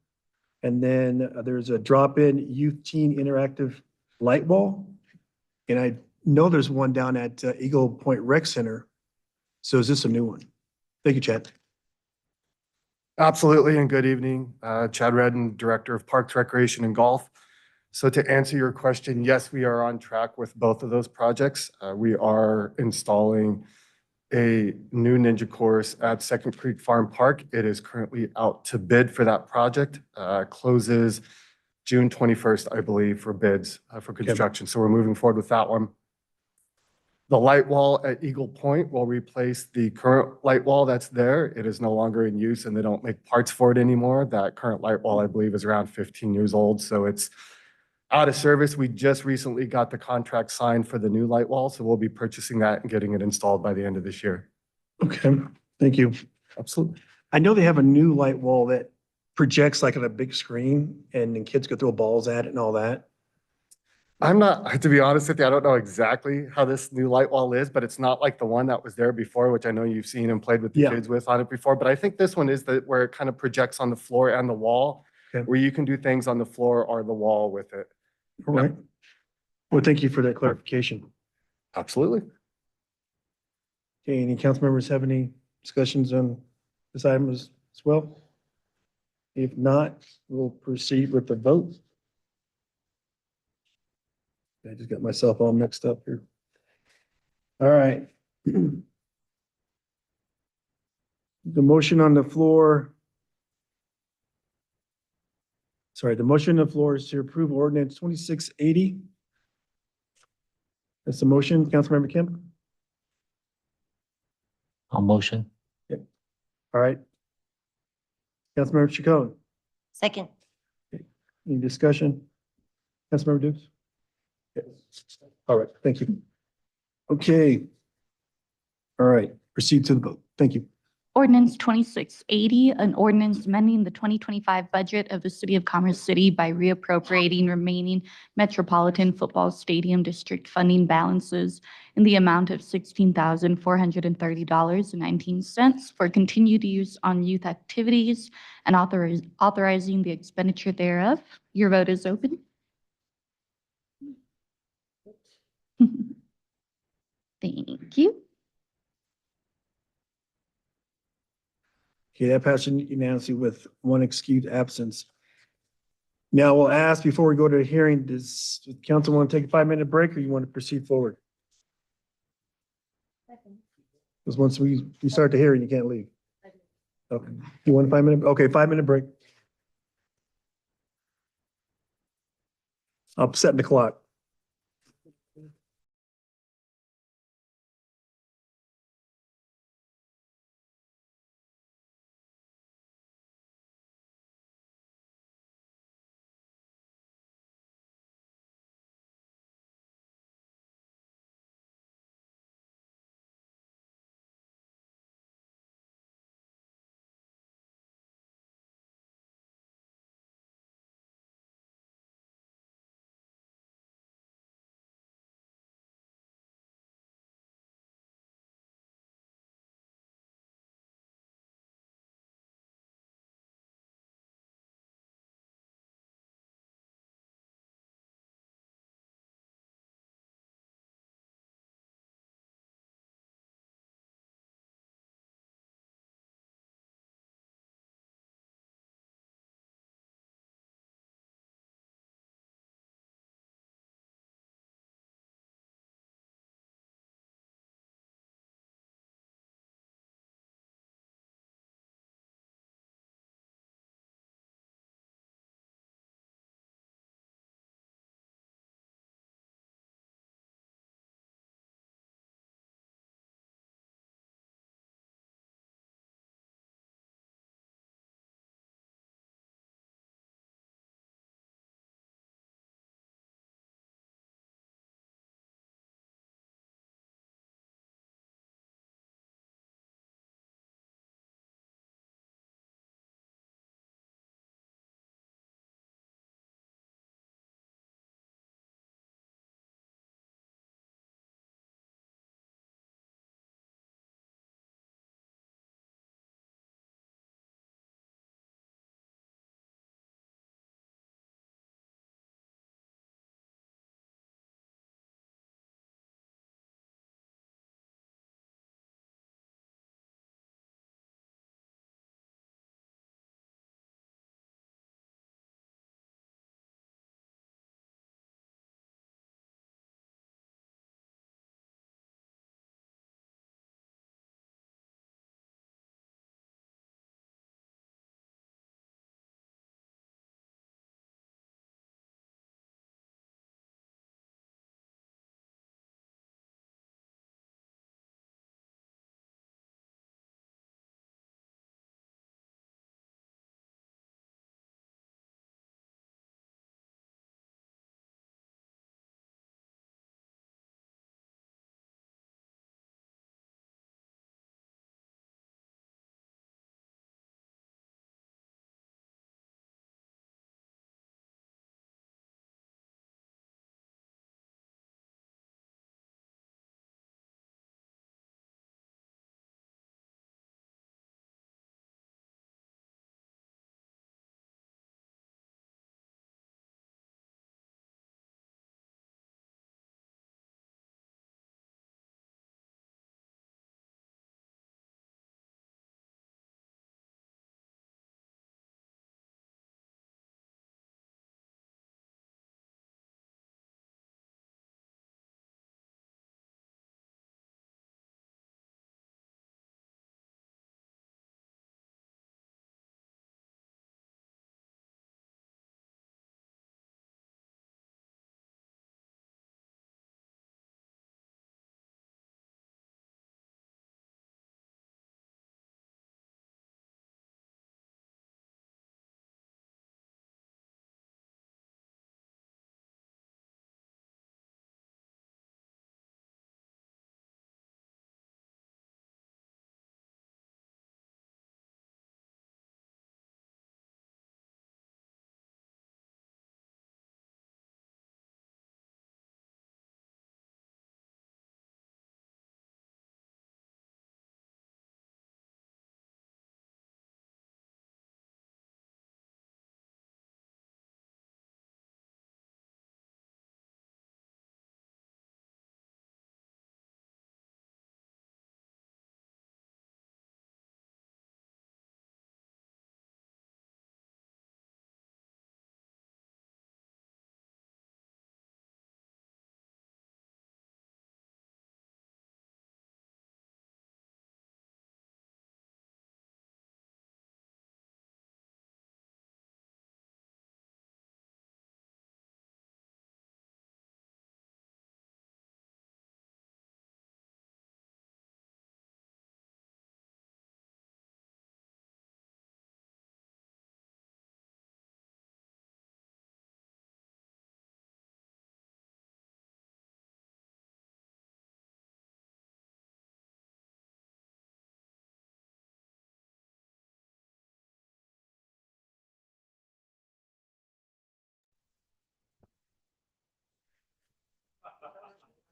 And then there's a drop-in youth teen interactive light wall. And I know there's one down at Eagle Point Rec Center. So is this a new one? Thank you, Chad.
Absolutely, and good evening. Chad Redden, Director of Parks, Recreation, and Golf. So to answer your question, yes, we are on track with both of those projects. We are installing a new ninja course at Second Creek Farm Park. It is currently out to bid for that project. Closes June 21st, I believe, for bids for construction. So we're moving forward with that one. The light wall at Eagle Point will replace the current light wall that's there. It is no longer in use and they don't make parts for it anymore. That current light wall, I believe, is around 15 years old. So it's out of service. We just recently got the contract signed for the new light wall. So we'll be purchasing that and getting it installed by the end of this year.
Okay, thank you.
Absolutely.
I know they have a new light wall that projects like on a big screen and then kids could throw balls at it and all that.
I'm not, to be honest with you, I don't know exactly how this new light wall is, but it's not like the one that was there before, which I know you've seen and played with the kids with on it before. But I think this one is where it kind of projects on the floor and the wall, where you can do things on the floor or the wall with it.
All right. Well, thank you for that clarification.
Absolutely.
Okay, any council members have any discussions on this item as well? If not, we'll proceed with the vote. I just got myself all mixed up here. All right. The motion on the floor. Sorry, the motion on the floor is to approve ordinance 2680. That's the motion, Councilmember Kim.
I'll motion.
All right. Councilmember Chacon,
Second.
any discussion? Councilmember Dukes? Yes. All right, thank you. Okay. All right, proceed to the vote. Thank you.
Ordinance 2680, an ordinance amending the 2025 budget of the City of Commerce City by reappropriating remaining Metropolitan Football Stadium District funding balances in the amount of $16,430.19 for continued use on youth activities and authorizing the expenditure thereof. Your vote is open. Thank you.
Okay, that passed unanimously with one excused absence. Now we'll ask before we go to the hearing, does the council want to take a 5-minute break or you want to proceed forward? Because once we start the hearing, you can't leave. Okay, you want a 5-minute? Okay, 5-minute break. I'm setting the clock.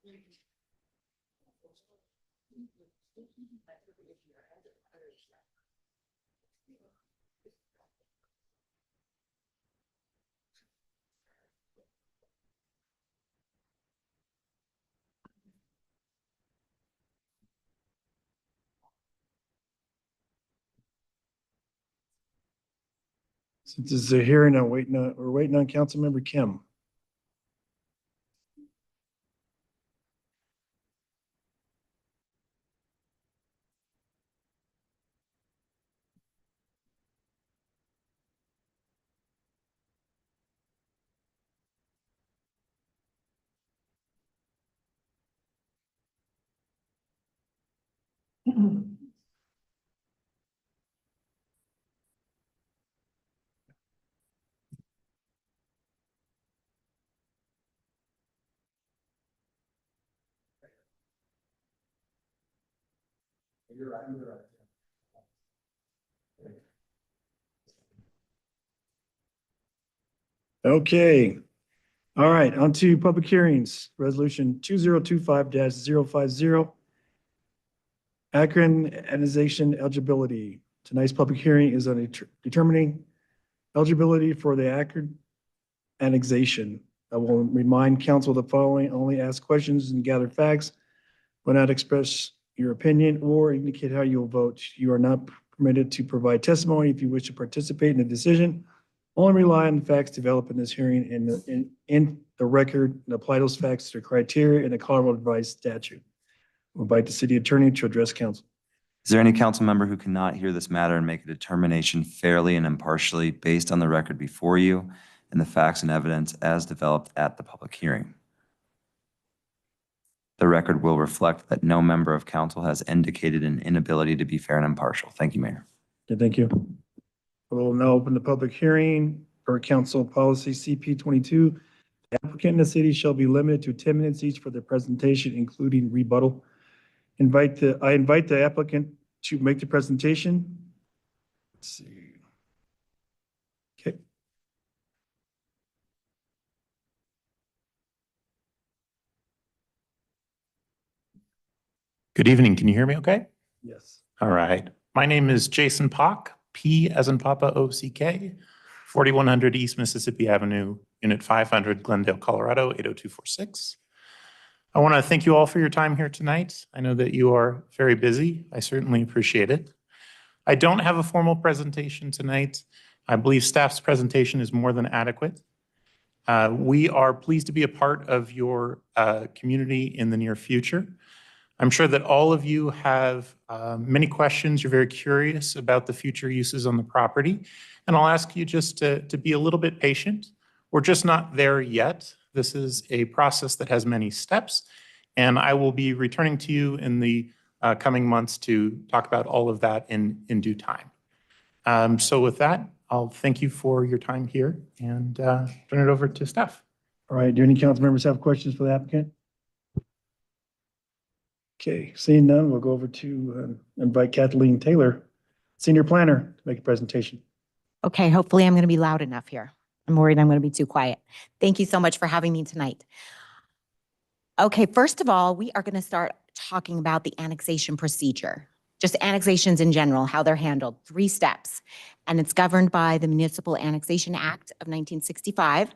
Since this is a hearing, we're waiting on Councilmember Kim. You're right. Okay. All right, on to public hearings. Resolution 2025-050. Akron annexation eligibility. Tonight's public hearing is on determining eligibility for the Akron annexation. I will remind council the following: only ask questions and gather facts, will not express your opinion or indicate how you will vote. You are not permitted to provide testimony if you wish to participate in the decision. Only rely on the facts developed in this hearing in the record and apply those facts to the criteria in the Colorado Revised Statute. We'll invite the city attorney to address council.
Is there any council member who cannot hear this matter and make a determination fairly and impartially based on the record before you and the facts and evidence as developed at the public hearing? The record will reflect that no member of council has indicated an inability to be fair and impartial. Thank you, Mayor.
Okay, thank you. We'll now open the public hearing for council policy CP 22. The applicant and the city shall be limited to 10 minutes each for their presentation, including rebuttal. I invite the applicant to make the presentation. Let's see. Okay.
Good evening. Can you hear me okay?
Yes.
All right. My name is Jason Pock, P as in Papa OCK, 4100 East Mississippi Avenue, Unit 500, Glendale, Colorado, 80246. I want to thank you all for your time here tonight. I know that you are very busy. I certainly appreciate it. I don't have a formal presentation tonight. I believe staff's presentation is more than adequate. We are pleased to be a part of your community in the near future. I'm sure that all of you have many questions. You're very curious about the future uses on the property. And I'll ask you just to be a little bit patient. We're just not there yet. This is a process that has many steps. And I will be returning to you in the coming months to talk about all of that in due time. So with that, I'll thank you for your time here and turn it over to Steph.
All right, do any council members have questions for the applicant? Okay, seeing none, we'll go over to invite Kathleen Taylor, senior planner, to make a presentation.
Okay, hopefully I'm going to be loud enough here. I'm worried I'm going to be too quiet. Thank you so much for having me tonight. Okay, first of all, we are going to start talking about the annexation procedure, just annexations in general, how they're handled, 3 steps. And it's governed by the Municipal Annexation Act of 1965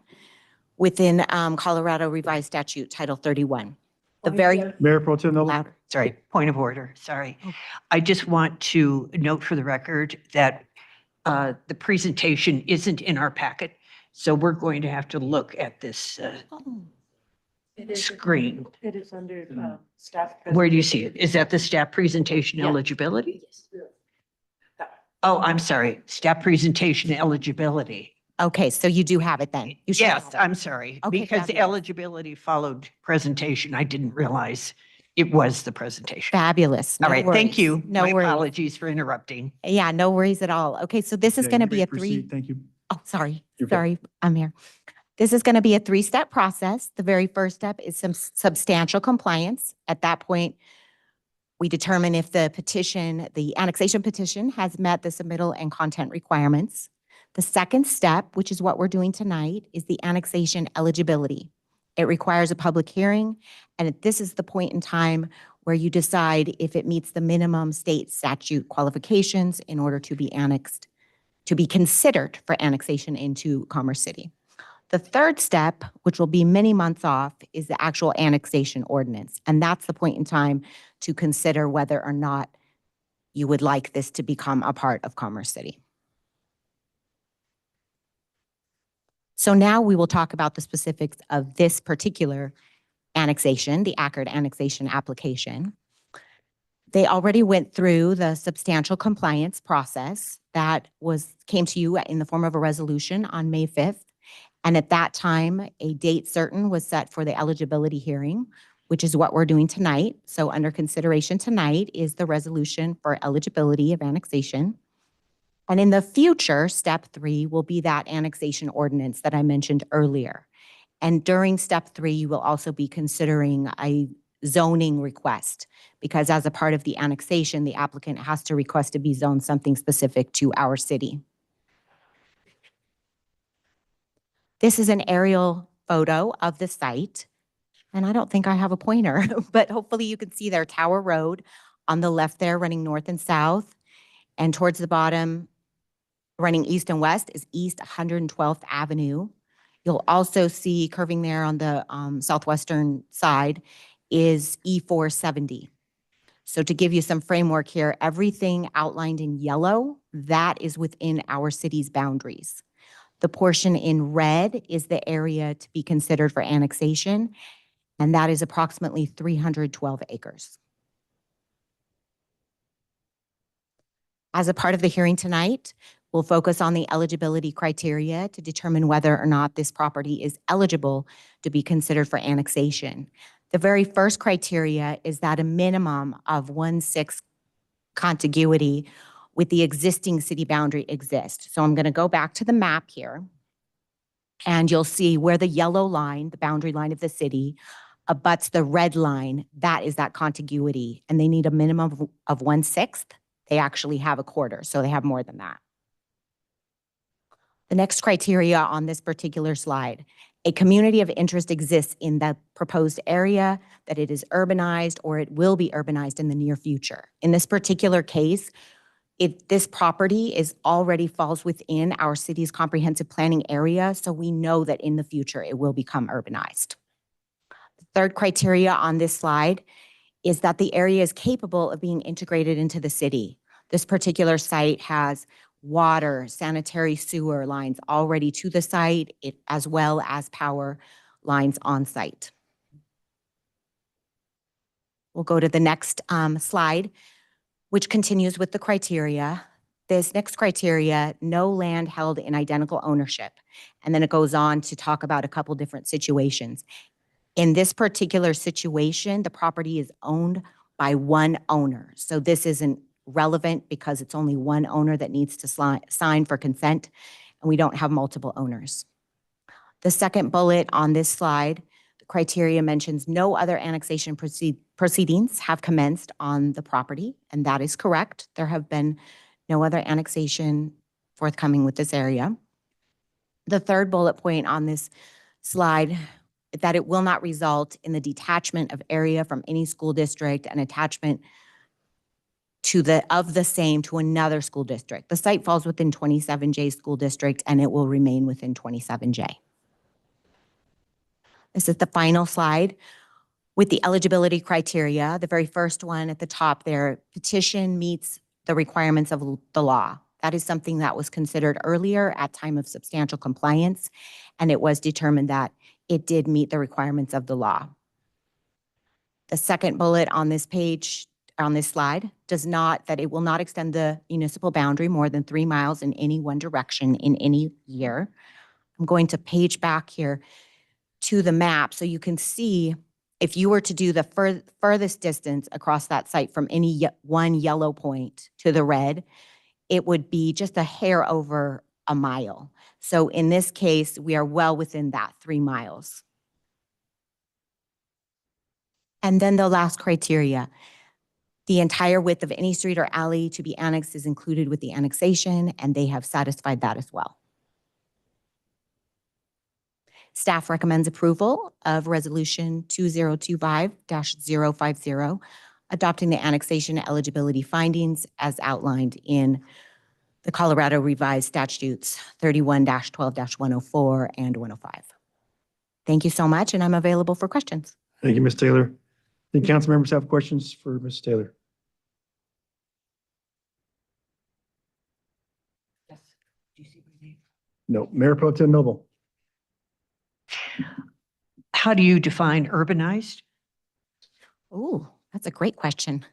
within Colorado Revised Statute Title 31. The very
Mayor Pro Tem
loud.
Sorry, point of order, sorry. I just want to note for the record that the presentation isn't in our packet, so we're going to have to look at this screen.
It is under staff.
Where do you see it? Is that the staff presentation eligibility? Oh, I'm sorry, staff presentation eligibility.
Okay, so you do have it then? You should
Yes,
have it.
I'm sorry,
Okay,
because
fabulous.
eligibility followed presentation. I didn't realize it was the presentation.
Fabulous.
All
No
right, thank
worries.
you.
No
My
worries.
apologies for interrupting.
Yeah, no worries at all. Okay, so this is
Okay,
going to
you
be
may
a
proceed. Thank you.
Oh, sorry.
You're good.
Sorry, I'm here. This is going to be a 3-step process. The very first step is some substantial compliance. At that point, we determine if the petition, the annexation petition, has met the submittal and content requirements. The second step, which is what we're doing tonight, is the annexation eligibility. It requires a public hearing, and this is the point in time where you decide if it meets the minimum state statute qualifications in order to be annexed, to be considered for annexation into Commerce City. The third step, which will be many months off, is the actual annexation ordinance. And that's the point in time to consider whether or not you would like this to become a part of Commerce City. So now we will talk about the specifics of this particular annexation, the Ackerd annexation application. They already went through the substantial compliance process that came to you in the form of a resolution on May 5th. And at that time, a date certain was set for the eligibility hearing, which is what we're doing tonight. So under consideration tonight is the resolution for eligibility of annexation. And in the future, step 3 will be that annexation ordinance that I mentioned earlier. And during step 3, you will also be considering a zoning request, because as a part of the annexation, the applicant has to request to be zoned something specific to our city. This is an aerial photo of the site, and I don't think I have a pointer, but hopefully you can see there Tower Road on the left there running north and south, and towards the bottom running east and west is East 112th Avenue. You'll also see curving there on the southwestern side is E470. So to give you some framework here, everything outlined in yellow, that is within our city's boundaries. The portion in red is the area to be considered for annexation, and that is approximately 312 acres. As a part of the hearing tonight, we'll focus on the eligibility criteria to determine whether or not this property is eligible to be considered for annexation. The very first criteria is that a minimum of 1/6 contiguity with the existing city boundary exists. So I'm going to go back to the map here, and you'll see where the yellow line, the boundary line of the city, abuts the red line. That is that contiguity, and they need a minimum of 1/6. They actually have a quarter, so they have more than that. The next criteria on this particular slide, a community of interest exists in the proposed area, that it is urbanized or it will be urbanized in the near future. In this particular case, this property already falls within our city's comprehensive planning area, so we know that in the future it will become urbanized. The third criteria on this slide is that the area is capable of being integrated into the city. This particular site has water, sanitary sewer lines already to the site, as well as power lines on site. We'll go to the next slide, which continues with the criteria. This next criteria, no land held in identical ownership. And then it goes on to talk about a couple different situations. In this particular situation, the property is owned by one owner. So this isn't relevant because it's only one owner that needs to sign for consent, and we don't have multiple owners. The second bullet on this slide, the criteria mentions no other annexation proceedings have commenced on the property, and that is correct. There have been no other annexation forthcoming with this area. The third bullet point on this slide, that it will not result in the detachment of area from any school district and attachment of the same to another school district. The site falls within 27J school district, and it will remain within 27J. This is the final slide with the eligibility criteria. The very first one at the top there, petition meets the requirements of the law. That is something that was considered earlier at time of substantial compliance, and it was determined that it did meet the requirements of the law. The second bullet on this page, on this slide, that it will not extend the municipal boundary more than 3 miles in any one direction in any year. I'm going to page back here to the map so you can see if you were to do the furthest distance across that site from any one yellow point to the red, it would be just a hair over a mile. So in this case, we are well within that 3 miles. And then the last criteria, the entire width of any street or alley to be annexed is included with the annexation, and they have satisfied that as well. Staff recommends approval of Resolution 2025-050, adopting the annexation eligibility findings as outlined in the Colorado Revised Statutes 31-12-104 and 105. Thank you so much, and I'm available for questions.
Thank you, Ms. Taylor. Any council members have questions for Ms. Taylor? No. Mayor Pro Tem Noble.
How do you define urbanized?
Ooh, that's a great question.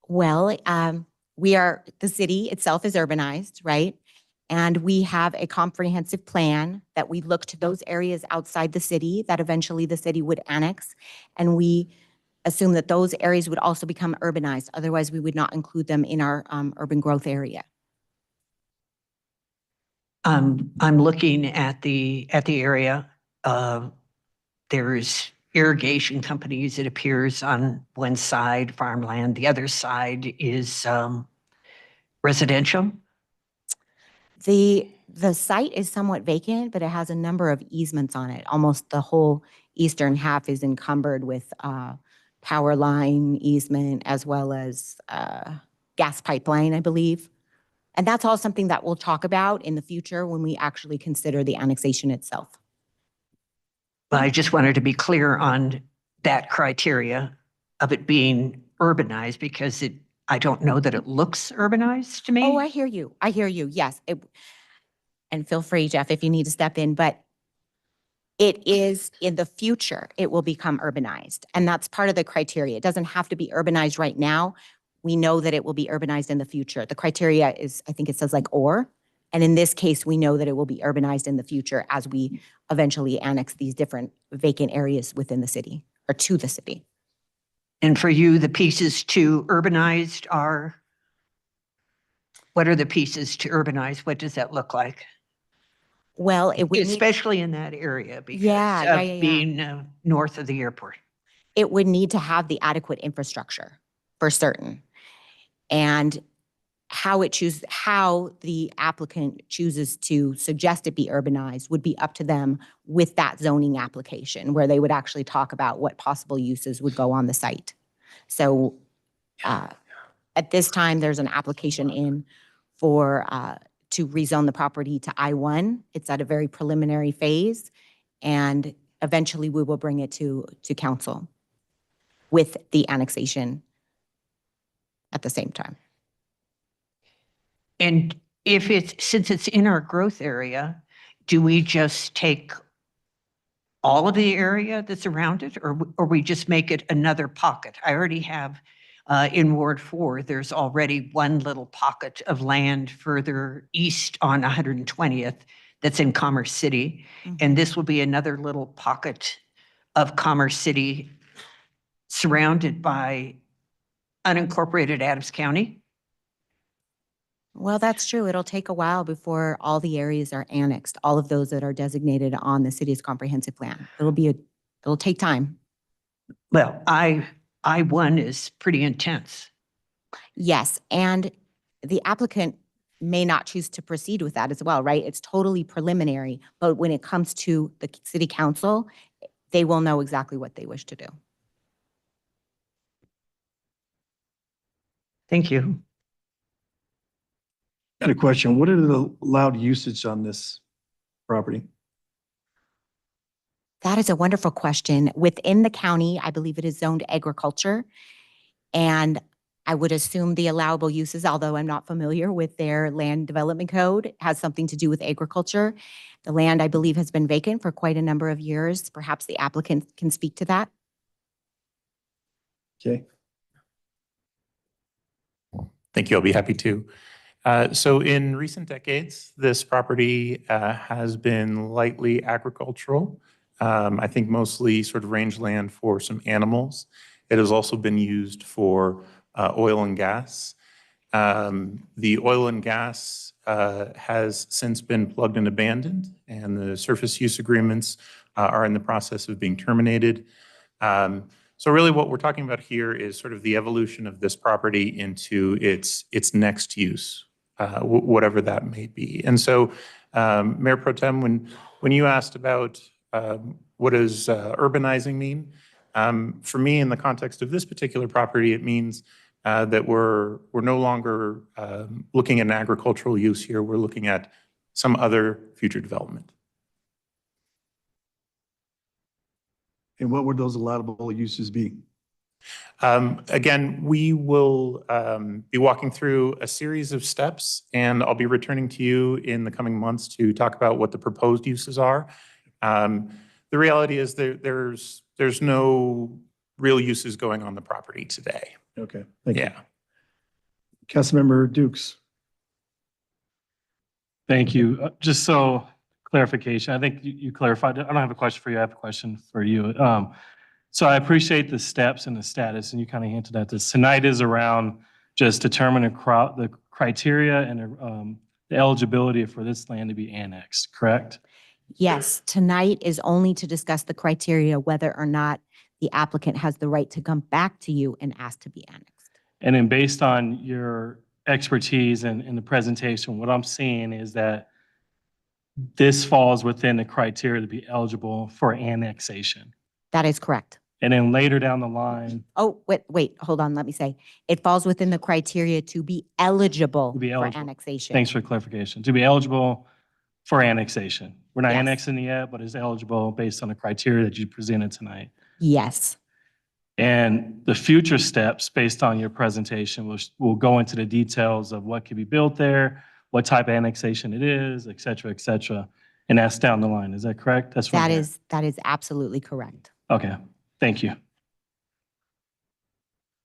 Well, the city itself is urbanized, right? And we have a comprehensive plan that we look to those areas outside the city that eventually the city would annex. And we assume that those areas would also become urbanized. Otherwise, we would not include them in our urban growth area.
I'm looking at the area. There's irrigation companies, it appears, on one side, farmland. The other side is residential.
The site is somewhat vacant, but it has a number of easements on it. Almost the whole eastern half is encumbered with power line easement as well as gas pipeline, I believe. And that's all something that we'll talk about in the future when we actually consider the annexation itself.
I just wanted to be clear on that criteria of it being urbanized because I don't know that it looks urbanized to me.
Oh, I hear you. I hear you. Yes. And feel free, Jeff, if you need to step in, but it is in the future, it will become urbanized. And that's part of the criteria. It doesn't have to be urbanized right now. We know that it will be urbanized in the future. The criteria is, I think it says like or, and in this case, we know that it will be urbanized in the future as we eventually annex these different vacant areas within the city or to the city.
And for you, the pieces to urbanized are, what are the pieces to urbanized? What does that look like?
Well, it would
especially in that area because
Yeah.
being north of the airport.
It would need to have the adequate infrastructure for certain. And how the applicant chooses to suggest it be urbanized would be up to them with that zoning application, where they would actually talk about what possible uses would go on the site. So at this time, there's an application in for to rezone the property to I-1. It's at a very preliminary phase, and eventually we will bring it to council with the annexation at the same time.
And since it's in our growth area, do we just take all of the area that's around it or we just make it another pocket? I already have in Ward 4, there's already one little pocket of land further east on 120th that's in Commerce City.
Mm-hmm.
And this will be another little pocket of Commerce City surrounded by unincorporated Adams County.
Well, that's true. It'll take a while before all the areas are annexed, all of those that are designated on the city's comprehensive plan. It'll take time.
Well, I-1 is pretty intense.
Yes, and the applicant may not choose to proceed with that as well, right? It's totally preliminary, but when it comes to the city council, they will know exactly what they wish to do.
Thank you.
Got a question. What are the allowed usage on this property?
That is a wonderful question. Within the county, I believe it is zoned agriculture. And I would assume the allowable uses, although I'm not familiar with their land development code, has something to do with agriculture. The land, I believe, has been vacant for quite a number of years. Perhaps the applicant can speak to that.
Okay.
Thank you. I'll be happy to. So in recent decades, this property has been lightly agricultural. I think mostly sort of rangeland for some animals. It has also been used for oil and gas. The oil and gas has since been plugged and abandoned, and the surface use agreements are in the process of being terminated. So really what we're talking about here is sort of the evolution of this property into its next use, whatever that may be. And so, Mayor Pro Tem, when When you asked about what does urbanizing mean, for me, in the context of this particular property, it means that we're no longer looking at an agricultural use here. We're looking at some other future development.
And what would those allowable uses be?
Again, we will be walking through a series of steps, and I'll be returning to you in the coming months to talk about what the proposed uses are. The reality is there's no real uses going on the property today.
Okay, thank you.
Yeah.
Councilmember Dukes.
Thank you. Just so clarification, I think you clarified. I don't have a question for you. I have a question for you. So I appreciate the steps and the status, and you kind of hinted at this. Tonight is around just determining the criteria and the eligibility for this land to be annexed, correct?
Yes, tonight is only to discuss the criteria, whether or not the applicant has the right to come back to you and ask to be annexed.
And then based on your expertise and in the presentation, what I'm seeing is that this falls within the criteria to be eligible for annexation.
That is correct.
And then later down the line,
Oh, wait, hold on, let me say. It falls within the criteria to be eligible
To be
for
eligible.
annexation.
thanks for clarification, to be eligible for annexation. We're not
Yes.
annexing it yet, but it's eligible based on the criteria that you presented tonight.
Yes,
And the future steps, based on your presentation, will go into the details of what could be built there, what type of annexation it is, et cetera, and that's down the line. Is that correct? That's from here.
that is absolutely correct.
Okay, thank you.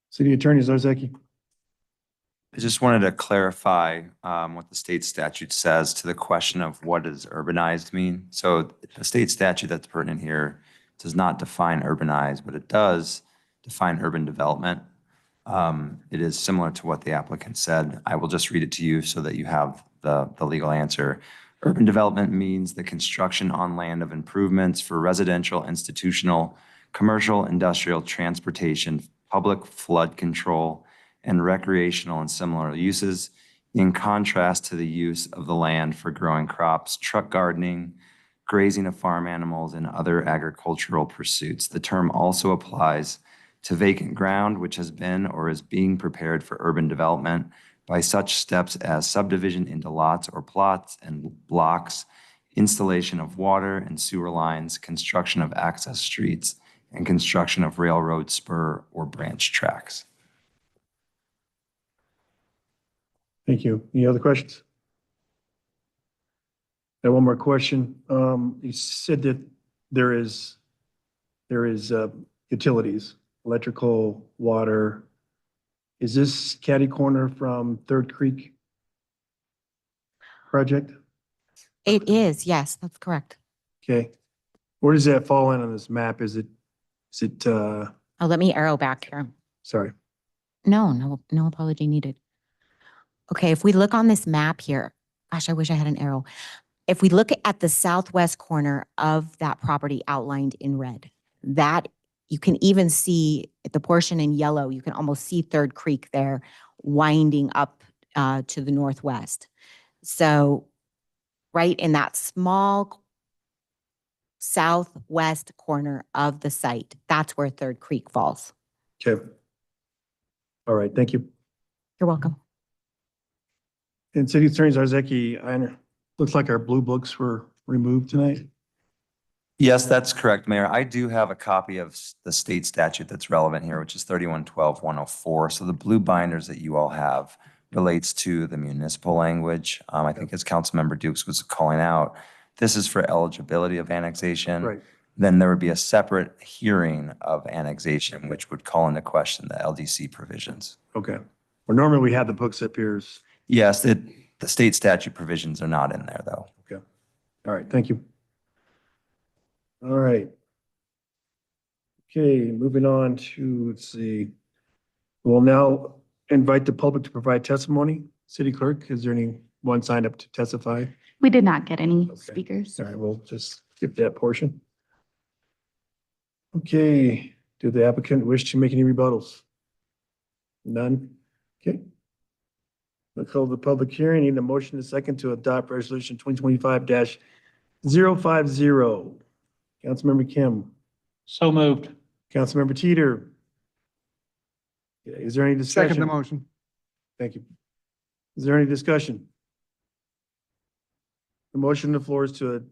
City Attorney Zarzaki.
I just wanted to clarify what the state statute says to the question of what does urbanized mean? So the state statute that's pertinent here does not define urbanized, but it does define urban development. It is similar to what the applicant said. I will just read it to you so that you have the legal answer. Urban development means the construction on land of improvements for residential, institutional, commercial, industrial, transportation, public flood control, and recreational and similar uses, in contrast to the use of the land for growing crops, truck gardening, grazing of farm animals, and other agricultural pursuits. The term also applies to vacant ground which has been or is being prepared for urban development by such steps as subdivision into lots or plots and blocks, installation of water and sewer lines, construction of access streets, and construction of railroad spur or branch tracks.
Thank you. Any other questions? I have one more question. You said that there is utilities, electrical, water. Is this catty corner from Third Creek project?
It is, yes, that's correct.
Okay. Where does that fall in on this map? Is it,
Oh, let me arrow back here.
sorry.
No apology needed. Okay, if we look on this map here, gosh, I wish I had an arrow. If we look at the southwest corner of that property outlined in red, that you can even see the portion in yellow, you can almost see Third Creek there winding up to the northwest. So right in that small southwest corner of the site, that's where Third Creek falls.
Okay. All right, thank you.
You're welcome.
And City Attorney Zarzaki, looks like our blue books were removed tonight.
Yes, that's correct, Mayor. I do have a copy of the state statute that's relevant here, which is 3112-104. So the blue binders that you all have relates to the municipal language. I think as Councilmember Dukes was calling out, this is for eligibility of annexation.
Right.
Then there would be a separate hearing of annexation, which would call into question the LDC provisions.
Okay. Well, normally we have the books up here.
Yes, the state statute provisions are not in there, though.
Okay. All right, thank you. All right. Okay, moving on to, let's see. We'll now invite the public to provide testimony. City Clerk, is there anyone signed up to testify?
We did not get any speakers.
All right, we'll just skip that portion. Okay, do the applicant wish to make any rebuttals? None? Okay. We'll call the public hearing. Need a motion and a second to adopt resolution 2025-0 050. Councilmember Kim.
So moved.
Councilmember Teeter. Okay, is there any discussion?
Second the motion.
Thank you. Is there any discussion? The motion on the floor is to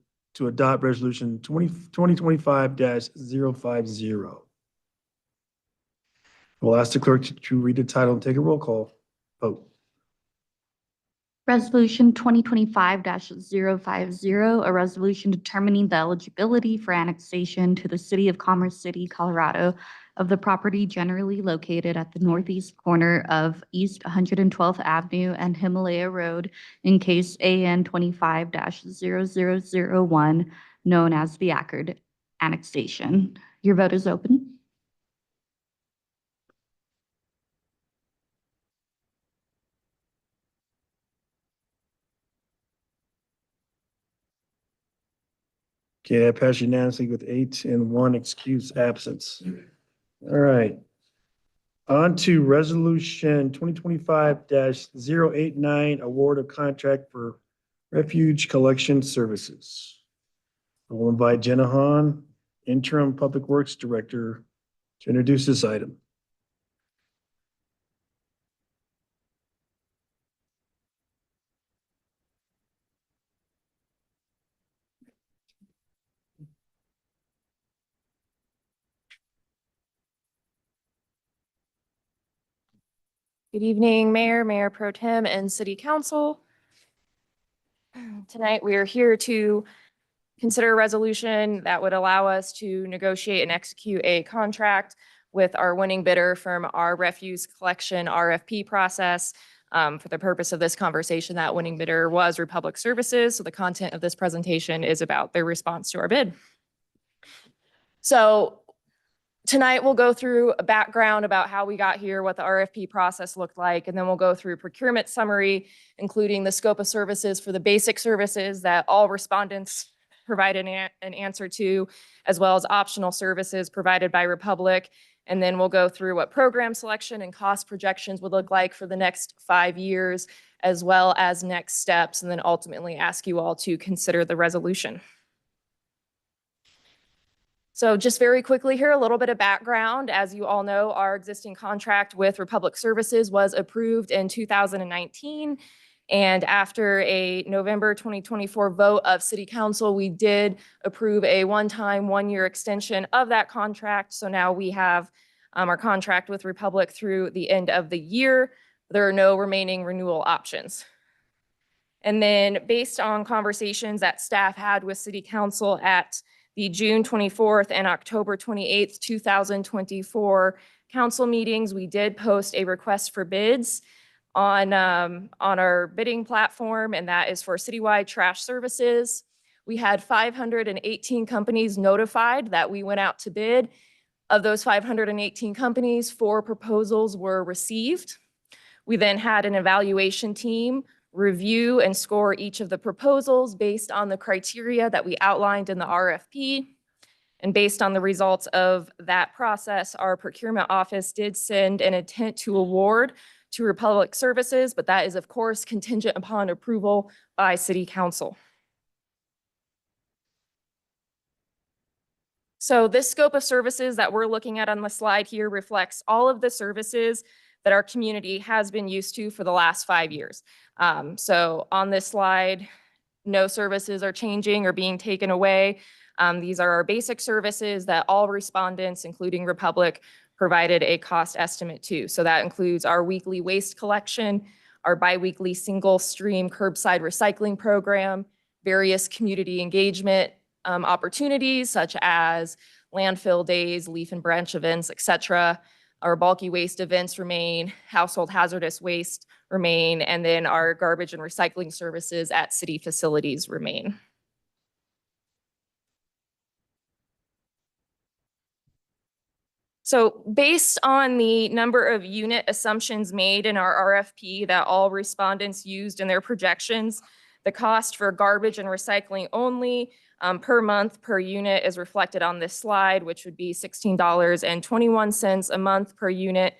adopt resolution 2025-050. We'll ask the clerk to read the title and take a roll call vote.
Resolution 2025-050, a resolution determining the eligibility for annexation to the City of Commerce City, Colorado, of the property generally located at the northeast corner of East 112th Avenue and Himalaya Road in case AN 25-0001, known as the Ackerd annexation. Your vote is open.
Okay, that passed unanimously with 8 and 1 excuse absence. All right. On to resolution 2025-089, award of contract for refuge collection services. I will invite Jenna Hahn, interim public works director, to introduce this item.
Good evening, Mayor, Mayor Pro Tem, and City Council. Tonight, we are here to consider a resolution that would allow us to negotiate and execute a contract with our winning bidder from our refuse collection RFP process. For the purpose of this conversation, that winning bidder was Republic Services. So the content of this presentation is about their response to our bid. So tonight, we'll go through a background about how we got here, what the RFP process looked like, and then we'll go through procurement summary, including the scope of services for the basic services that all respondents provided an answer to, as well as optional services provided by Republic. And then we'll go through what program selection and cost projections would look like for the next 5 years, as well as next steps, and then ultimately ask you all to consider the resolution. So just very quickly here, a little bit of background. As you all know, our existing contract with Republic Services was approved in 2019. And after a November 2024 vote of City Council, we did approve a one-time 1-year extension of that contract. So now we have our contract with Republic through the end of the year. There are no remaining renewal options. And then based on conversations that staff had with City Council at the June 24th and October 28th, 2024 council meetings, we did post a request for bids on our bidding platform, and that is for citywide trash services. We had 518 companies notified that we went out to bid. Of those 518 companies, 4 proposals were received. We then had an evaluation team review and score each of the proposals based on the criteria that we outlined in the RFP. And based on the results of that process, our procurement office did send an intent to award to Republic Services, but that is of course contingent upon approval by City Council. So this scope of services that we're looking at on the slide here reflects all of the services that our community has been used to for the last 5 years. So on this slide, no services are changing or being taken away. These are our basic services that all respondents, including Republic, provided a cost estimate to. So that includes our weekly waste collection, our biweekly single stream curbside recycling program, various community engagement opportunities such as landfill days, leaf and branch events, etc. Our bulky waste events remain, household hazardous waste remain, and then our garbage and recycling services at city facilities remain. So based on the number of unit assumptions made in our RFP that all respondents used in their projections, the cost for garbage and recycling only per month per unit is reflected on this slide, which would be $16.21 a month per unit.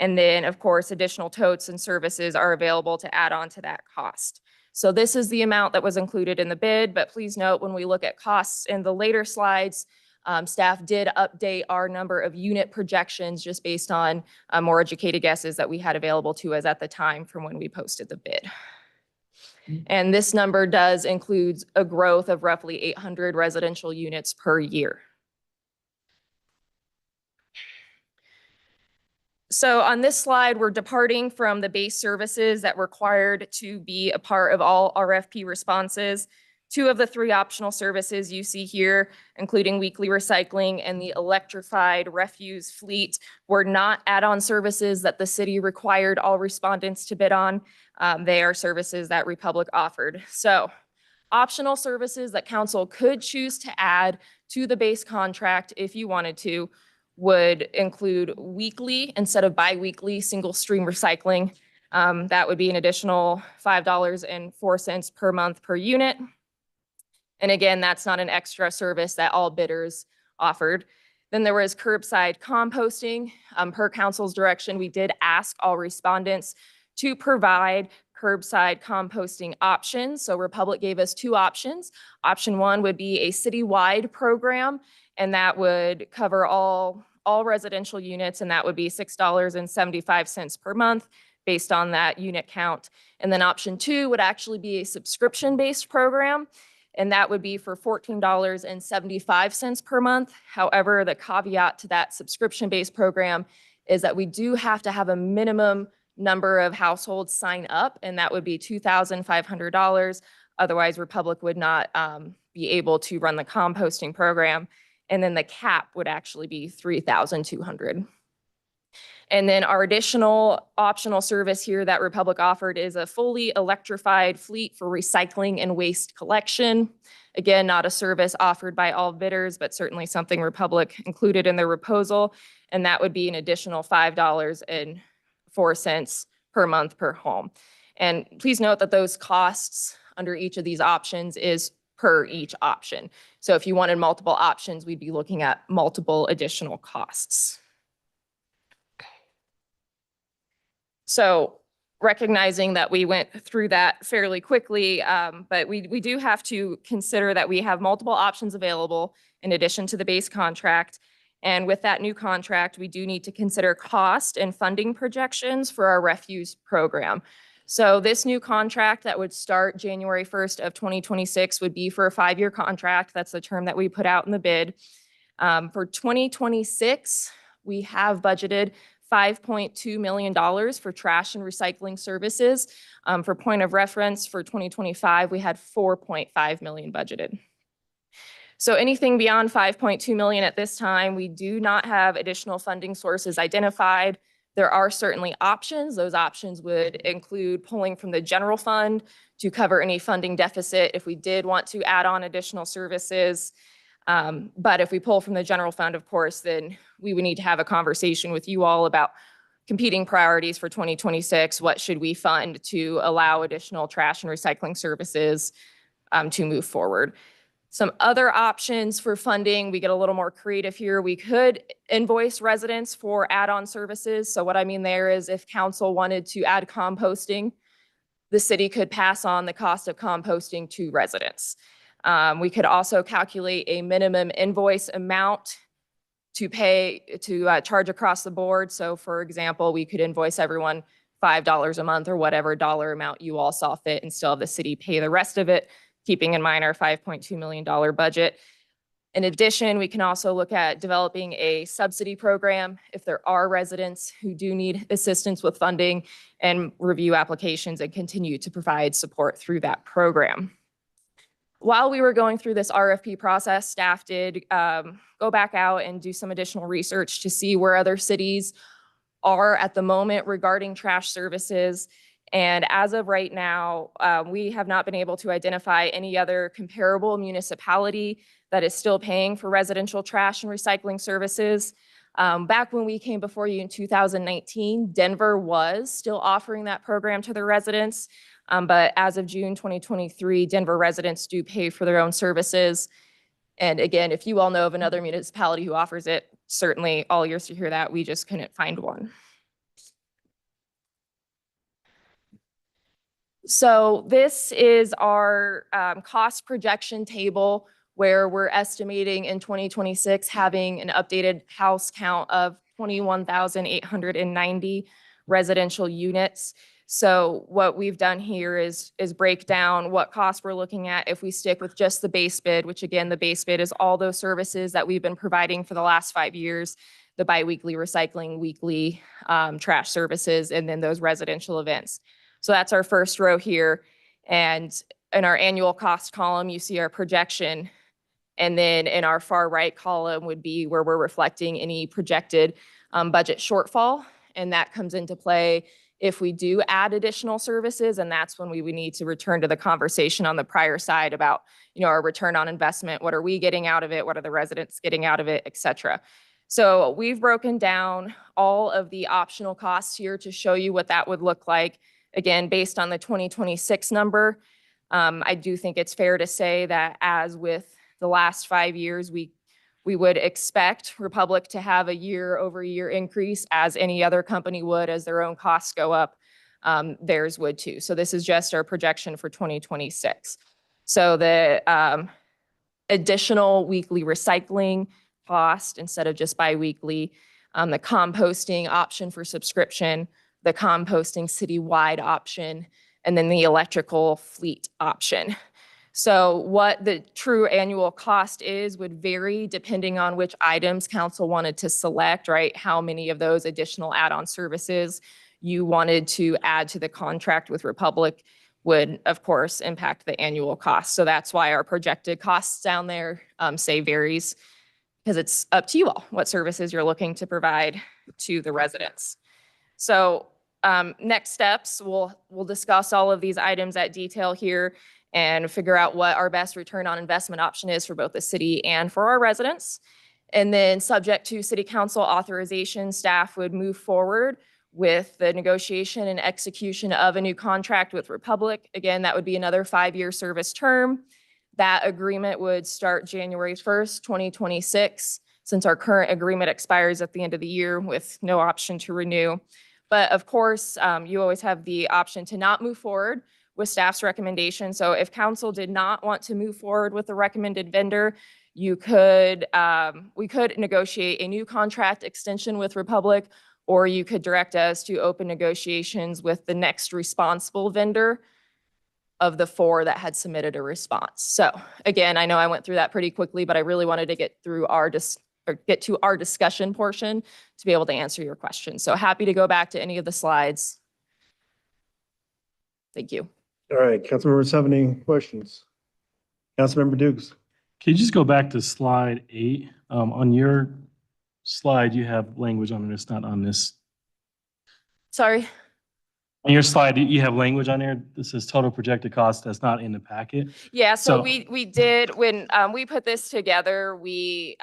And then, of course, additional totes and services are available to add on to that cost. So this is the amount that was included in the bid, but please note when we look at costs in the later slides, staff did update our number of unit projections just based on more educated guesses that we had available to us at the time from when we posted the bid. And this number does include a growth of roughly 800 residential units per year. So on this slide, we're departing from the base services that were required to be a part of all RFP responses. 2 of the 3 optional services you see here, including weekly recycling and the electrified refuse fleet, were not add-on services that the city required all respondents to bid on. They are services that Republic offered. So optional services that council could choose to add to the base contract if you wanted to would include weekly instead of bi-weekly single stream recycling. That would be an additional $5.04 per month per unit. And again, that's not an extra service that all bidders offered. Then there was curbside composting. Per council's direction, we did ask all respondents to provide curbside composting options. So Republic gave us 2 options. Option 1 would be a citywide program, and that would cover all residential units, and that would be $6.75 per month based on that unit count. And then option 2 would actually be a subscription-based program, and that would be for $14.75 per month. However, the caveat to that subscription-based program is that we do have to have a minimum number of households sign up, and that would be $2,500. Otherwise, Republic would not be able to run the composting program. And then the cap would actually be $3,200. And then our additional optional service here that Republic offered is a fully electrified fleet for recycling and waste collection. Again, not a service offered by all bidders, but certainly something Republic included in their proposal. And that would be an additional $5.04 per month per home. And please note that those costs under each of these options is per each option. So if you wanted multiple options, we'd be looking at multiple additional costs. So recognizing that we went through that fairly quickly, but we do have to consider that we have multiple options available in addition to the base contract. And with that new contract, we do need to consider cost and funding projections for our refuse program. So this new contract that would start January 1st of 2026 would be for a 5-year contract. That's the term that we put out in the bid. For 2026, we have budgeted $5.2 million for trash and recycling services. For point of reference, for 2025, we had $4.5 million budgeted. So anything beyond $5.2 million at this time, we do not have additional funding sources identified. There are certainly options. Those options would include pulling from the general fund to cover any funding deficit if we did want to add on additional services. But if we pull from the general fund, of course, then we would need to have a conversation with you all about competing priorities for 2026. What should we fund to allow additional trash and recycling services to move forward? Some other options for funding, we get a little more creative here. We could invoice residents for add-on services. So what I mean there is if council wanted to add composting, the city could pass on the cost of composting to residents. We could also calculate a minimum invoice amount to charge across the board. So for example, we could invoice everyone $5 a month or whatever dollar amount you all saw fit and still have the city pay the rest of it, keeping in mind our $5.2 million budget. In addition, we can also look at developing a subsidy program if there are residents who do need assistance with funding, and review applications and continue to provide support through that program. While we were going through this RFP process, staff did go back out and do some additional research to see where other cities are at the moment regarding trash services. And as of right now, we have not been able to identify any other comparable municipality that is still paying for residential trash and recycling services. Back when we came before you in 2019, Denver was still offering that program to their residents. But as of June 2023, Denver residents do pay for their own services. And again, if you all know of another municipality who offers it, certainly all ears to hear that. We just couldn't find one. So this is our cost projection table where we're estimating in 2026 having an updated house count of 21,890 residential units. So what we've done here is break down what costs we're looking at if we stick with just the base bid, which again, the base bid is all those services that we've been providing for the last 5 years, the biweekly recycling, weekly trash services, and then those residential events. So that's our first row here. And in our annual cost column, you see our projection. And then in our far right column would be where we're reflecting any projected budget shortfall. And that comes into play if we do add additional services. And that's when we would need to return to the conversation on the prior side about, our return on investment. What are we getting out of it? What are the residents getting out of it, et cetera. So we've broken down all of the optional costs here to show you what that would look like. Again, based on the 2026 number, I do think it's fair to say that as with the last 5 years, we would expect Republic to have a year-over-year increase as any other company would as their own costs go up. Theirs would too. So this is just our projection for 2026. So the additional weekly recycling cost instead of just biweekly, the composting option for subscription, the composting citywide option, and then the electrical fleet option. So what the true annual cost is would vary depending on which items council wanted to select, right? How many of those additional add-on services you wanted to add to the contract with Republic would, of course, impact the annual cost. So that's why our projected costs down there say varies, because it's up to you all what services you're looking to provide to the residents. So next steps, we'll discuss all of these items at detail here and figure out what our best return on investment option is for both the city and for our residents. And then subject to city council authorization, staff would move forward with the negotiation and execution of a new contract with Republic. Again, that would be another 5-year service term. That agreement would start January 1st, 2026, since our current agreement expires at the end of the year with no option to renew. But of course, you always have the option to not move forward with staff's recommendation. So if council did not want to move forward with the recommended vendor, we could negotiate a new contract extension with Republic, or you could direct us to open negotiations with the next responsible vendor of the 4 that had submitted a response. So again, I know I went through that pretty quickly, but I really wanted to get through get to our discussion portion to be able to answer your questions. So happy to go back to any of the slides. Thank you.
All right, council members have any questions? Councilmember Dukes.
Can you just go back to slide 8? On your slide, you have language on it. It's not on this.
Sorry.
On your slide, you have language on there. This is total projected cost that's not in the packet.
Yeah, so
So-
we did, when we put this together, we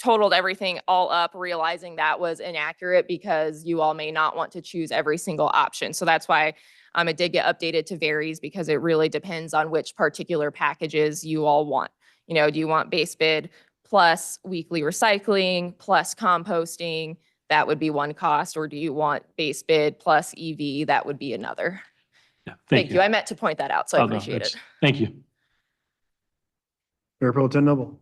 totaled everything all up, realizing that was inaccurate because you all may not want to choose every single option. So that's why it did get updated to varies, because it really depends on which particular packages you all want. Do you want base bid plus weekly recycling plus composting? That would be one cost. Or do you want base bid plus EV? That would be another.
Yeah,
Thank you. I meant to point that out, so I
Oh, no,
appreciate
that's-
it.
Thank you.
Mayor Pro Tem Noble.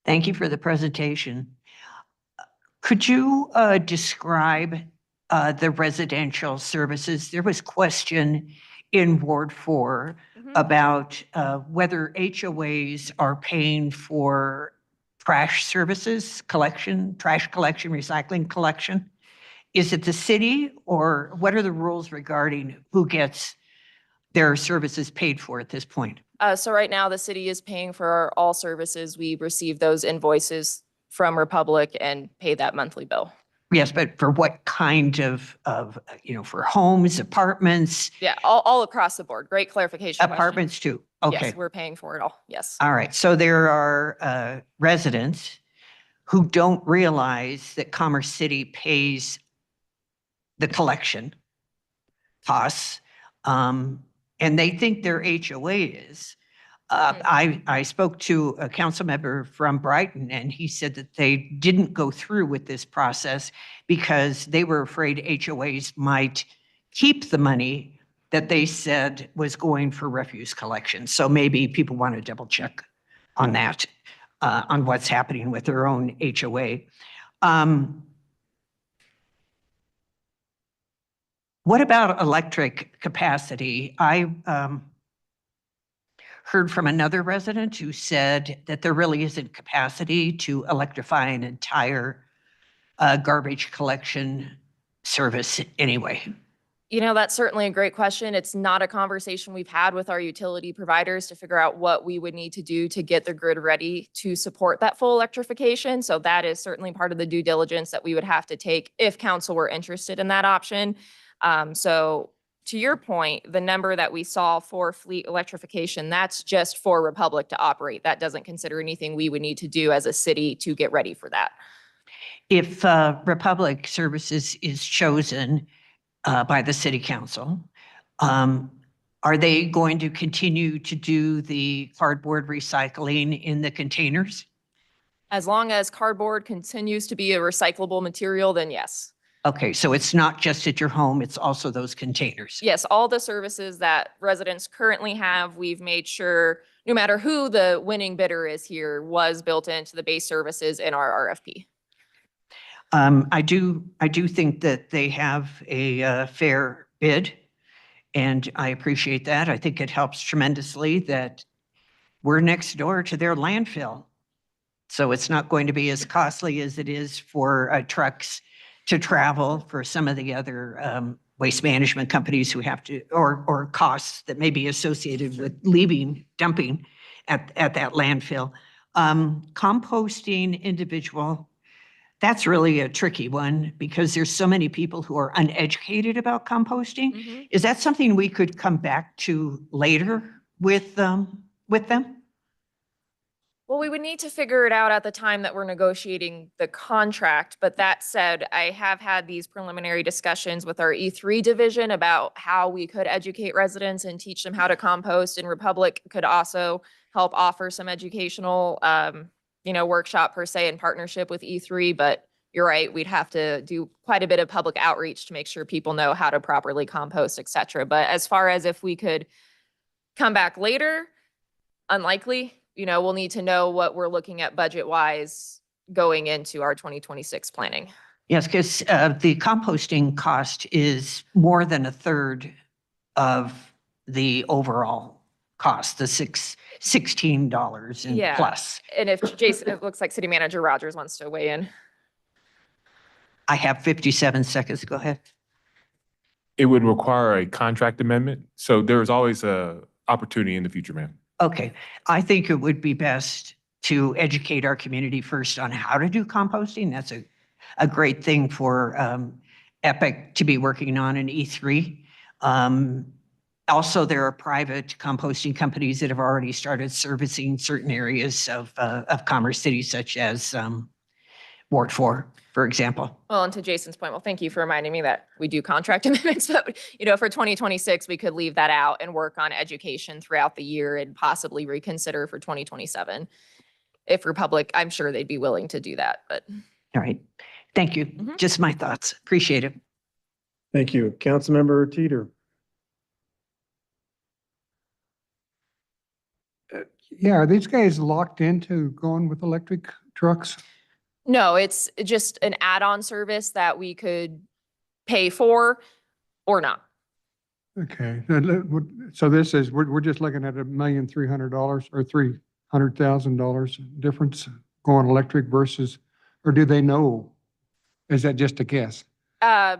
Thank you for the presentation. Could you describe the residential services? There was question in Ward 4 about whether HOAs are paying for trash services, trash collection, recycling collection. Is it the city, or what are the rules regarding who gets their services paid for at this point?
So right now, the city is paying for all services. We receive those invoices from Republic and pay that monthly bill.
Yes, but for what kind of, for homes, apartments?
Yeah, all across the board. Great clarification. question.
Apartments too? Okay.
Yes, we're paying for it all. Yes.
All right. So there are residents who don't realize that Commerce City pays the collection costs, and they think their HOA is. I spoke to a council member from Brighton, and he said that they didn't go through with this process because they were afraid HOAs might keep the money that they said was going for refuse collection. So maybe people want to double check on that, on what's happening with their own HOA. What about electric capacity? I heard from another resident who said that there really isn't capacity to electrify an entire garbage collection service anyway.
You know, that's certainly a great question. It's not a conversation we've had with our utility providers to figure out what we would need to do to get the grid ready to support that full electrification. So that is certainly part of the due diligence that we would have to take if council were interested in that option. So to your point, the number that we saw for fleet electrification, that's just for Republic to operate. That doesn't consider anything we would need to do as a city to get ready for that.
If Republic Services is chosen by the city council, are they going to continue to do the cardboard recycling in the containers?
As long as cardboard continues to be a recyclable material, then yes.
Okay, so it's not just at your home, it's also those containers.
Yes, all the services that residents currently have, we've made sure, no matter who the winning bidder is here, was built into the base services in our RFP.
I do think that they have a fair bid, and I appreciate that. I think it helps tremendously that we're next door to their landfill. So it's not going to be as costly as it is for trucks to travel for some of the other waste management companies who have to, or costs that may be associated with dumping at that landfill. Composting individual, that's really a tricky one because there's so many people who are uneducated about composting.
Mm-hmm.
Is that something we could come back to later with them?
Well, we would need to figure it out at the time that we're negotiating the contract. But that said, I have had these preliminary discussions with our E3 division about how we could educate residents and teach them how to compost. And Republic could also help offer some educational, workshop per se in partnership with E3. But you're right, we'd have to do quite a bit of public outreach to make sure people know how to properly compost, et cetera. But as far as if we could come back later, unlikely. We'll need to know what we're looking at budget-wise going into our 2026 planning.
Yes, because the composting cost is more than a third of the overall cost, the $16 and plus.
And if Jason, it looks like City Manager Rogers wants to weigh in.
I have 57 seconds. Go ahead.
It would require a contract amendment. So there's always a opportunity in the future, ma'am.
Okay, I think it would be best to educate our community first on how to do composting. That's a great thing for EPIC to be working on in E3. Also, there are private composting companies that have already started servicing certain areas of Commerce City, such as Ward 4, for example.
Well, and to Jason's point, well, thank you for reminding me that we do contract amendments, but for 2026, we could leave that out and work on education throughout the year and possibly reconsider for 2027. If Republic, I'm sure they'd be willing to do that, but.
All right, thank you. Just my thoughts. Appreciate it.
Thank you. Councilmember Teeter.
Yeah, are these guys locked into going with electric trucks?
No, it's just an add-on service that we could pay for or not.
Okay, so this is, we're just looking at $1,300,000 or $300,000 difference going electric versus, or do they know? Is that just a guess?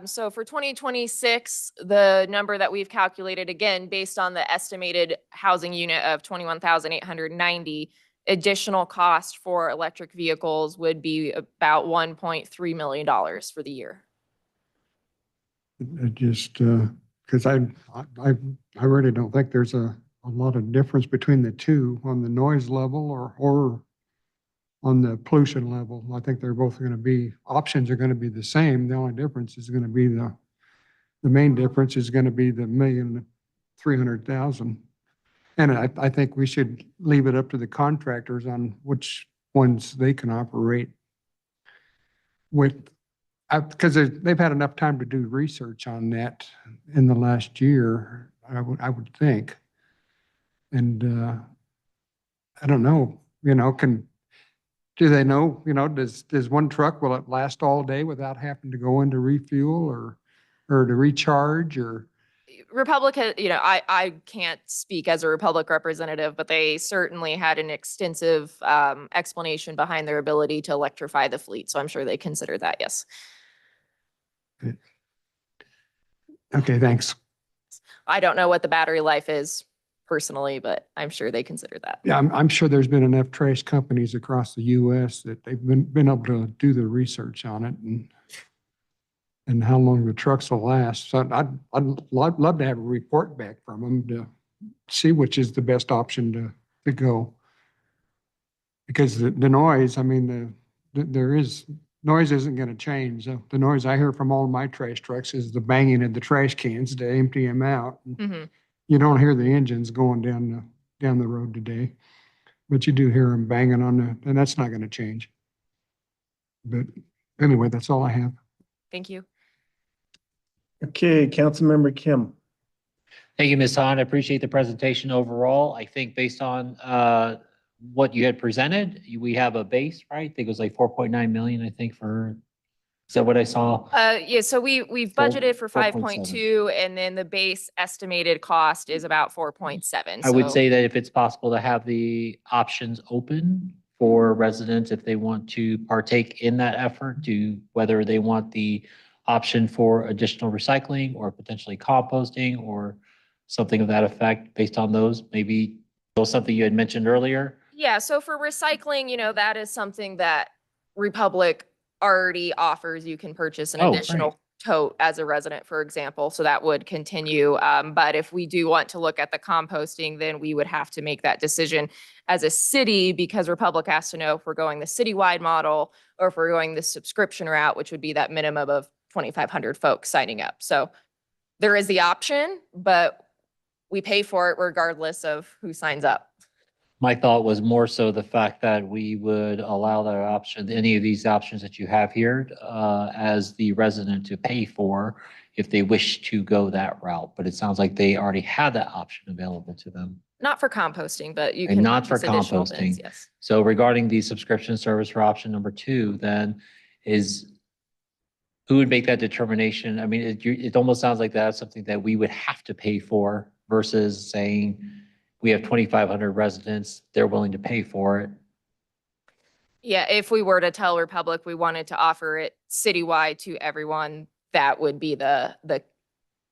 So for 2026, the number that we've calculated, again, based on the estimated housing unit of 21,890, additional cost for electric vehicles would be about $1.3 million for the year.
Just because I really don't think there's a lot of difference between the two on the noise level or on the pollution level. I think they're both going to be, options are going to be the same. The only difference is going to be the main difference is going to be the $1,300,000. And I think we should leave it up to the contractors on which ones they can operate with Because they've had enough time to do research on that in the last year, I would think. And I don't know, do they know, does one truck, will it last all day without having to go in to refuel or to recharge or?
Republic, I can't speak as a Republic representative, but they certainly had an extensive explanation behind their ability to electrify the fleet. So I'm sure they consider that, yes.
Okay, thanks.
I don't know what the battery life is personally, but I'm sure they consider that.
Yeah, I'm sure there's been enough trash companies across the US that they've been able to do the research on it and how long the trucks will last. So I'd love to have a report back from them to see which is the best option to go. Because the noise, noise isn't going to change. The noise I hear from all my trash trucks is the banging of the trash cans to empty them out.
Mm-hmm.
You don't hear the engines going down the road today, but you do hear them banging and that's not going to change. But anyway, that's all I have.
Thank you.
Okay, Councilmember Kim.
Thank you, Ms. Hahn. I appreciate the presentation overall. I think based on what you had presented, we have a base, right? I think it was like 4.9 million, I think is that what I saw?
Yeah, so we've budgeted for
4.7.
5.2 and then the base estimated cost is about 4.7.
I would say that if it's possible to have the options open for residents, if they want to partake in that effort, whether they want the option for additional recycling or potentially composting or something of that effect based on those, maybe something you had mentioned earlier.
Yeah, so for recycling, that is something that Republic already offers. You can purchase an additional tote as a resident, for example. So that would continue. But if we do want to look at the composting, then we would have to make that decision as a city because Republic has to know if we're going the citywide model or if we're going the subscription route, which would be that minimum of 2,500 folks signing up. So there is the option, but we pay for it regardless of who signs up.
My thought was more so the fact that we would allow that option, any of these options that you have here, as the resident to pay for if they wish to go that route. But it sounds like they already have that option available to them.
Not for composting, but you
And
can
not for
purchase additional bins,
composting.
yes.
So regarding the subscription service for option number 2, then who would make that determination? I mean, it almost sounds like that's something that we would have to pay for versus saying we have 2,500 residents, they're willing to pay for it.
Yeah, if we were to tell Republic we wanted to offer it citywide to everyone, that would be the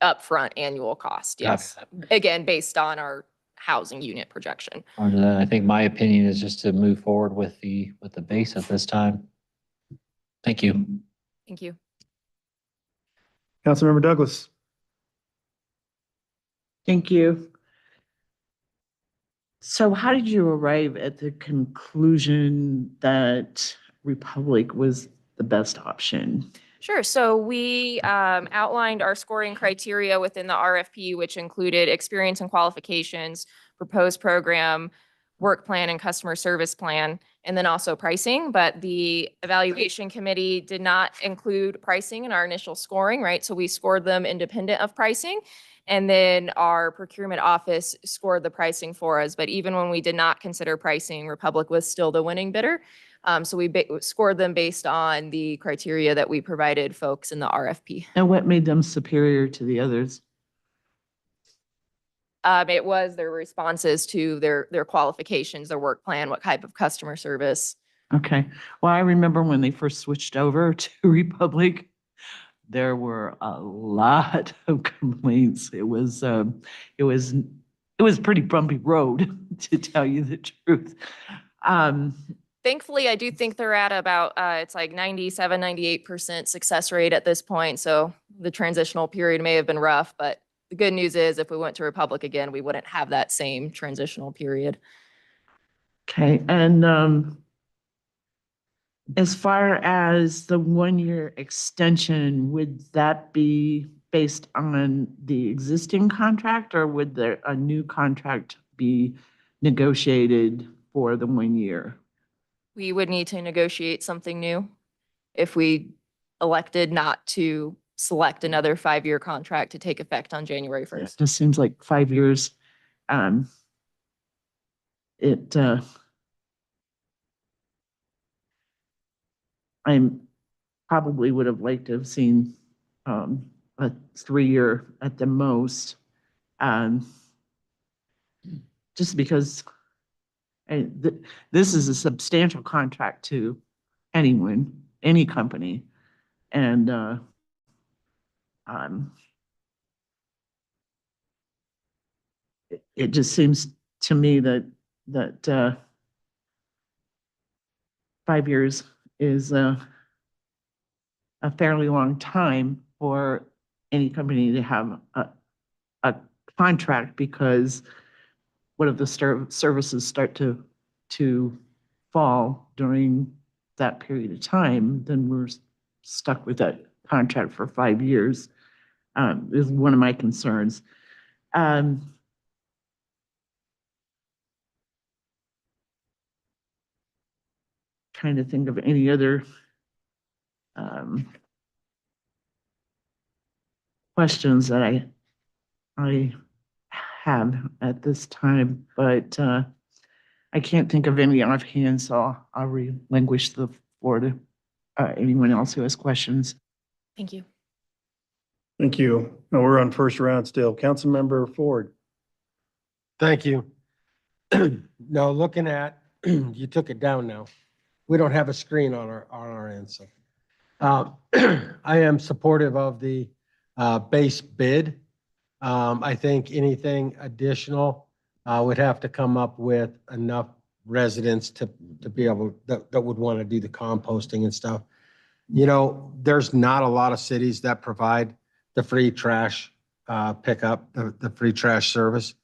upfront annual cost, yes. Again, based on our housing unit projection.
Under that, I think my opinion is just to move forward with the base at this time. Thank you.
Thank you.
Councilmember Douglas.
Thank you. So how did you arrive at the conclusion that Republic was the best option?
Sure. So we outlined our scoring criteria within the RFP, which included experience and qualifications, proposed program, work plan, and customer service plan, and then also pricing. But the evaluation committee did not include pricing in our initial scoring, right? So we scored them independent of pricing. And then our procurement office scored the pricing for us. But even when we did not consider pricing, Republic was still the winning bidder. So we scored them based on the criteria that we provided folks in the RFP.
And what made them superior to the others?
It was their responses to their qualifications, their work plan, what type of customer service.
Okay. Well, I remember when they first switched over to Republic, there were a lot of complaints. It was a pretty bumpy road, to tell you the truth.
Thankfully, I do think they're at about, it's like 97, 98% success rate at this point. So the transitional period may have been rough, but the good news is if we went to Republic again, we wouldn't have that same transitional period.
Okay. And as far as the 1-year extension, would that be based on the existing contract or would there a new contract be negotiated for the 1 year?
We would need to negotiate something new if we elected not to select another 5-year contract to take effect on January 1st.
Just seems like 5 years. It, I'm probably would have liked to have seen a 3-year at the most. Just because this is a substantial contract to anyone, any company. And it just seems to me that 5 years is a fairly long time for any company to have a contract, because what if the services start to fall during that period of time, then we're stuck with that contract for 5 years, is one of my concerns. Trying to think of any other questions that I have at this time, but I can't think of any offhand, so I'll relinquish the floor to anyone else who has questions.
Thank you.
Thank you. Now we're on first round still. Councilmember Ford.
Thank you. Now, looking at, you took it down now. We don't have a screen on our end, so. I am supportive of the base bid. I think anything additional would have to come up with enough residents to be able, that would want to do the composting and stuff. You know, there's not a lot of cities that provide the free trash pickup, the free trash service.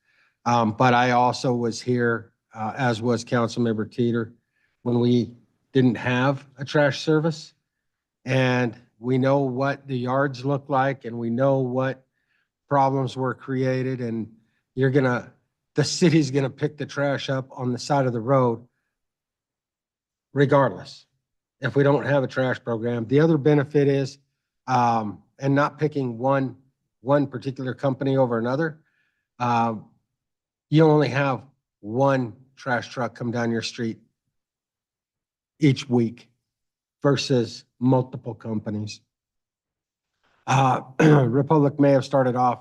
But I also was here, as was Councilmember Teeter, when we didn't have a trash service. And we know what the yards look like, and we know what problems were created, and the city's gonna pick the trash up on the side of the road regardless, if we don't have a trash program. The other benefit is, and not picking one particular company over another, you only have one trash truck come down your street each week versus multiple companies. Republic may have started off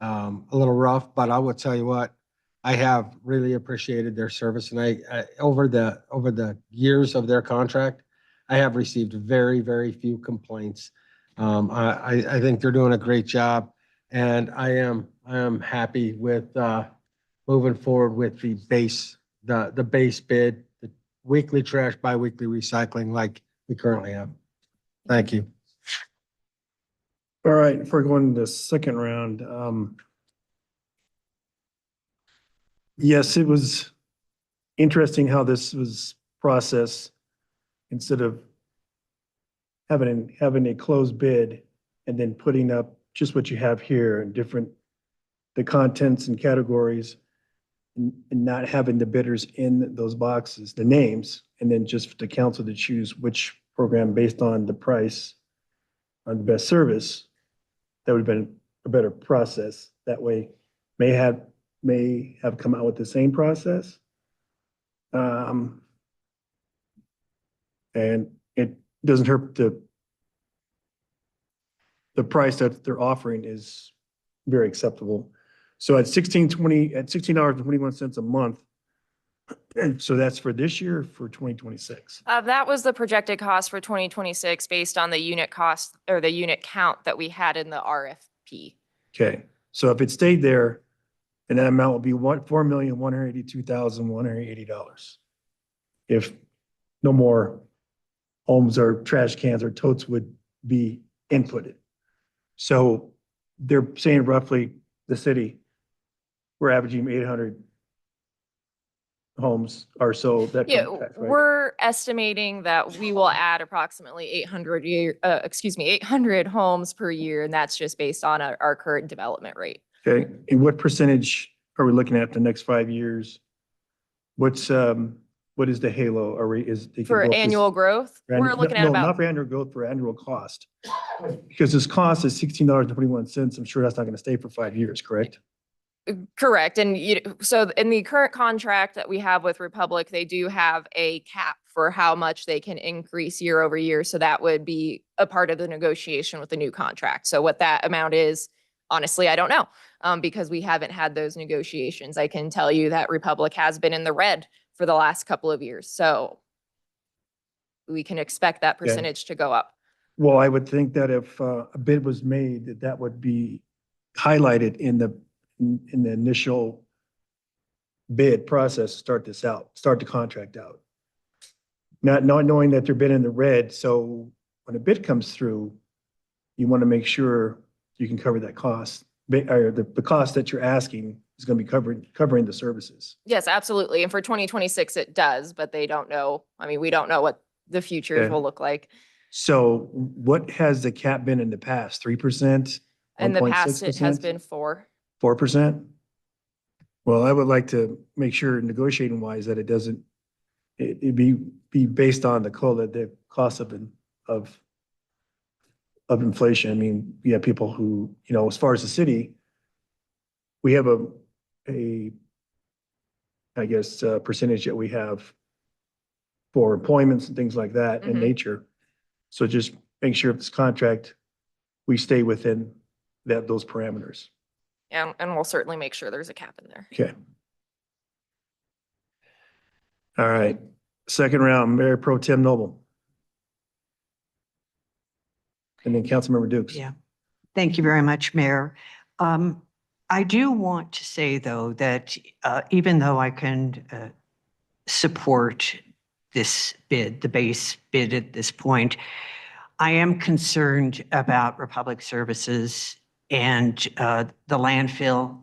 a little rough, but I will tell you what, I have really appreciated their service, and I over the years of their contract, I have received very, very few complaints. I think they're doing a great job, and I am happy with moving forward with the base bid, the weekly trash, bi-weekly recycling like we currently have. Thank you.
All right, if we're going to the second round, yes, it was interesting how this was processed. Instead of having a closed bid and then putting up just what you have here and the contents and categories, and not having the bidders in those boxes, the names, and then just the council to choose which program based on the price on the best service. That would have been a better process. That way may have come out with the same process. And it doesn't hurt the price that they're offering is very acceptable. So at $16.21 a month, and so that's for this year, for 2026.
That was the projected cost for 2026 based on the unit cost or the unit count that we had in the RFP.
Okay, so if it stayed there, then that amount would be $4,182,180. If no more homes or trash cans or totes would be inputted. So they're saying roughly the city, we're averaging 800 homes or so.
Yeah,
right?
we're estimating that we will add approximately 800 homes per year, and that's just based on our current development rate.
Okay, and what percentage are we looking at the next 5 years? What's what is the halo? Are we, is? they can
For
go up this-
annual growth,
for
we're
annu-
looking at
no, Not
about,
for annual growth, for annual cost. Because this cost is $16.21. I'm sure that's not going to stay for 5 years, correct?
correct. And so in the current contract that we have with Republic, they do have a cap for how much they can increase year over year. So that would be a part of the negotiation with the new contract. So what that amount is, honestly, I don't know, because we haven't had those negotiations. I can tell you that Republic has been in the red for the last couple of years. So we can expect that percentage to go up.
Well, I would think that if a bid was made, that would be highlighted in the initial bid process, start the contract out. Not knowing that they're bid in the red, so when a bid comes through, you want to make sure you can cover that cost. Or the cost that you're asking is going to be covering the services.
Yes, absolutely. And for 2026, it does, but they don't know. I mean, we don't know what the futures
Okay.
will look like.
So what has the cap been in the past? 3%?
In the past, it has
1.6%?
been 4.
4%? Well, I would like to make sure negotiating wise that it doesn't, it be based on the cost of inflation. I mean, we have people who, as far as the city, we have a percentage that we have for appointments and things like that in nature. So just make sure if this contract, we stay within those parameters.
And we'll certainly make sure there's a cap in there.
Okay. All right. Second round, Mayor Pro Tem Noble. And then Councilmember Dukes.
Yeah. Thank you very much, Mayor. I do want to say, though, that even though I can support this bid, the base bid at this point, I am concerned about Republic Services and the landfill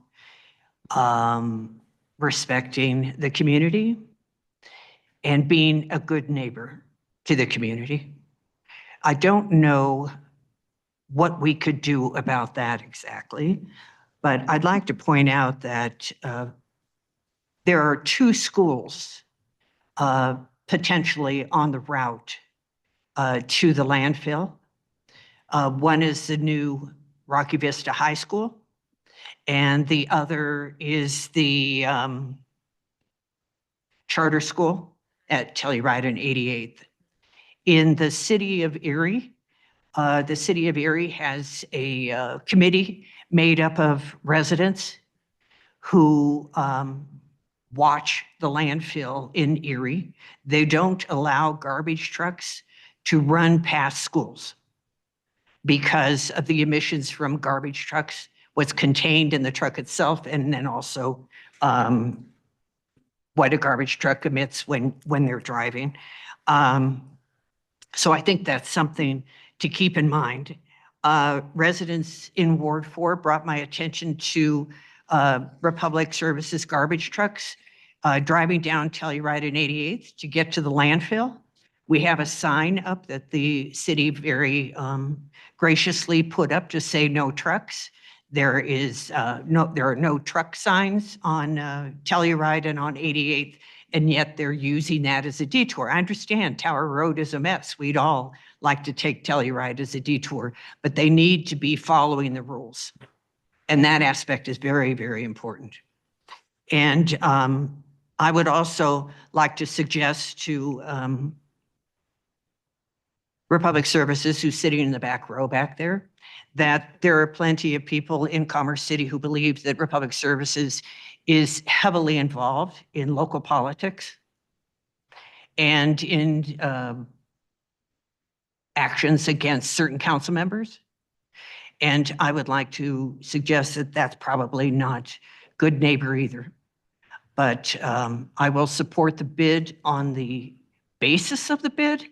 respecting the community and being a good neighbor to the community. I don't know what we could do about that exactly, but I'd like to point out that there are 2 schools potentially on the route to the landfill. One is the new Rocky Vista High School, and the other is the charter school at Telluride and 88th. In the city of Erie, has a committee made up of residents who watch the landfill in Erie. They don't allow garbage trucks to run past schools because of the emissions from garbage trucks, what's contained in the truck itself, and then also what a garbage truck emits when they're driving. So I think that's something to keep in mind. Residents in Ward 4 brought my attention to Republic Services garbage trucks driving down Telluride and 88th to get to the landfill. We have a sign up that the city very graciously put up to say no trucks. There are no truck signs on Telluride and on 88th, and yet they're using that as a detour. I understand Tower Road is a mess. We'd all like to take Telluride as a detour, but they need to be following the rules. And that aspect is very, very important. And I would also like to suggest to Republic Services, who's sitting in the back row back there, that there are plenty of people in Commerce City who believe that Republic Services is heavily involved in local politics and in actions against certain council members. And I would like to suggest that that's probably not good neighbor either. But I will support the bid on the basis of the bid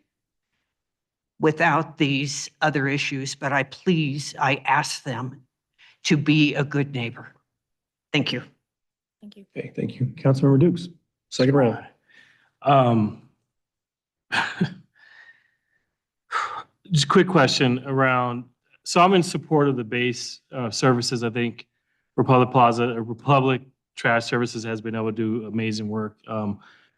without these other issues, but I ask them to be a good neighbor. Thank you.
Thank you.
Okay, thank you. Councilmember Dukes, second round.
Just a quick question around, so I'm in support of the base services. I think Republic Trash Services has been able to do amazing work.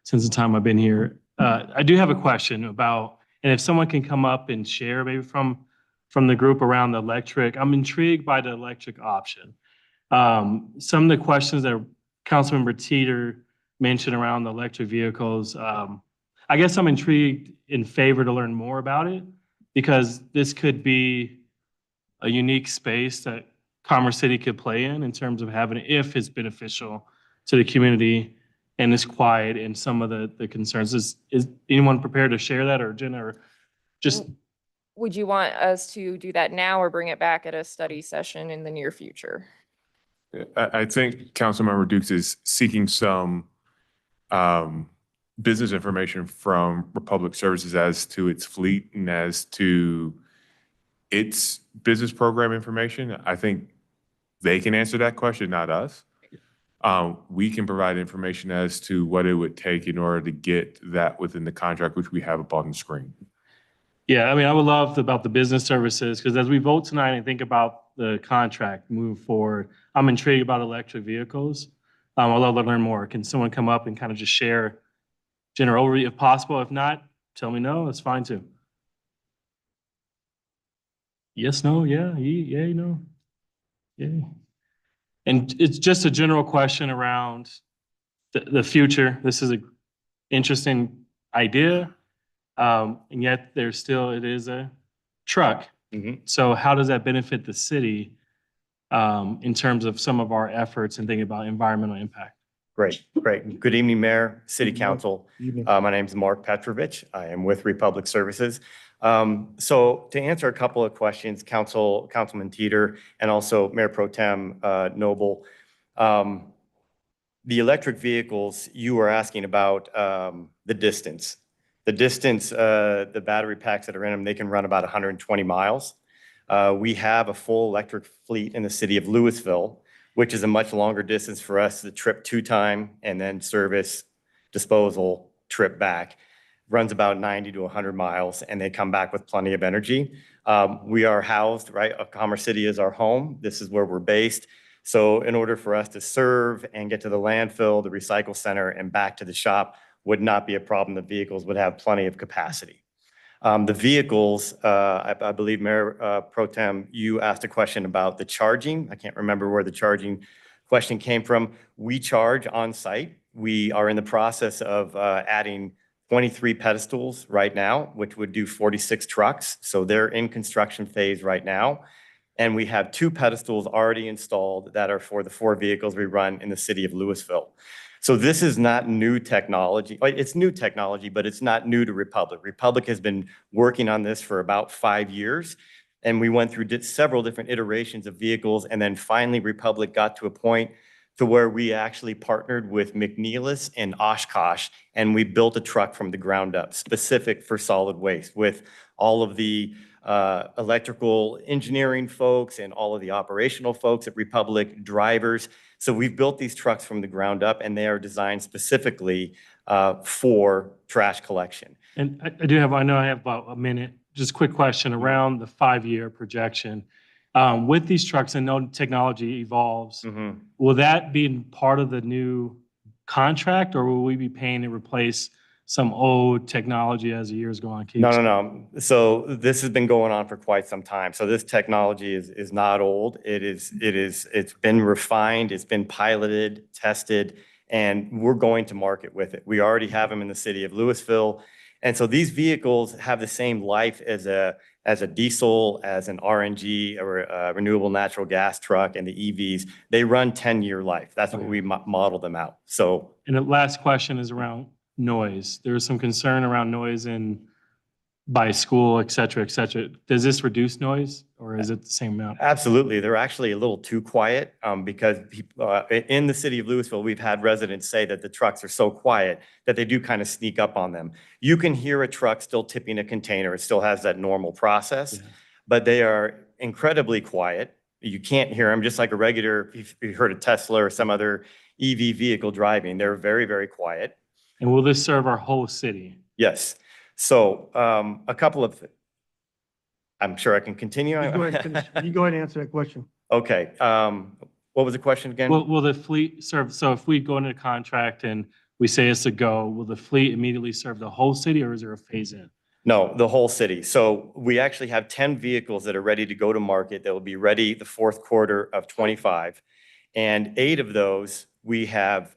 since the time I've been here. I do have a question about, and if someone can come up and share maybe from the group around the electric, I'm intrigued by the electric option. Some of the questions that Councilmember Teeter mentioned around the electric vehicles, I guess I'm intrigued in favor to learn more about it because this could be a unique space that Commerce City could play in terms of having, if it's beneficial to the community and is quiet and some of the concerns. Is anyone prepared to share that, or Jenna, or just?
Would you want us to do that now or bring it back at a study session in the near future?
I think Councilmember Dukes is seeking some business information from Republic Services as to its fleet and as to its business program information. I think they can answer that question, not us. We can provide information as to what it would take in order to get that within the contract, which we have up on the screen.
Yeah, I mean, I would love about the business services, because as we vote tonight and think about the contract moving forward, I'm intrigued about electric vehicles. I'd love to learn more. Can someone come up and kind of just share general overview if possible? If not, tell me no, that's fine too. Yes, no, yeah, yay, no, yay. And it's just a general question around the future. This is an interesting idea. And yet it is a truck. So how does that benefit the city in terms of some of our efforts and thinking about environmental impact?
Great. Good evening, Mayor, City Council. My name is Mark Petrovich. I am with Republic Services. So to answer a couple of questions, Councilman Teeter, and also Mayor Pro Tem Noble, the electric vehicles, you were asking about the distance. The battery packs that are in them, they can run about 120 miles. We have a full electric fleet in the city of Louisville, which is a much longer distance for us to trip to time and then service, disposal, trip back. Runs about 90 to 100 miles, and they come back with plenty of energy. We are housed, right? Commerce City is our home. This is where we're based. So in order for us to serve and get to the landfill, the recycle center, and back to the shop would not be a problem. The vehicles would have plenty of capacity. The vehicles, I believe Mayor Pro Tem, you asked a question about the charging. I can't remember where the charging question came from. We charge on site. We are in the process of adding 23 pedestals right now, which would do 46 trucks. So they're in construction phase right now. And we have 2 pedestals already installed that are for the 4 vehicles we run in the city of Louisville. So this is not new technology. It's new technology, but it's not new to Republic. Republic has been working on this for about 5 years. And we went through several different iterations of vehicles. And then finally, Republic got to a point to where we actually partnered with McNeilus and Oshkosh, and we built a truck from the ground up, specific for solid waste, with all of the electrical engineering folks and all of the operational folks at Republic, drivers. So we've built these trucks from the ground up, and they are designed specifically for trash collection.
And I know I have about a minute. Just a quick question around the 5-year projection. With these trucks, and no technology evolves, will that be part of the new contract, or will we be paying to replace some old technology as the years go on?
No. So this has been going on for quite some time. So this technology is not old. It's been refined, it's been piloted, tested, and we're going to market with it. We already have them in the city of Louisville. And so these vehicles have the same life as a diesel, as an RNG, or a renewable natural gas truck, and the EVs. They run 10-year life. That's what we model them out. So.
And the last question is around noise. There was some concern around noise by school, et cetera, et cetera. Does this reduce noise, or is it the same amount?
Absolutely. They're actually a little too quiet because in the city of Louisville, we've had residents say that the trucks are so quiet that they do kind of sneak up on them. You can hear a truck still tipping a container. It still has that normal process, but they are incredibly quiet. You can't hear them, just like a regular, if you heard a Tesla or some other EV vehicle driving. They're very, very quiet.
And will this serve our whole city?
Yes. So a couple of, I'm sure I can continue.
You go ahead and finish. You go ahead and answer that question.
Okay. What was the question again?
Will the fleet serve, so if we go into a contract and we say it's a go, will the fleet immediately serve the whole city or is there a phase in?
No, the whole city. So we actually have 10 vehicles that are ready to go to market that will be ready the fourth quarter of 25. And 8 of those we have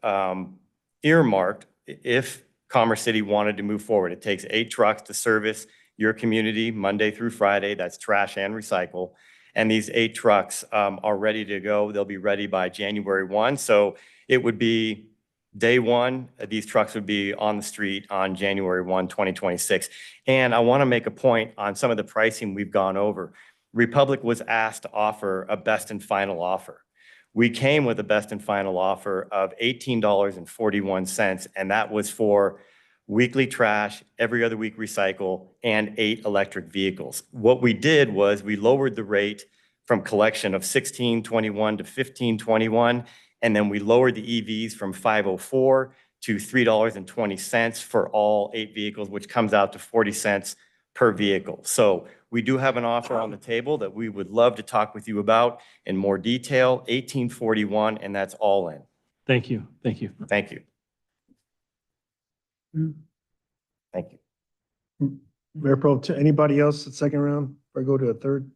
earmarked if Commerce City wanted to move forward. It takes 8 trucks to service your community Monday through Friday. That's trash and recycle. And these 8 trucks are ready to go. They'll be ready by January 1. So it would be day 1, these trucks would be on the street on January 1, 2026. And I want to make a point on some of the pricing we've gone over. Republic was asked to offer a best and final offer. We came with a best and final offer of $18.41, and that was for weekly trash, every other week recycle, and 8 electric vehicles. What we did was we lowered the rate from collection of $16.21 to $15.21, and then we lowered the EVs from $5.04 to $3.20 for all 8 vehicles, which comes out to 40 cents per vehicle. So we do have an offer on the table that we would love to talk with you about in more detail, $18.41, and that's all in.
Thank you. Thank you.
Thank you. Thank you.
Mayor Pro, Tem, anybody else at second round, or go to a third?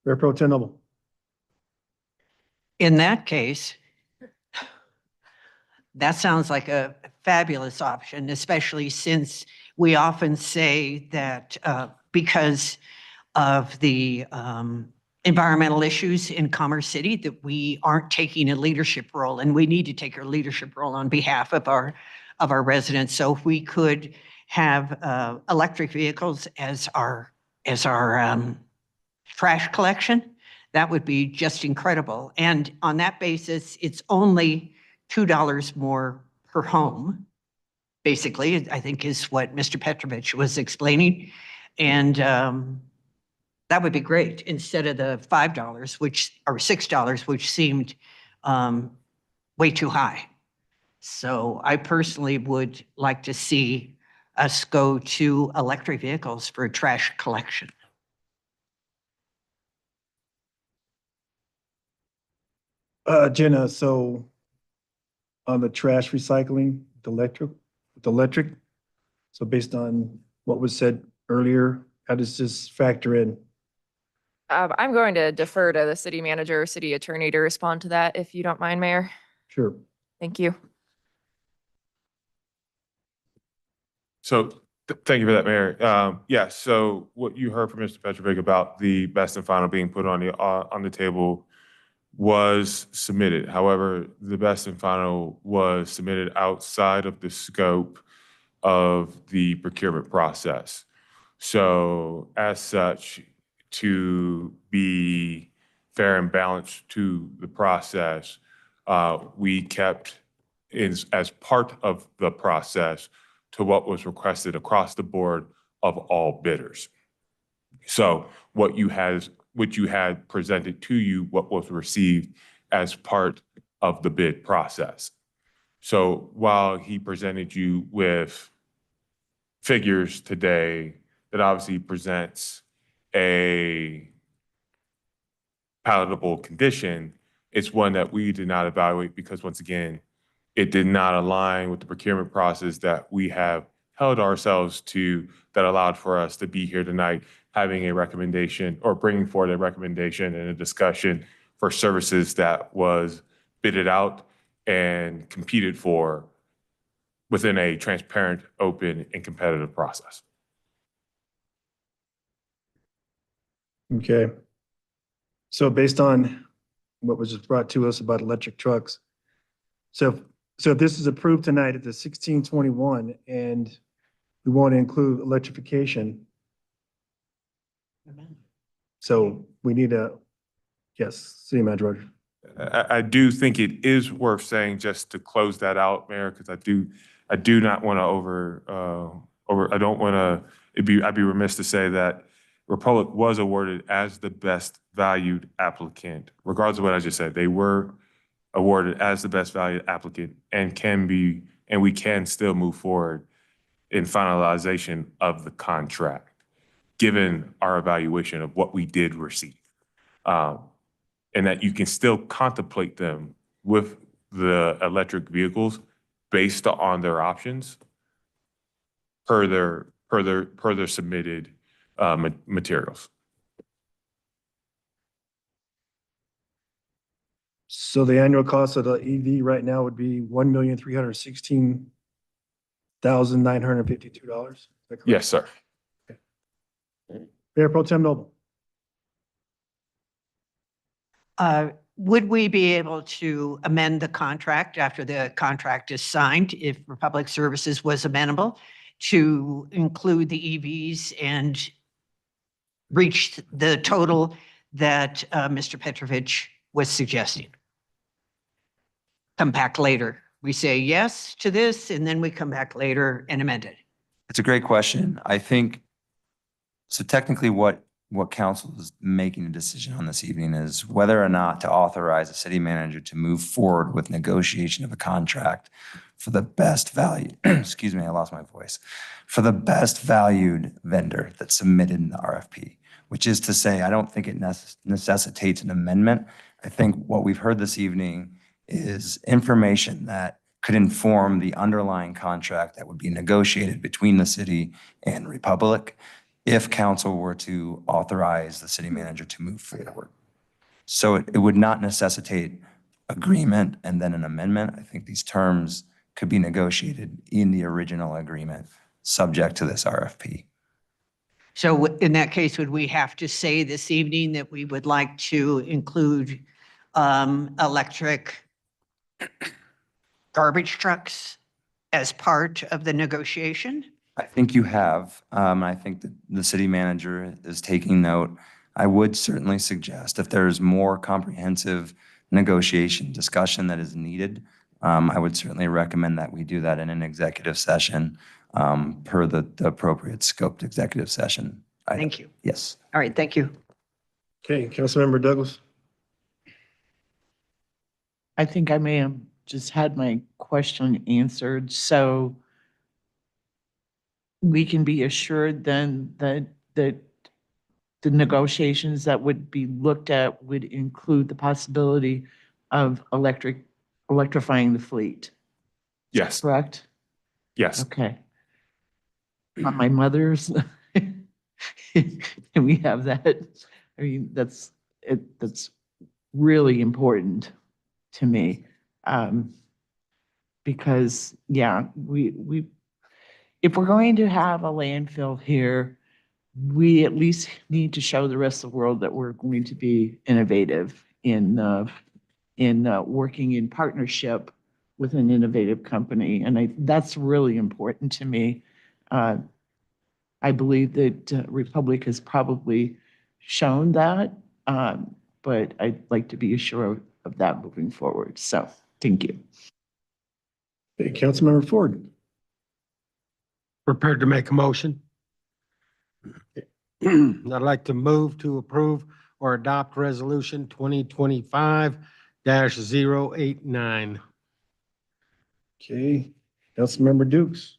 Mayor Pro Tem Noble.
In that case, that sounds like a fabulous option, especially since we often say that because of the environmental issues in Commerce City, that we aren't taking a leadership role, and we need to take our leadership role on behalf of our residents. So if we could have electric vehicles as our trash collection, that would be just incredible. And on that basis, it's only $2 more per home, basically, I think is what Mr. Petrovich was explaining. And that would be great instead of the $5, or $6, which seemed way too high. So I personally would like to see us go to electric vehicles for trash collection.
Jenna, so on the trash recycling, the electric, so based on what was said earlier, how does this factor in?
I'm going to defer to the city manager or city attorney to respond to that, if you don't mind, Mayor.
Sure.
Thank you.
So thank you for that, Mayor. Yeah, so what you heard from Mr. Petrovic about the best and final being put on the table was submitted. However, the best and final was submitted outside of the scope of the procurement process. So as such, to be fair and balanced to the process, we kept as part of the process to what was requested across the board of all bidders. So what you had presented to you, what was received as part of the bid process. So while he presented you with figures today that obviously presents a palatable condition, it's one that we did not evaluate because once again, it did not align with the procurement process that we have held ourselves to, that allowed for us to be here tonight having a recommendation or bringing forward a recommendation and a discussion for services that was bidded out and competed for within a transparent, open, and competitive process.
Okay. So based on what was just brought to us about electric trucks, so if this is approved tonight at the 1621 and we want to include electrification, so we need a, yes, City Manager Rogers.
I do think it is worth saying, just to close that out, Mayor, because I do not want to I don't want to, I'd be remiss to say that Republic was awarded as the best valued applicant, regardless of what I just said. They were awarded as the best valued applicant and we can still move forward in finalization of the contract, given our evaluation of what we did receive. And that you can still contemplate them with the electric vehicles based on their options per their submitted materials.
So the annual cost of the EV right now would be $1,316,952.
Yes, sir.
Mayor Pro Tem Noble.
Would we be able to amend the contract after the contract is signed if Republic Services was amenable to include the EVs and reach the total that Mr. Petrovich was suggesting? Come back later. We say yes to this, and then we come back later and amend it.
It's a great question. I think, so technically what council is making a decision on this evening is whether or not to authorize the city manager to move forward with negotiation of a contract for the best value, excuse me, I lost my voice, for the best valued vendor that submitted an RFP, which is to say, I don't think it necessitates an amendment. I think what we've heard this evening is information that could inform the underlying contract that would be negotiated between the city and Republic if council were to authorize the city manager to move forward. So it would not necessitate agreement and then an amendment. I think these terms could be negotiated in the original agreement, subject to this RFP.
So in that case, would we have to say this evening that we would like to include electric garbage trucks as part of the negotiation?
I think you have. I think that the city manager is taking note. I would certainly suggest if there's more comprehensive negotiation discussion that is needed, I would certainly recommend that we do that in an executive session per the appropriate scoped executive session.
Thank you.
Yes.
All right, thank you.
Okay, Councilmember Douglas.
I think I may have just had my question answered. So we can be assured then that the negotiations that would be looked at would include the possibility of electrifying the fleet,
Yes.
correct?
Yes.
Okay. On my mother's, can we have that? I mean, that's really important to me. Because, yeah, we if we're going to have a landfill here, we at least need to show the rest of the world that we're going to be innovative in working in partnership with an innovative company. And that's really important to me. I believe that Republic has probably shown that, but I'd like to be assured of that moving forward. So, thank you.
Okay, Councilmember Ford.
Prepared to make a motion. I'd like to move to approve or adopt resolution 2025-089.
Okay, Councilmember Dukes.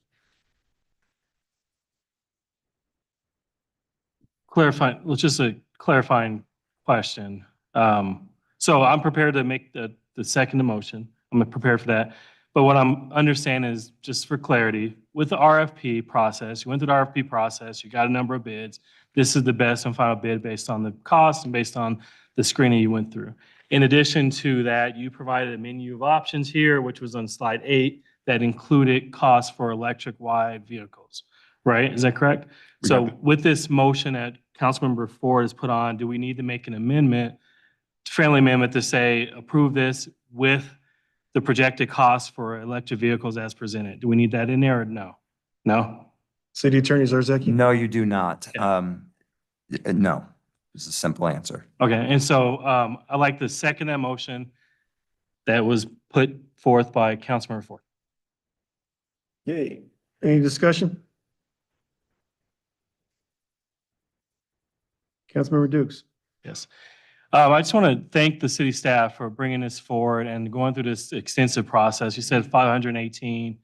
Just a clarifying question. So I'm prepared to make the second motion. I'm prepared for that. But what I'm understanding is, just for clarity, with the RFP process, you went through the RFP process, you got a number of bids. This is the best and final bid based on the cost and based on the screening you went through. In addition to that, you provided a menu of options here, which was on slide 8, that included costs for electric wide vehicles, right? Is that correct? So with this motion that Councilmember Ford has put on, do we need to make an amendment, friendly amendment to say, approve this with the projected cost for electric vehicles as presented? Do we need that in there or no? No?
City Attorney Zarzaki.
No, you do not. No, it's a simple answer.
Okay, and so I'd like to second that motion that was put forth by Councilmember Ford.
Yay. Any discussion? Councilmember Dukes.
Yes. I just want to thank the city staff for bringing this forward and going through this extensive process. You said 518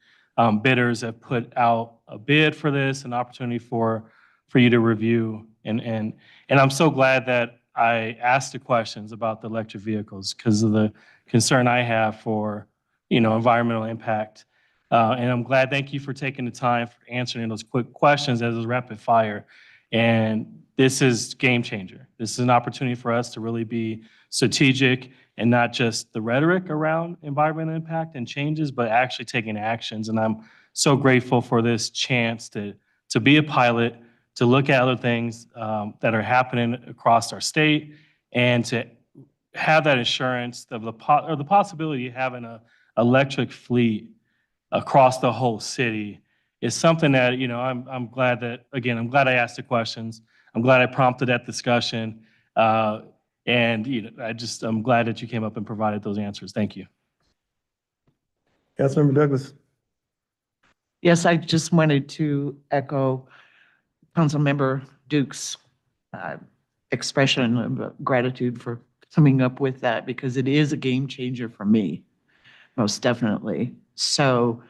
bidders have put out a bid for this, an opportunity for you to review. And I'm so glad that I asked the questions about the electric vehicles because of the concern I have for, environmental impact. And I'm glad, thank you for taking the time for answering those quick questions as a rapid fire. And this is game changer. This is an opportunity for us to really be strategic and not just the rhetoric around environmental impact and changes, but actually taking actions. And I'm so grateful for this chance to be a pilot, to look at other things that are happening across our state, and to have that assurance of the possibility of having an electric fleet across the whole city is something that, you know, I'm glad that, again, I'm glad I asked the questions. I'm glad I prompted that discussion. And, you know, I'm glad that you came up and provided those answers. Thank you.
Councilmember Douglas.
Yes, I just wanted to echo Councilmember Duke's expression of gratitude for coming up with that, because it is a game changer for me, most definitely. So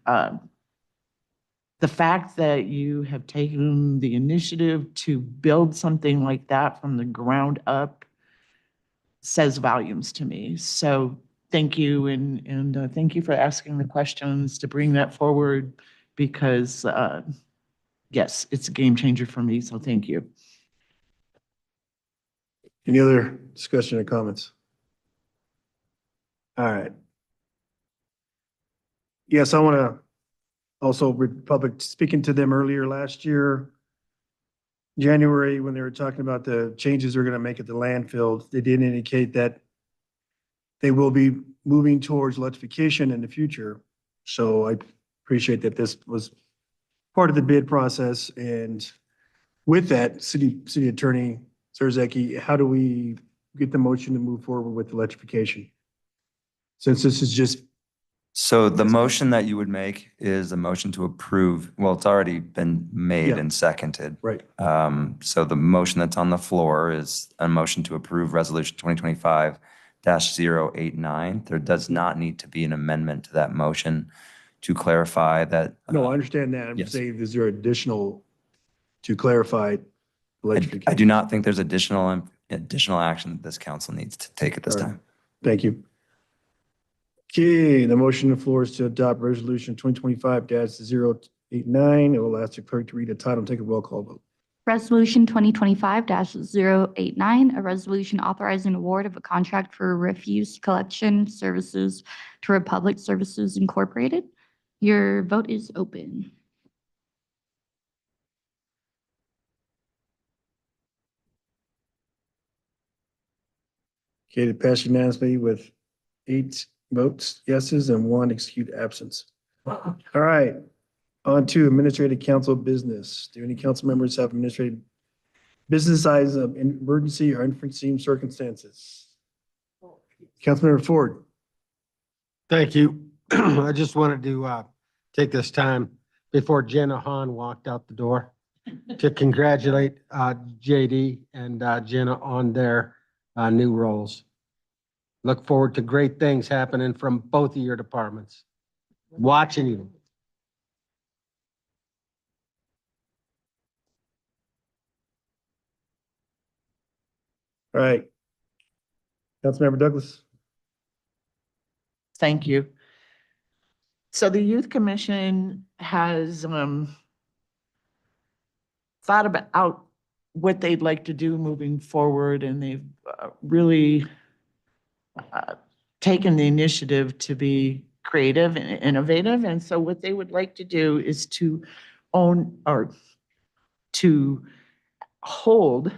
the fact that you have taken the initiative to build something like that from the ground up says volumes to me. So thank you, and thank you for asking the questions to bring that forward, because yes, it's a game changer for me, so thank you.
Any other discussion or comments? All right. Yes, I want to also, Republic, speaking to them earlier last year, January, when they were talking about the changes they're going to make at the landfill, they did indicate that they will be moving towards electrification in the future. So I appreciate that this was part of the bid process. And with that, City Attorney Zarzaki, how do we get the motion to move forward with electrification? Since this is just.
So the motion that you would make is a motion to approve, well, it's already been made
Yeah.
and seconded.
Right.
So the motion that's on the floor is a motion to approve Resolution 2025-089. There does not need to be an amendment to that motion to clarify that.
No, I understand that. I'm
yes.
saying, is there additional to clarify electrification?
I do not think there's additional action that this council needs to take at this time.
Thank you. Okay, the motion on the floor is to adopt resolution 2025-089. It will ask the clerk to read the title and take a roll call vote.
Resolution 2025-089, a resolution authorizing award of a contract for refuse collection services to Republic Services Incorporated. Your vote is open.
Okay, it passed unanimously with 8 votes yeses and 1 excused absence. All right, on to administrative council business. Do any council members have administrative business items of emergency or unforeseen circumstances? Councilmember Ford.
Thank you. I just wanted to take this time before Jenna Hahn walked out the door to congratulate JD and Jenna on their new roles. Look forward to great things happening from both of your departments. Watching you.
All right. Councilmember Douglas.
Thank you. So the Youth Commission has thought about what they'd like to do moving forward, and they've really taken the initiative to be creative and innovative. And so what they would like to do is to own or to hold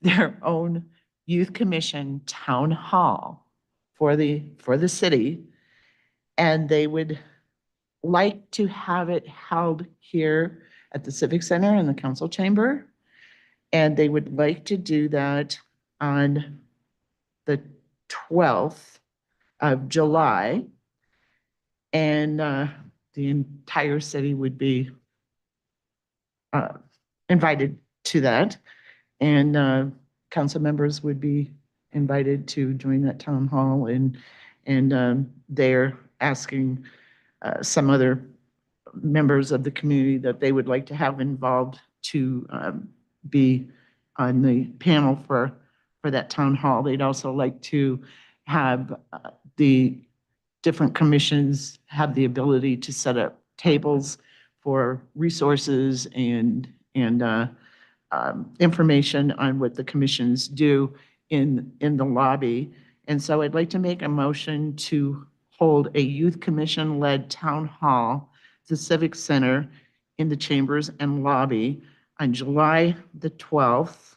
their own Youth Commission town hall for the city. And they would like to have it held here at the Civic Center in the council chamber. And they would like to do that on the 12th of July. And the entire city would be invited to that. And council members would be invited to join that town hall. And they're asking some other members of the community that they would like to have involved to be on the panel for that town hall. They'd also like to have the different commissions have the ability to set up tables for resources and information on what the commissions do in the lobby. And so I'd like to make a motion to hold a youth commission-led town hall at the Civic Center in the chambers and lobby on July the 12th.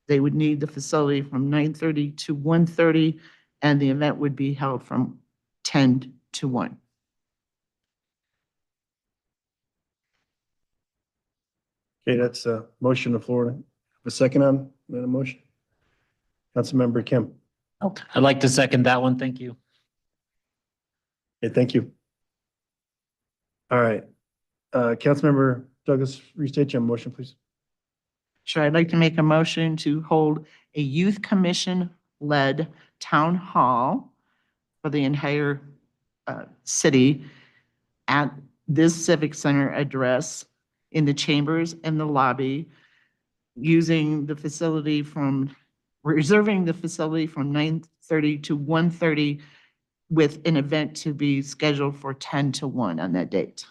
They would need the facility from 9:30 to 1:30, and the event would be held from 10 to 1.
Okay, that's a motion to floor. A second on that motion? Councilmember Kim.
I'd like to second that one. Thank you.
Okay, thank you. All right. Councilmember Douglas, restate your motion, please.
Sure, I'd like to make a motion to hold a youth commission-led town hall for the entire city at this Civic Center address in the chambers and the lobby, using the facility reserving the facility from 9:30 to 1:30 with an event to be scheduled for 10 to 1 on that date.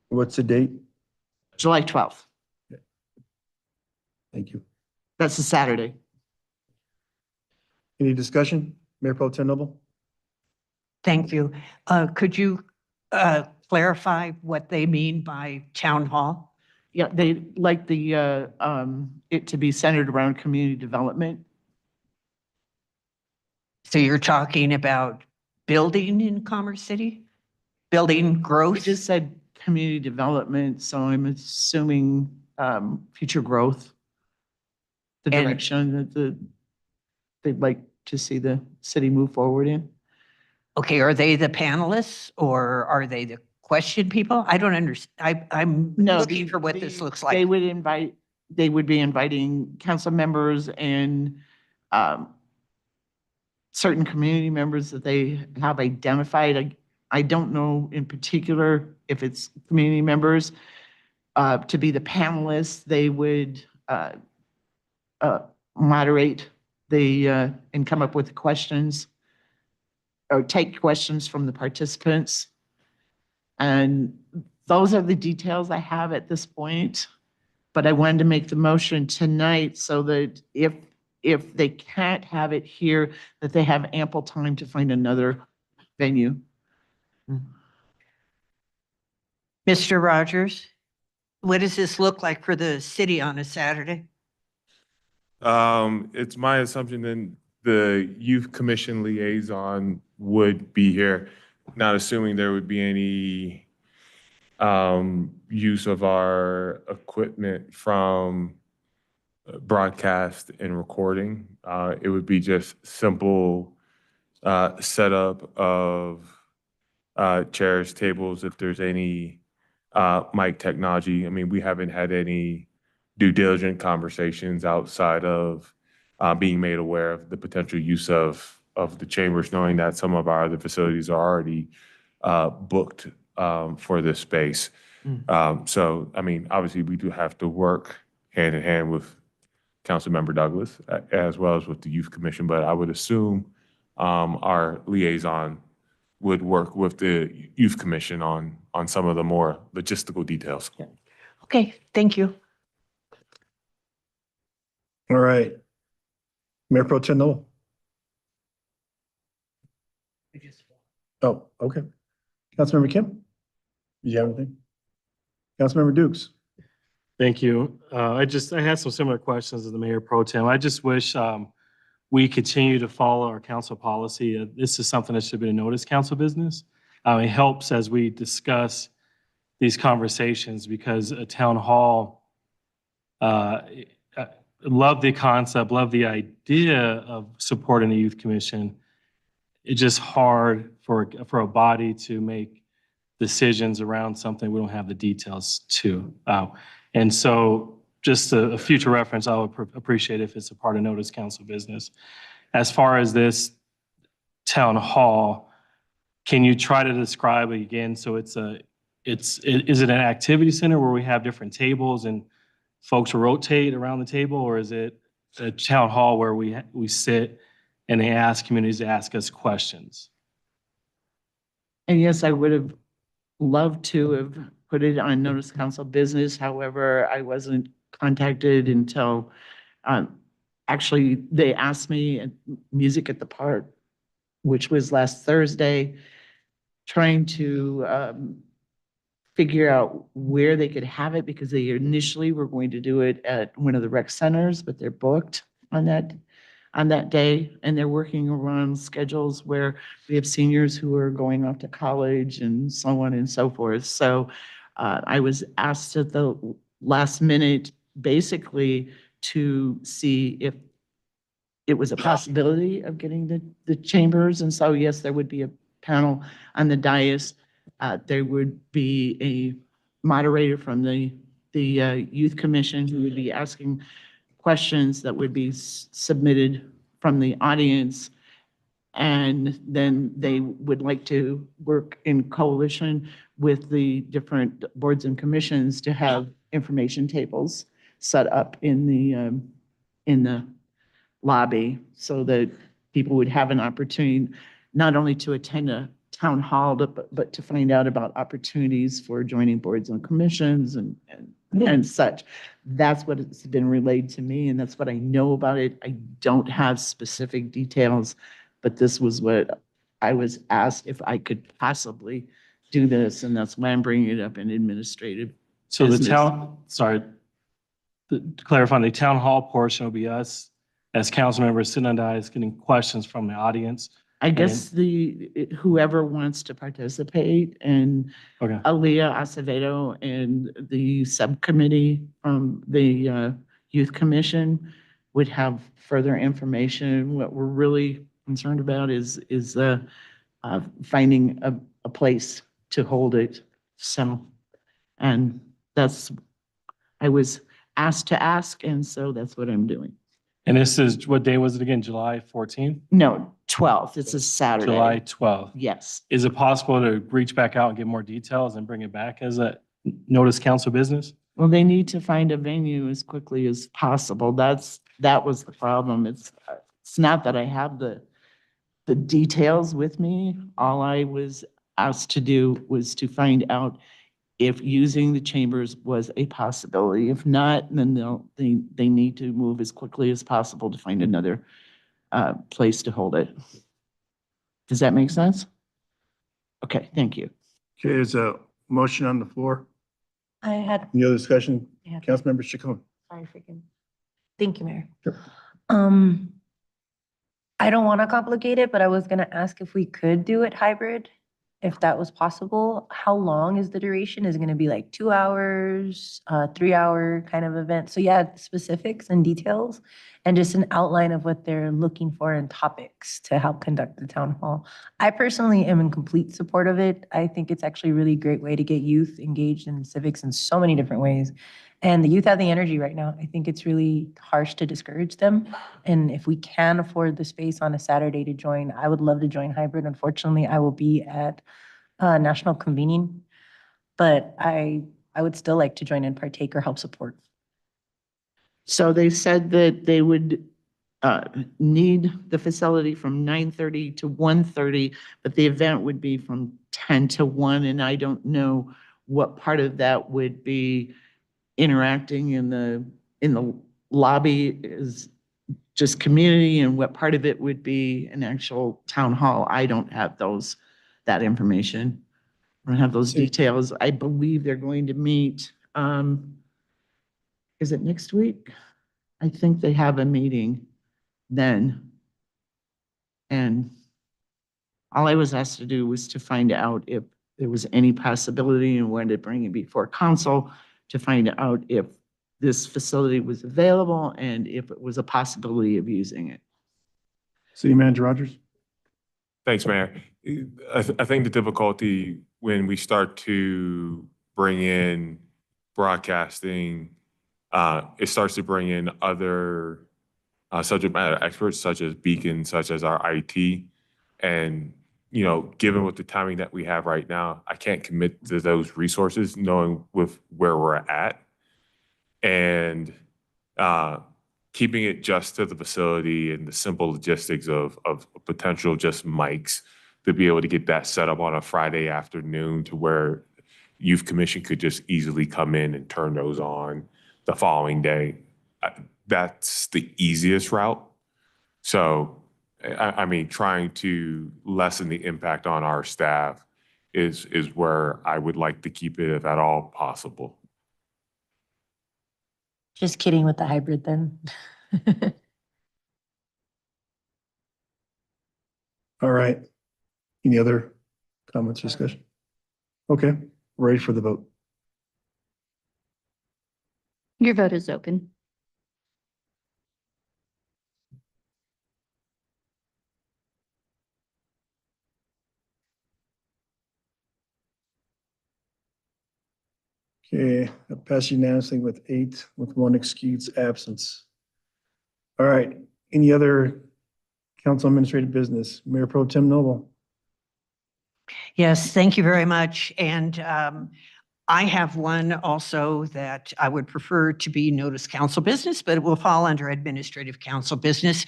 What's the date?
July 12th.
Thank you.
That's a Saturday.
Any discussion? Mayor Pro Tem Noble?
Thank you. Could you clarify what they mean by town hall?
Yeah, they like it to be centered around community development.
So you're talking about building in Commerce City? Building
We
growth?
just said community development, so I'm assuming future growth. The
And-
direction that they'd like to see the city move forward in.
Okay, are they the panelists or are they the question people? I don't understand. I'm
No,
looking for what this looks like.
They would be inviting council members and certain community members that they have identified. I don't know in particular if it's community members to be the panelists. They would moderate and come up with questions or take questions from the participants. And those are the details I have at this point. But I wanted to make the motion tonight so that if they can't have it here, that they have ample time to find another venue.
Mr. Rogers, what does this look like for the city on a Saturday?
It's my assumption then the youth commission liaison would be here, not assuming there would be any use of our equipment from broadcast and recording. It would be just simple setup of chairs, tables, if there's any mic technology. I mean, we haven't had any due diligence conversations outside of being made aware of the potential use of the chambers, knowing that some of our other facilities are already booked for this space. So, I mean, obviously, we do have to work hand in hand with Councilmember Douglas as well as with the Youth Commission, but I would assume our liaison would work with the Youth Commission on some of the more logistical details.
Okay, thank you.
All right. Mayor Pro Tem Noel? Oh, okay. Councilmember Kim? Do you have anything? Councilmember Dukes?
Thank you. I had some similar questions as the Mayor Pro Tem. I just wish we continue to follow our council policy. This is something that should be a notice council business. It helps as we discuss these conversations because a town hall, love the concept, love the idea of supporting the youth commission. It's just hard for a body to make decisions around something we don't have the details to. And so just a future reference, I would appreciate if it's a part of notice council business. As far as this town hall, can you try to describe it again? So is it an activity center where we have different tables and folks rotate around the table, or is it a town hall where we sit and they ask communities to ask us questions?
And yes, I would have loved to have put it on notice of council business. However, I wasn't contacted until, actually, they asked me at Music at the Park, which was last Thursday, trying to figure out where they could have it because they initially were going to do it at one of the rec centers, but they're booked on that day. And they're working around schedules where we have seniors who are going off to college and so on and so forth. So I was asked at the last minute, basically, to see if it was a possibility of getting the chambers. And so, yes, there would be a panel on the dais. There would be a moderator from the Youth Commission who would be asking questions that would be submitted from the audience. And then they would like to work in coalition with the different boards and commissions to have information tables set up in the lobby so that people would have an opportunity not only to attend a town hall, but to find out about opportunities for joining boards and commissions and such. That's what has been relayed to me, and that's what I know about it. I don't have specific details, but this was what I was asked if I could possibly do this, and that's why I'm bringing it up in administrative
So the
business.
town, sorry, to clarify, the town hall portion will be us as council members sitting on dais getting questions from the audience.
I guess whoever wants to participate, and
Okay.
Aaliyah Acevedo and the subcommittee from the Youth Commission would have further information. What we're really concerned about is finding a place to hold it. So, and that's, I was asked to ask, and so that's what I'm doing.
And this is, what day was it again? July 14th?
No, 12th. It's a Saturday.
July 12th.
Yes.
Is it possible to reach back out and get more details and bring it back as a notice council business?
Well, they need to find a venue as quickly as possible. That was the problem. It's not that I have the details with me. All I was asked to do was to find out if using the chambers was a possibility. If not, then they need to move as quickly as possible to find another place to hold it. Does that make sense? Okay, thank you.
Okay, there's a motion on the floor.
I had,
Any other discussion?
Yeah.
Councilmember Chacon.
sorry, freaking, thank you, Mayor.
Sure.
I don't want to complicate it, but I was gonna ask if we could do it hybrid, if that was possible. How long is the duration? Is it gonna be like 2 hours, 3-hour kind of event? So yeah, specifics and details, and just an outline of what they're looking for in topics to help conduct the town hall. I personally am in complete support of it. I think it's actually a really great way to get youth engaged in civics in so many different ways. And the youth have the energy right now. I think it's really harsh to discourage them. And if we can afford the space on a Saturday to join, I would love to join hybrid. Unfortunately, I will be at national convening, but I would still like to join and partake or help support.
So they said that they would need the facility from 9:30 to 1:30, but the event would be from 10 to 1, and I don't know what part of that would be interacting in the lobby is just community, and what part of it would be an actual town hall. I don't have that information. I don't have those details. I believe they're going to meet, is it next week? I think they have a meeting then. And all I was asked to do was to find out if there was any possibility and when to bring it before council to find out if this facility was available and if it was a possibility of using it.
City Manager Rogers.
Thanks, Mayor. I think the difficulty when we start to bring in broadcasting, it starts to bring in other subject matter experts such as Beacon, such as our IT. And, given with the timing that we have right now, I can't commit to those resources knowing with where we're at. And keeping it just to the facility and the simple logistics of potential just mics to be able to get that set up on a Friday afternoon to where Youth Commission could just easily come in and turn those on the following day. That's the easiest route. So, I mean, trying to lessen the impact on our staff is where I would like to keep it if at all possible.
Just kidding with the hybrid then.
All right. Any other comments or discussion? Okay, ready for the vote.
Your vote is open.
Okay, I pass unanimously with 8, with 1 excused absence. All right, any other council administrative business? Mayor Pro Tem Noble.
Yes, thank you very much. And I have one also that I would prefer to be notice council business, but it will fall under administrative council business.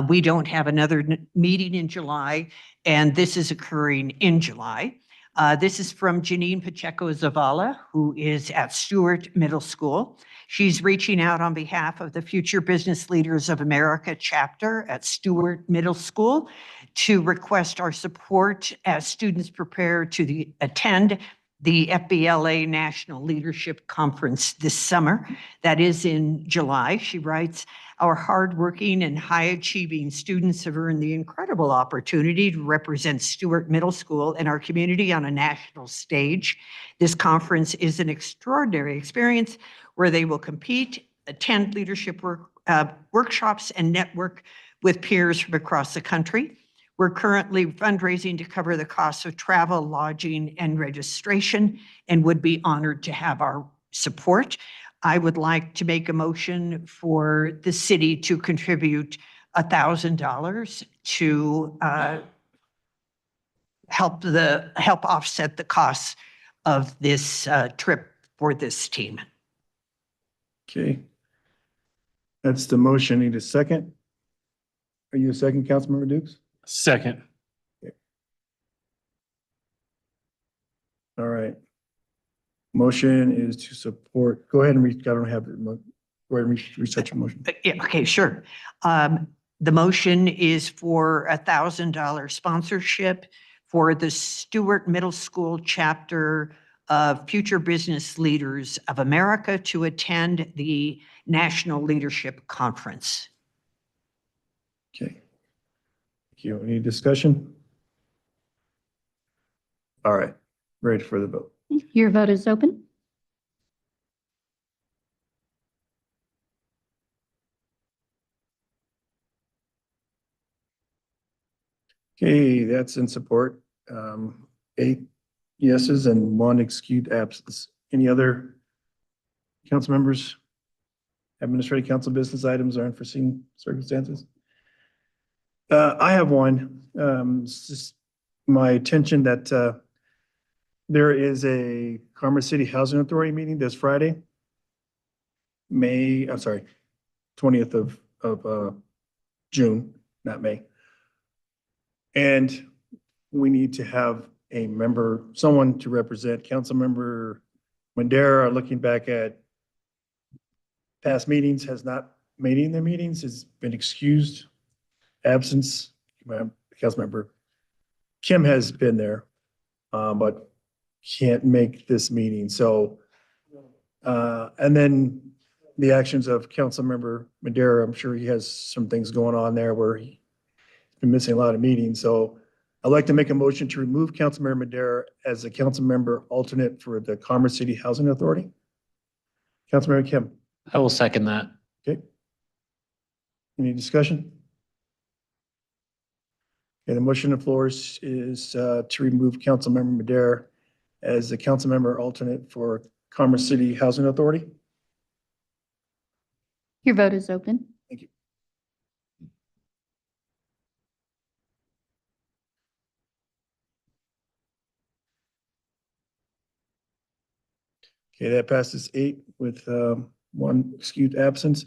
We don't have another meeting in July, and this is occurring in July. This is from Janine Pacheco Zavala, who is at Stewart Middle School. She's reaching out on behalf of the Future Business Leaders of America chapter at Stewart Middle School to request our support as students prepare to attend the FBLA National Leadership Conference this summer. That is in July. She writes, our hardworking and high-achieving students have earned the incredible opportunity to represent Stewart Middle School and our community on a national stage. This conference is an extraordinary experience where they will compete, attend leadership workshops, and network with peers from across the country. We're currently fundraising to cover the costs of travel, lodging, and registration, and would be honored to have our support. I would like to make a motion for the city to contribute $1,000 to help offset the costs of this trip for this team.
Okay. That's the motion. Need a second? Are you a second, Councilmember Dukes?
Second.
All right. Motion is to support. Go ahead and read. I don't have it. Go ahead and reset your motion.
Yeah, okay, sure. The motion is for $1,000 sponsorship for the Stewart Middle School chapter of Future Business Leaders of America to attend the National Leadership Conference.
Okay. Thank you. Any discussion? All right. Ready for the vote.
Your vote is open.
Okay, that's in support. 8 yeses and 1 excused absence. Any other council members? Administrative council business items or unforeseen circumstances? I have one. It's just my attention that there is a Commerce City Housing Authority meeting this Friday, 20th of June, not May. And we need to have a member, someone to represent. Councilmember Madera, looking back at past meetings, has not made any of the meetings, has been excused, absence. Councilmember Kim has been there, but can't make this meeting. So, and then the actions of Councilmember Madera, I'm sure he has some things going on there where he's been missing a lot of meetings. So I'd like to make a motion to remove Councilmember Madera as a council member alternate for the Commerce City Housing Authority. Councilmember Kim.
I will second that.
Okay. Any discussion? Okay, the motion on the floor is to remove Councilmember Madera as the council member alternate for Commerce City Housing Authority.
Your vote is open.
Thank you. Okay, that passes 8 with 1 excused absence.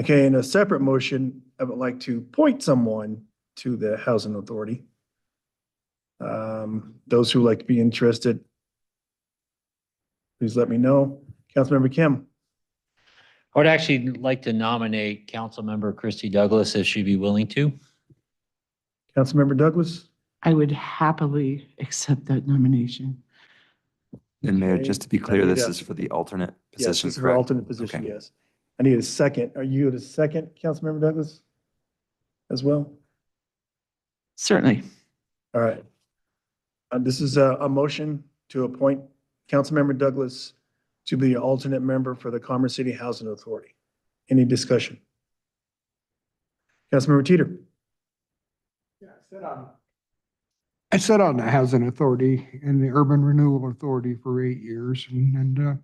Okay, in a separate motion, I would like to appoint someone to the Housing Authority. Those who would like to be interested, please let me know. Councilmember Kim.
I would actually like to nominate Councilmember Christy Douglas if she'd be willing to.
Councilmember Douglas.
I would happily accept that nomination.
And Mayor,
Okay.
just to be
I
clear,
need
this
a-
is for the alternate
Yes,
position,
this is for
correct?
alternate position,
Okay.
yes. I need a second. Are you the second, Councilmember Douglas? As well?
Certainly.
All right. This is a motion to appoint Councilmember Douglas to be the alternate member for the Commerce City Housing Authority. Any discussion? Councilmember Teeter.
I sat on the Housing Authority and the Urban Renewal Authority for 8 years, and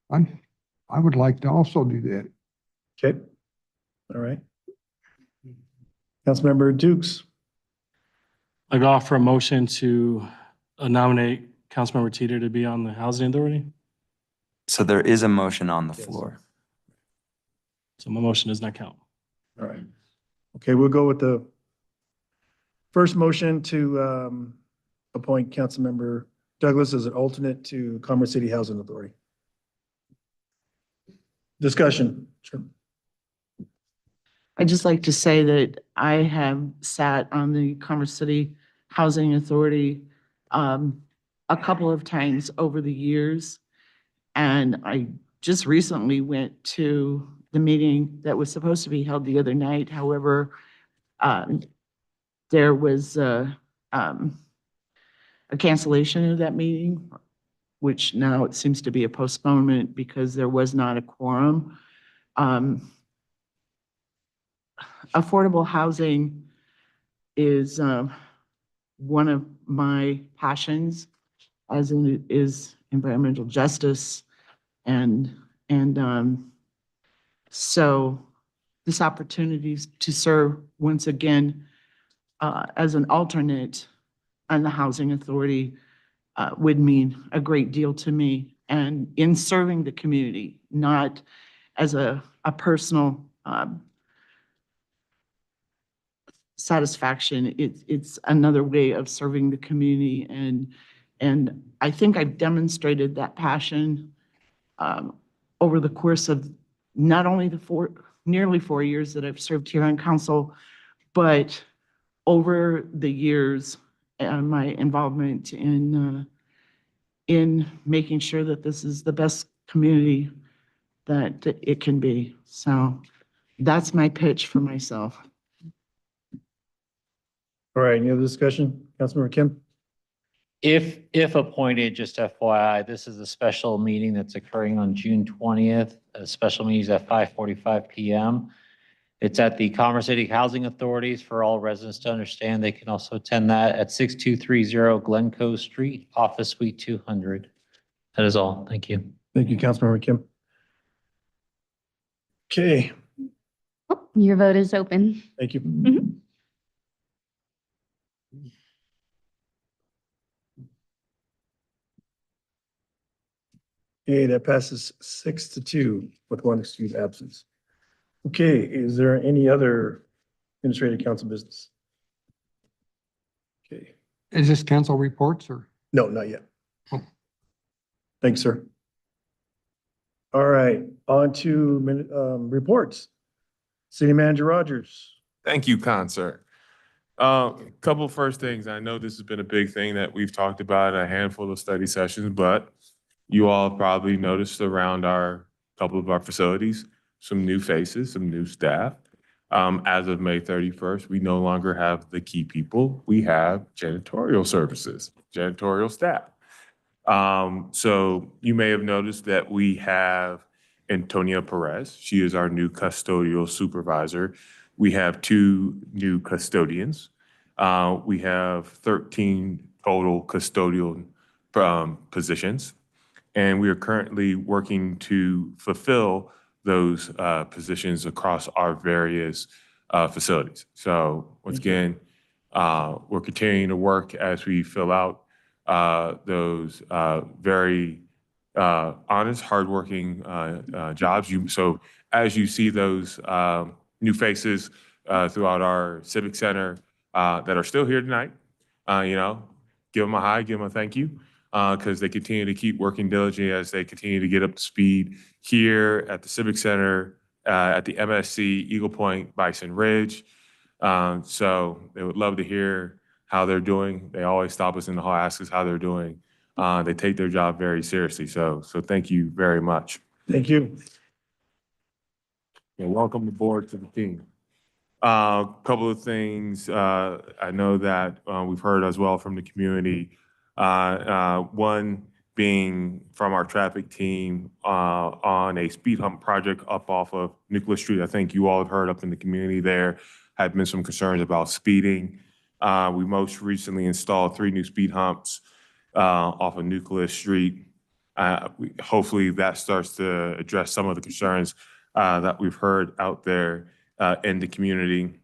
I would like to also do that.
Okay. All right. Councilmember Dukes.
I'd offer a motion to nominate Councilmember Teeter to be on the Housing Authority.
So there is a motion on the
Yes.
floor.
So my motion does not count.
All right. Okay, we'll go with the first motion to appoint Councilmember Douglas as an alternate to Commerce City Housing Authority. Discussion. Sure.
I'd just like to say that I have sat on the Commerce City Housing Authority a couple of times over the years. And I just recently went to the meeting that was supposed to be held the other night. However, there was a cancellation of that meeting, which now it seems to be a postponement because there was not a quorum. Affordable housing is one of my passions, as in it is environmental justice. And so this opportunity to serve once again as an alternate on the Housing Authority would mean a great deal to me. And in serving the community, not as a personal satisfaction, it's another way of serving the community. And I think I've demonstrated that passion over the course of not only the nearly 4 years that I've served here on council, but over the years and my involvement in making sure that this is the best community that it can be. So that's my pitch for myself.
All right, any other discussion? Councilmember Kim?
If appointed, just FYI, this is a special meeting that's occurring on June 20th. A special meeting is at 5:45 PM. It's at the Commerce City Housing Authorities. For all residents to understand, they can also attend that at 6230 Glencoe Street, Office Suite 200. That is all. Thank you.
Thank you, Councilmember Kim. Okay,
Your vote is open.
thank you. Okay, that passes 6-2 with one excused absence. Okay, is there any other administrative council business? Okay,
Is this council reports or?
no, not yet. Thanks, sir. All right, on to reports. City Manager Rogers.
Thank you, Concert. Couple first things. I know this has been a big thing that we've talked about, a handful of study sessions, but you all probably noticed around couple of our facilities, some new faces, some new staff. As of May 31st, we no longer have the key people. We have janitorial services, janitorial staff. So you may have noticed that we have Antonia Perez. She is our new custodial supervisor. We have 2 new custodians. We have 13 total custodial positions. And we are currently working to fulfill those positions across our various facilities. So once again, we're continuing to work as we fill out those very honest, hardworking jobs. So as you see those new faces throughout our civic center that are still here tonight, give them a hi, give them a thank you, because they continue to keep working diligently as they continue to get up to speed here at the Civic Center, at the MSC, Eagle Point, Bison Ridge. So they would love to hear how they're doing. They always stop us in the hall, ask us how they're doing. They take their job very seriously. So thank you very much.
Thank you.
And welcome aboard to the team. Couple of things I know that we've heard as well from the community. One being from our traffic team on a speed hump project up off of Nicholas Street. I think you all have heard up in the community there had been some concerns about speeding. We most recently installed 3 new speed humps off of Nicholas Street. Hopefully that starts to address some of the concerns that we've heard out there in the community.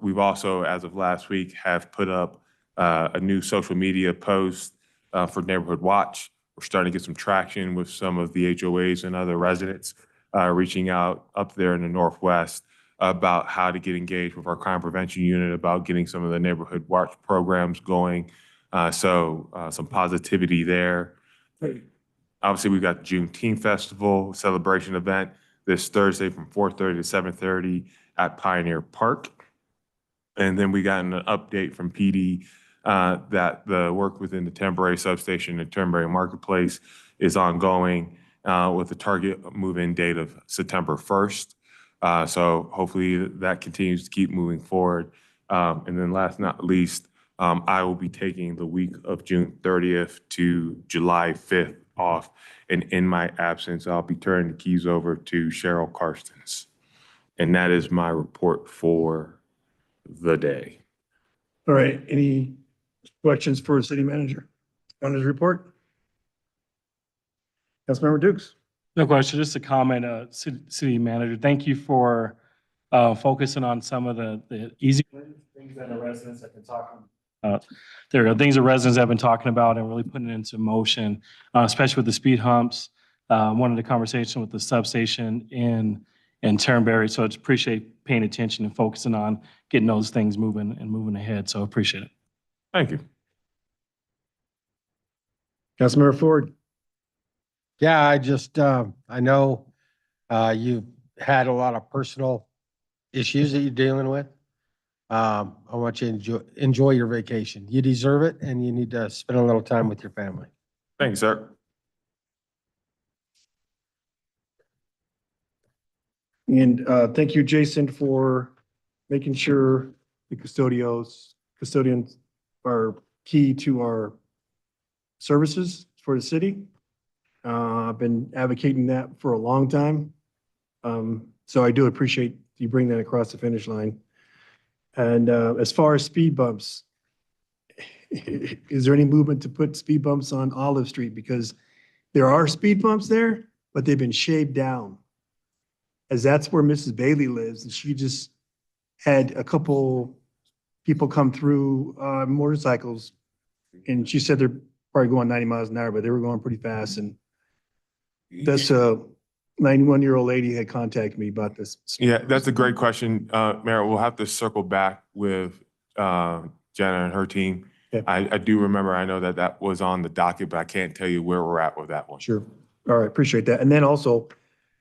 We've also, as of last week, have put up a new social media post for Neighborhood Watch. We're starting to get some traction with some of the HOAs and other residents reaching out up there in the Northwest about how to get engaged with our crime prevention unit, about getting some of the Neighborhood Watch programs going. So some positivity there. Obviously, we've got the Juneteenth Festival celebration event this Thursday from 4:30 to 7:30 at Pioneer Park. And then we got an update from PD that the work within the Temporary Substation and Temporary Marketplace is ongoing with the target move-in date of September 1st. So hopefully that continues to keep moving forward. And then last but not least, I will be taking the week of June 30th to July 5th off. And in my absence, I'll be turning the keys over to Cheryl Karstens. And that is my report for the day.
All right, any questions for the city manager on his report? Councilmember Dukes.
No question, just a comment, city manager. Thank you for focusing on some of the easy things that the residents have been talking about. There are things the residents have been talking about and really putting it into motion, especially with the speed humps. One of the conversation with the substation in Turnberry. So I just appreciate paying attention and focusing on getting those things moving and moving ahead. So appreciate it.
Thank you.
Councilmember Ford.
Yeah, I just, I know you've had a lot of personal issues that you're dealing with. I want you to enjoy your vacation. You deserve it, and you need to spend a little time with your family.
Thanks, sir.
And thank you, Jason, for making sure the custodians are key to our services for the city. I've been advocating that for a long time. So I do appreciate you bring that across the finish line. And as far as speed bumps, is there any movement to put speed bumps on Olive Street? Because there are speed bumps there, but they've been shaved down. As that's where Mrs. Bailey lives, and she just had a couple people come through motorcycles, and she said they're probably going 90 miles an hour, but they were going pretty fast. And that's a 91-year-old lady had contacted me about this.
Yeah, that's a great question, Mayor. We'll have to circle back with Jenna and her team.
Yeah.
I do remember, I know that that was on the docket, but I can't tell you where we're at with that one.
Sure. All right, appreciate that. And then also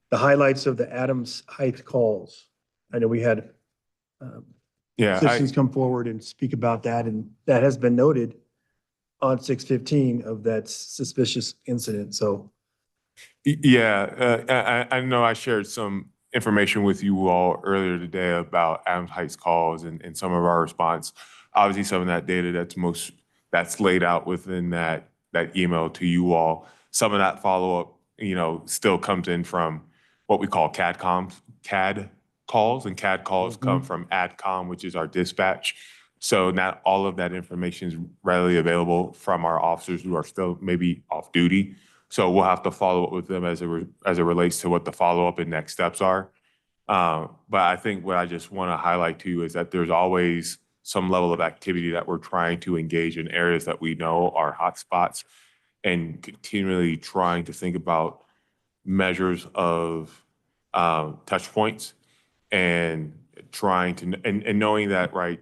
the highlights of the Adams Heights calls. I know we had citizens come forward and speak about that, and that has been noted on 615 of that suspicious incident. So
Yeah, I know I shared some information with you all earlier today about Adams Heights calls and some of our response. Obviously, some of that data that's laid out within that email to you all. Some of that follow-up, still comes in from what we call CAD calls, and CAD calls come from AdCom, which is our dispatch. So not all of that information is readily available from our officers who are still maybe off duty. So we'll have to follow up with them as it relates to what the follow-up and next steps are. But I think what I just want to highlight to you is that there's always some level of activity that we're trying to engage in areas that we know are hotspots, and continually trying to think about measures of touch points and trying to, and knowing that, right,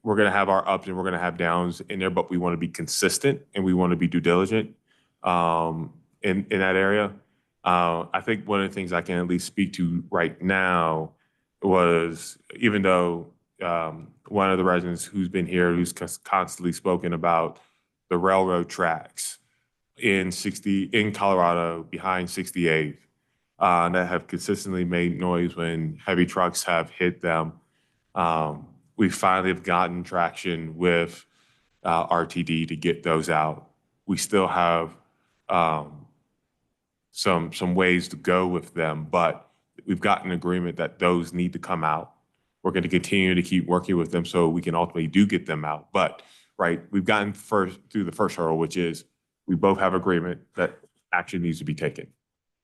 we're going to have our ups and we're going to have downs in there, but we want to be consistent and we want to be due diligent in that area. I think one of the things I can at least speak to right now was, even though one of the residents who's been here, who's constantly spoken about the railroad tracks in Colorado behind 68th that have consistently made noise when heavy trucks have hit them. We finally have gotten traction with RTD to get those out. We still have some ways to go with them, but we've gotten agreement that those need to come out. We're going to continue to keep working with them so we can ultimately do get them out. But right, we've gotten through the first hurdle, which is we both have agreement that action needs to be taken.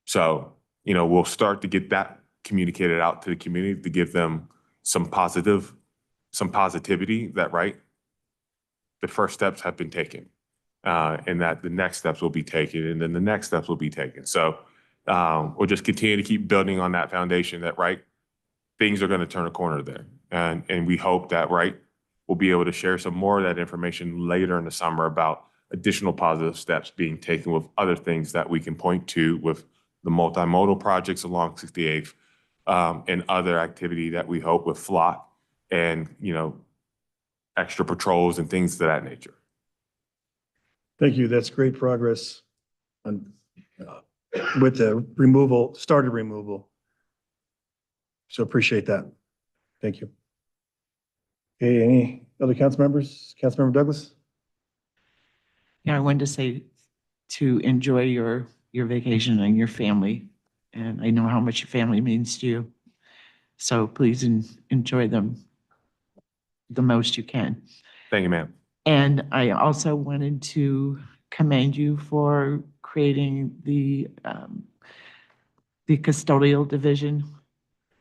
So, we'll start to get that communicated out to the community to give them some positivity that, right, the first steps have been taken, and that the next steps will be taken, and then the next steps will be taken. So we'll just continue to keep building on that foundation that, right, things are going to turn a corner there. And we hope that, right, we'll be able to share some more of that information later in the summer about additional positive steps being taken with other things that we can point to with the multimodal projects along 68th and other activity that we hope with FLOT and, extra patrols and things of that nature.
Thank you. That's great progress on, with the started removal. So appreciate that. Thank you. Okay, any other council members? Councilmember Douglas?
Yeah, I wanted to say to enjoy your vacation and your family. And I know how much your family means to you. So please enjoy them the most you can.
Thank you, ma'am.
And I also wanted to commend you for creating the custodial division.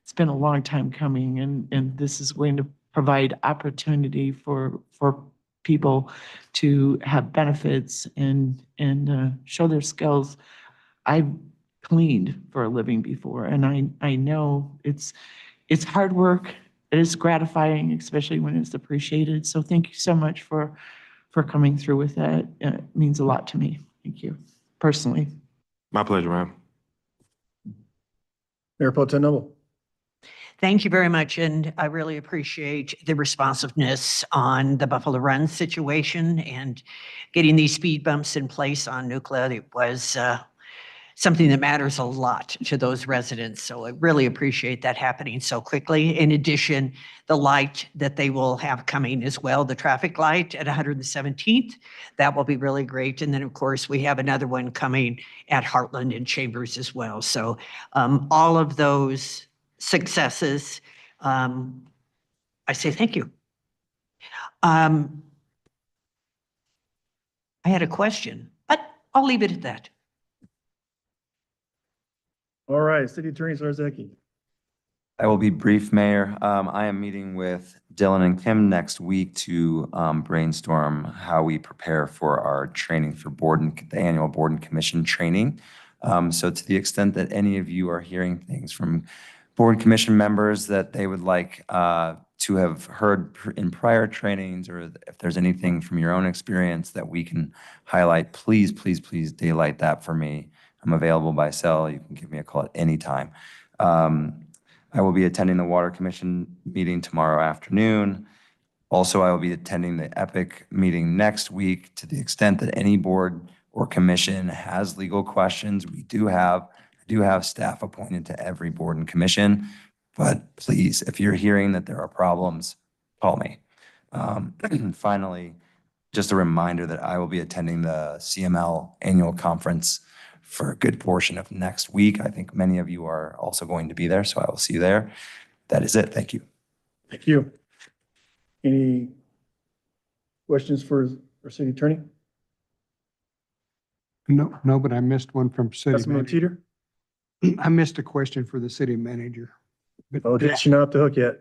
It's been a long time coming, and this is going to provide opportunity for people to have benefits and show their skills. I've cleaned for a living before, and I know it's hard work. It is gratifying, especially when it's appreciated. So thank you so much for coming through with that. It means a lot to me. Thank you, personally.
My pleasure, ma'am.
Mayor Pro Tem Noble.
Thank you very much, and I really appreciate the responsiveness on the Buffalo Run situation and getting these speed bumps in place on Nuclear. It was something that matters a lot to those residents, so I really appreciate that happening so quickly. In addition, the light that they will have coming as well, the traffic light at 117th, that will be really great. And then, of course, we have another one coming at Heartland and Chambers as well. So all of those successes, I say thank you. I had a question, but I'll leave it at that.
All right, City Attorney Zarzaki.
I will be brief, Mayor. I am meeting with Dylan and Kim next week to brainstorm how we prepare for our training for the annual Board and Commission training. So to the extent that any of you are hearing things from Board and Commission members that they would like to have heard in prior trainings, or if there's anything from your own experience that we can highlight, please, please, please daylight that for me. I'm available by cell. You can give me a call at any time. I will be attending the Water Commission meeting tomorrow afternoon. Also, I will be attending the EPIC meeting next week. To the extent that any board or commission has legal questions, I do have staff appointed to every board and commission. But please, if you're hearing that there are problems, call me. Finally, just a reminder that I will be attending the CML annual conference for a good portion of next week. I think many of you are also going to be there, so I will see you there. That is it. Thank you.
Thank you. Any questions for our City Attorney?
No, but I missed one from City
Councilmember
Manager.
Teeter?
I missed a question for the City Manager.
Oh, you're not off the hook yet.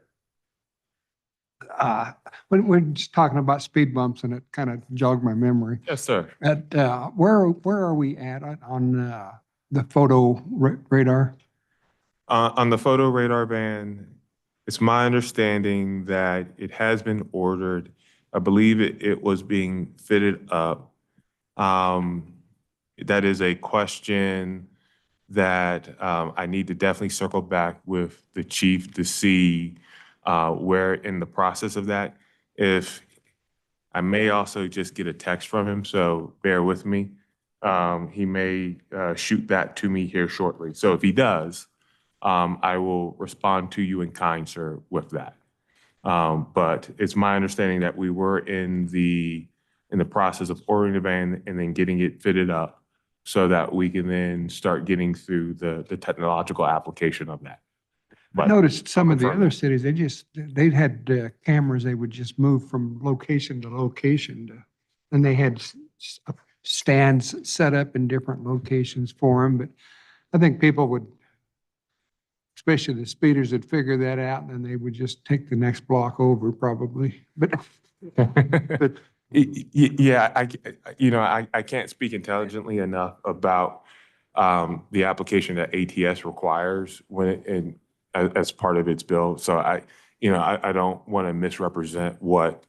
When we're just talking about speed bumps, and it kind of jogged my memory.
Yes, sir.
Where are we at on the photo radar?
On the photo radar ban, It's my understanding that it has been ordered. I believe it was being fitted up. That is a question that I need to definitely circle back with the chief to see where in the process of that. If I may also just get a text from him, so bear with me. He may shoot that to me here shortly. So if he does, I will respond to you in kind, sir, with that. But it's my understanding that we were in the process of ordering the van and then getting it fitted up so that we can then start getting through the technological application of that.
I
But
noticed some of the
confirm
other
it.
cities, they had cameras, they would just move from location to location. And they had stands set up in different locations for them. But I think people would, especially the speeders, would figure that out and then they would just take the next block over probably. But
Yeah, I can't speak intelligently enough about the application that ATS requires as part of its bill. So I don't want to misrepresent what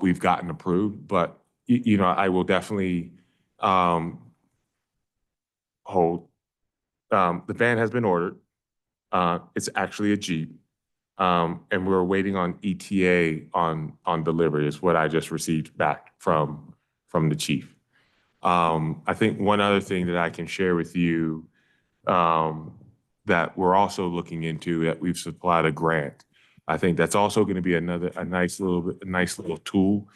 we've gotten approved, but I will definitely hold. The van has been ordered. It's actually a Jeep. And we're waiting on ETA on delivery is what I just received back from the chief. I think one other thing that I can share with you that we're also looking into, that we've supplied a grant. I think that's also going to be a nice little tool.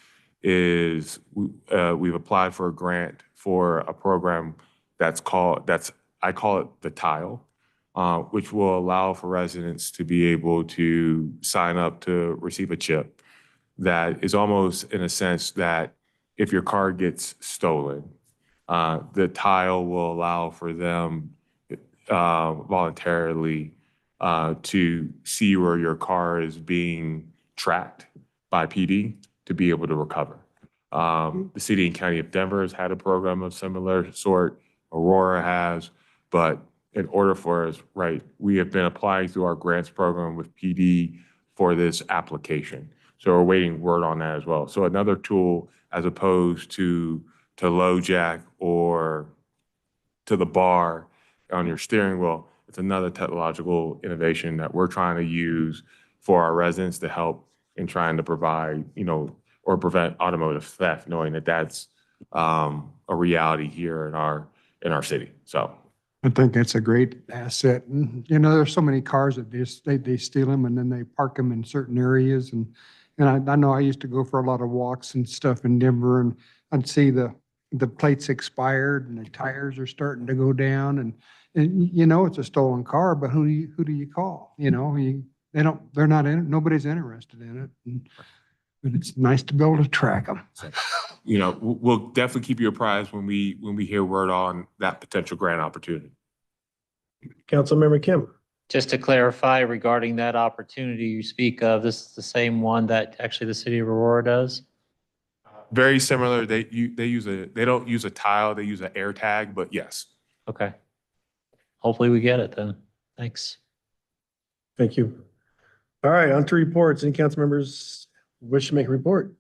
Is we've applied for a grant for a program I call it the Tile. Which will allow for residents to be able to sign up to receive a chip that is almost in a sense that if your car gets stolen, the Tile will allow for them voluntarily to see where your car is being tracked by PD to be able to recover. The city and county of Denver has had a program of similar sort. Aurora has, but in order for us, right, we have been applying through our grants program with PD for this application. So we're waiting word on that as well. So another tool as opposed to LoJack or to the bar on your steering wheel, it's another technological innovation that we're trying to use for our residents to help in trying to provide, or prevent automotive theft, knowing that that's a reality here in our city. So.
I think that's a great asset. And, there's so many cars that they steal them and then they park them in certain areas. And I know I used to go for a lot of walks and stuff in Denver and I'd see the plates expired and the tires are starting to go down and it's a stolen car, but who do you call? Nobody's interested in it. But it's nice to be able to track them.
We'll definitely keep you apprised when we hear word on that potential grant opportunity.
Councilmember Kim.
Just to clarify regarding that opportunity you speak of, this is the same one that actually the city of Aurora does?
Very similar. They don't use a tile, they use an air tag, but yes.
Okay. Hopefully we get it then. Thanks.
Thank you. All right, on to reports. Any council members wish to make a report?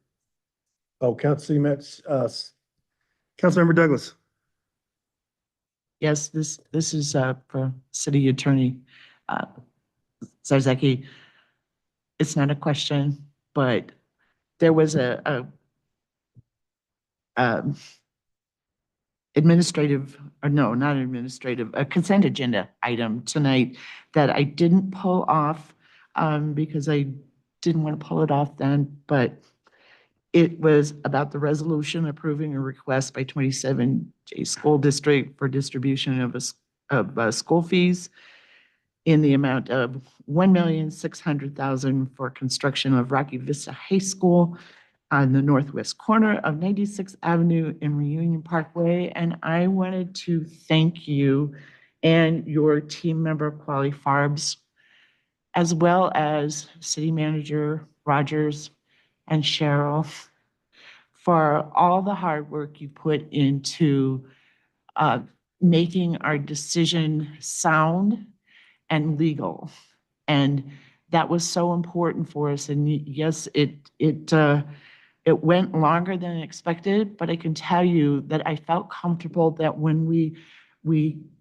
Oh, Councilmember Douglas.
Yes, this is for City Attorney Zarzaki. It's not a question, but there was a consent agenda item tonight that I didn't pull off because I didn't want to pull it off then, but it was about the resolution approving a request by 27J School District for distribution of school fees in the amount of $1,600,000 for construction of Rocky Vista High School on the northwest corner of 96th Avenue and Reunion Parkway. And I wanted to thank you and your team member, Quali Farbs, as well as City Manager Rogers and Cheryl for all the hard work you put into making our decision sound and legal.
And that was so important for us. And yes, it went longer than expected, but I can tell you that I felt comfortable that when we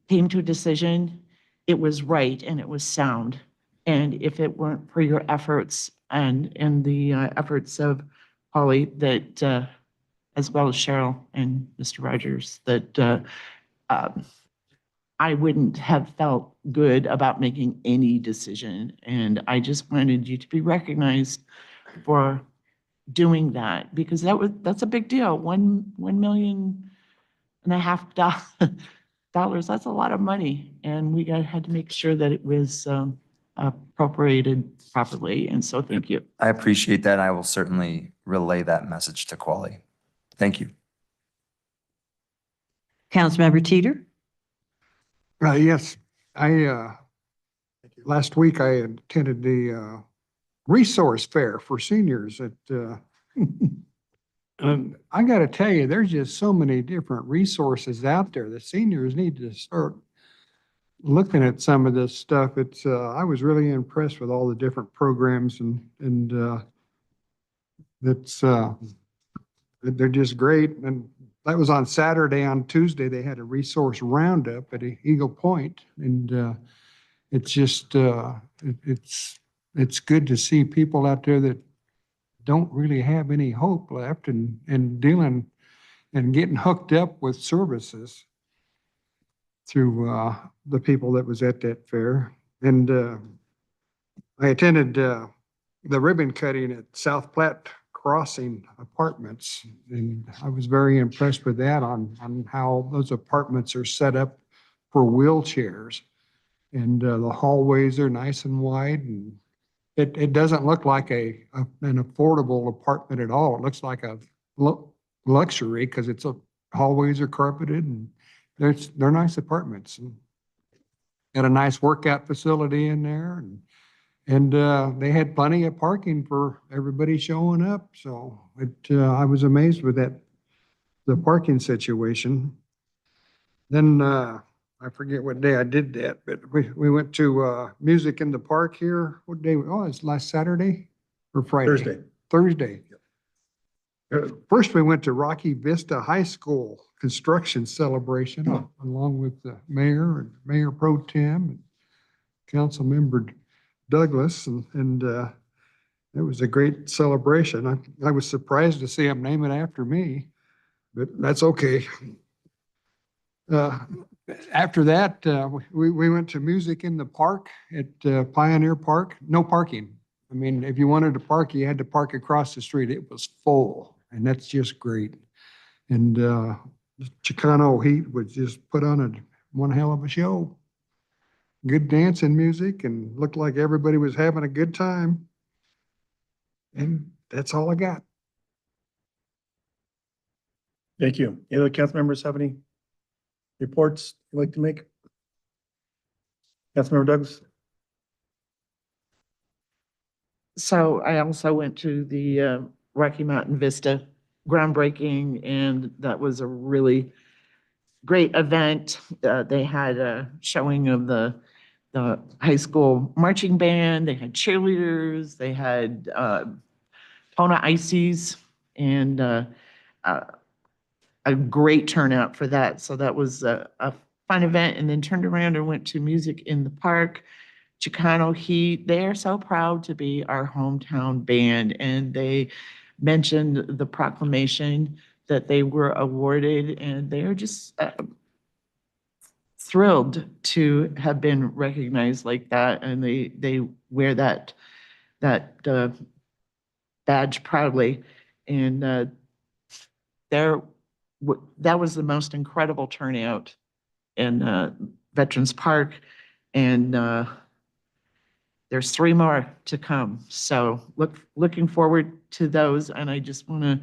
came to a decision, it was right and it was sound. And if it weren't for your efforts and the efforts of Polly, that as well as Cheryl and Mr. Rogers, that I wouldn't have felt good about making any decision. And I just wanted you to be recognized for doing that, because that's a big deal. $1.5 million, that's a lot of money. And we had to make sure that it was appropriated properly. And so thank you.
I appreciate that. I will certainly relay that message to Quali. Thank you.
Councilmember Teeter?
Yes, last week I attended the resource fair for seniors at, and I got to tell you, there's just so many different resources out there. The seniors need to start looking at some of this stuff. I was really impressed with all the different programs and they're just great. And that was on Saturday. On Tuesday, they had a resource roundup at Eagle Point, and it's just it's good to see people out there that don't really have any hope left and dealing and getting hooked up with services through the people that was at that fair. And I attended the ribbon cutting at South Platte Crossing Apartments, and I was very impressed with that on how those apartments are set up for wheelchairs. And the hallways are nice and wide, and it doesn't look like an affordable apartment at all. It looks like a luxury because hallways are carpeted, and they're nice apartments. And got a nice workout facility in there, and they had plenty of parking for everybody showing up. So I was amazed with the parking situation. Then I forget what day I did that, but we went to Music in the Park here. What day? Oh, it's last Saturday or Friday? Thursday. First, we went to Rocky Vista High School construction celebration along with the mayor and Mayor Pro Tem and Council Member Douglas, and it was a great celebration. I was surprised to see them name it after me, but that's okay. After that, we went to Music in the Park at Pioneer Park. No parking. I mean, if you wanted to park, you had to park across the street. It was full, and that's just great. And Chicano Heat was just put on one hell of a show. Good dancing music, and looked like everybody was having a good time. And that's all I got.
Thank you. Any other council members have any reports you'd like to make? Councilmember Douglas?
So I also went to the Rocky Mountain Vista groundbreaking, and that was a really great event. They had a showing of the high school marching band. They had cheerleaders. They had Kona Ices, and a great turnout for that. So that was a fun event. And then turned around and went to Music in the Park. Chicano Heat, they are so proud to be our hometown band, and they mentioned the proclamation that they were awarded, and they are just thrilled to have been recognized like that, and they wear that badge proudly. And that was the most incredible turnout in Veterans Park, and there's 3 more to come. So looking forward to those. And I just want to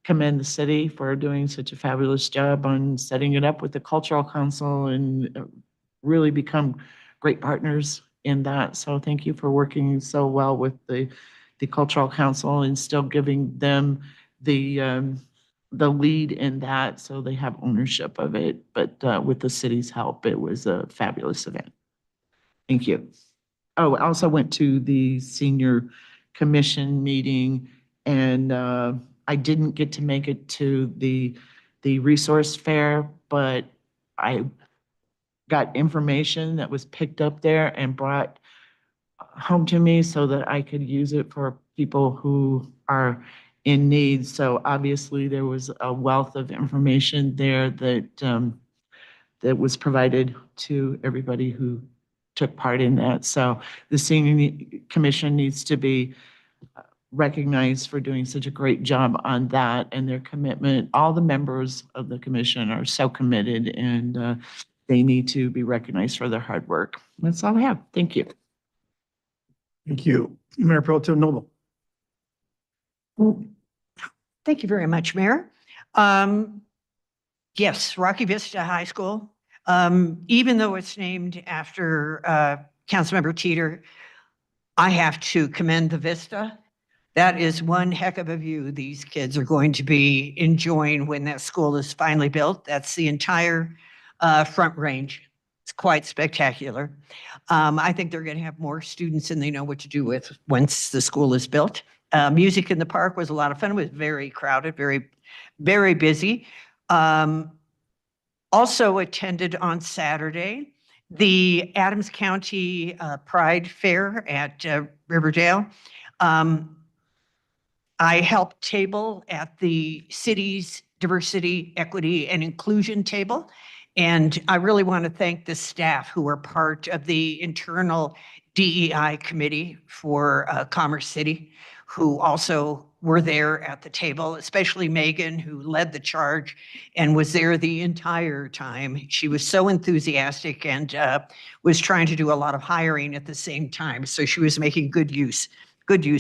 commend the city for doing such a fabulous job on setting it up with the Cultural Council, and really become great partners in that. So thank you for working so well with the Cultural Council and still giving them the lead in that, so they have ownership of it. But with the city's help, it was a fabulous event. Thank you.
I also went to the senior commission meeting, and I didn't get to make it to the resource fair, but I got information that was picked up there and brought home to me so that I could use it for people who are in need. So obviously, there was a wealth of information there that that was provided to everybody who took part in that. So the senior commission needs to be recognized for doing such a great job on that and their commitment. All the members of the commission are so committed, and they need to be recognized for their hard work. That's all I have. Thank you.
Thank you. Mayor Pro Tem Noble.
Thank you very much, Mayor. Yes, Rocky Vista High School, even though it's named after Councilmember Teeter, I have to commend the Vista. That is one heck of a view these kids are going to be enjoying when that school is finally built. That's the entire Front Range. It's quite spectacular. I think they're going to have more students than they know what to do with once the school is built. Music in the Park was a lot of fun. It was very crowded, very, very busy. Also attended on Saturday, the Adams County Pride Fair at Riverdale. I helped table at the city's diversity, equity, and inclusion table. And I really want to thank the staff who are part of the internal DEI committee for Commerce City, who also were there at the table, especially Megan, who led the charge and was there the entire time. She was so enthusiastic and was trying to do a lot of hiring at the same time. So she was making good use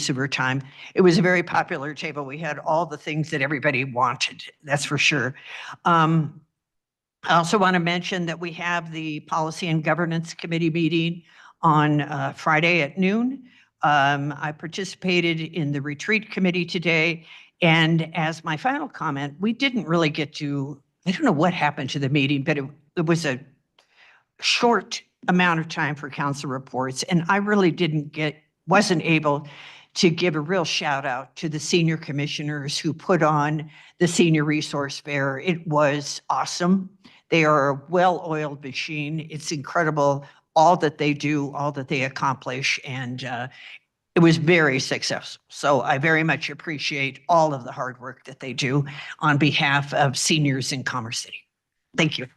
of her time. It was a very popular table. We had all the things that everybody wanted, that's for sure. I also want to mention that we have the Policy and Governance Committee meeting on Friday at noon. I participated in the retreat committee today. And as my final comment, we didn't really get to, I don't know what happened to the meeting, but it was a short amount of time for council reports. And I really wasn't able to give a real shout out to the senior commissioners who put on the Senior Resource Fair. It was awesome. They are a well-oiled machine. It's incredible all that they do, all that they accomplish, and it was very successful. So I very much appreciate all of the hard work that they do on behalf of seniors in Commerce City. Thank you.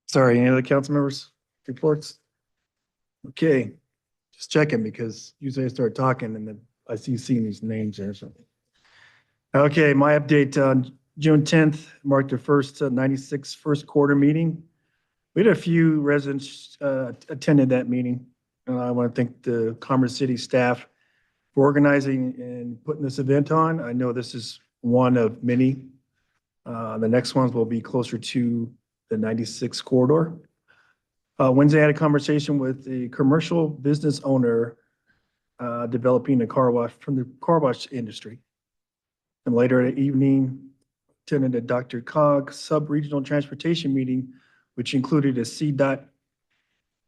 Sorry, any other council members' reports? Okay, just checking because usually I start talking and then I see seeing these names there. So, okay, my update on June 10th marked the first 96 first quarter meeting. We had a few residents attended that meeting. I want to thank the Commerce City staff for organizing and putting this event on. I know this is one of many. The next ones will be closer to the 96 corridor. Wednesday, I had a conversation with a commercial business owner developing a car wash from the car wash industry. And later in the evening, attended a Dr. Cog sub-regional transportation meeting, which included a CDOT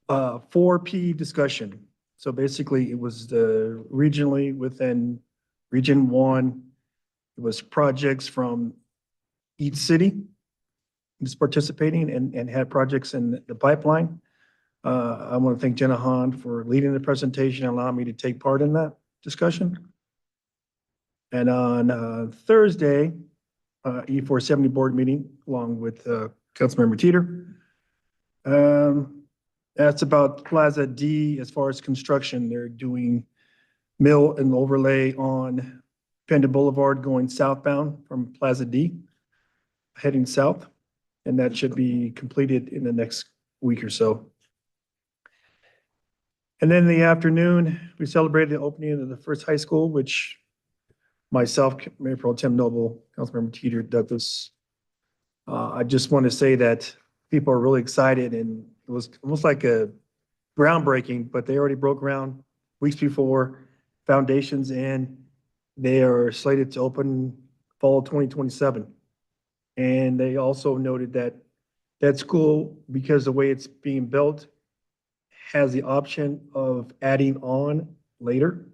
4P discussion. So basically, it was the regionally within Region 1. It was projects from each city was participating and had projects in the pipeline. I want to thank Jenna Hahn for leading the presentation and allowing me to take part in that discussion. And on Thursday, E470 board meeting along with Councilmember Teeter. That's about Plaza D as far as construction. They're doing mill and overlay on Penda Boulevard going southbound from Plaza D, heading south. And that should be completed in the next week or so. And then in the afternoon, we celebrated the opening of the first high school, which myself, Mayor Pro Tem Noble, Councilmember Teeter, Douglas. I just want to say that people are really excited, and it was almost like a groundbreaking, but they already broke ground weeks before, foundations in. They are slated to open fall of 2027. And they also noted that that school, because the way it's being built, has the option of adding on later.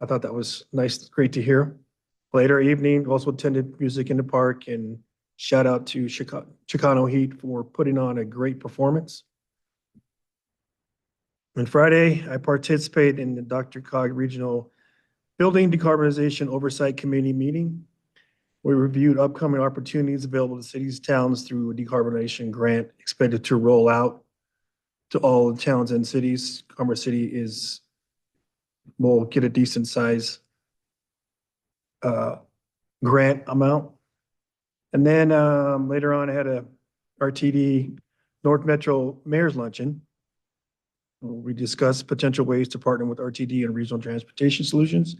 I thought that was nice, great to hear. Later evening, also attended Music in the Park, and shout out to Chicano Heat for putting on a great performance. On Friday, I participated in the DRCOG Regional Building Decarbonization Oversight Committee meeting. We reviewed upcoming opportunities available to cities, towns through a decarbonization grant expected to roll out to all the towns and cities. Commerce City will get a decent size grant amount. And then later on, I had a RTD North Metro Mayor's Luncheon. We discussed potential ways to partner with RTD and regional transportation solutions.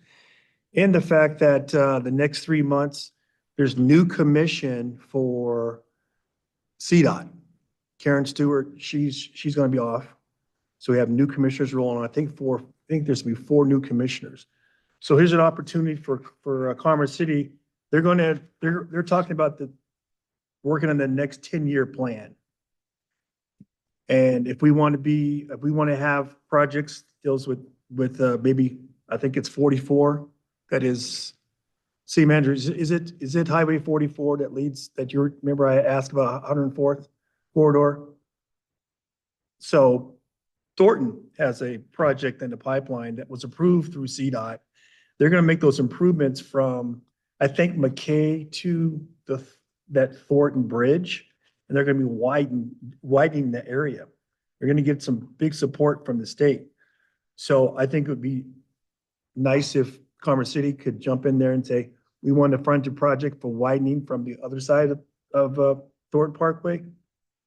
And the fact that the next 3 months, there's new commission for CDOT. Karen Stewart, she's going to be off. So we have new commissioners rolling on. I think there's going to be 4 new commissioners. So here's an opportunity for Commerce City. They're talking about working on the next 10-year plan. And if we want to have projects deals with maybe, I think it's 44, that is, city manager, is it Highway 44 that you remember I asked about 104th corridor? So Thornton has a project in the pipeline that was approved through CDOT. They're going to make those improvements from, I think, McKay to that Thornton Bridge, and they're going to be widening the area. They're going to get some big support from the state. So I think it would be nice if Commerce City could jump in there and say, we want a frontage project for widening from the other side of Thornton Parkway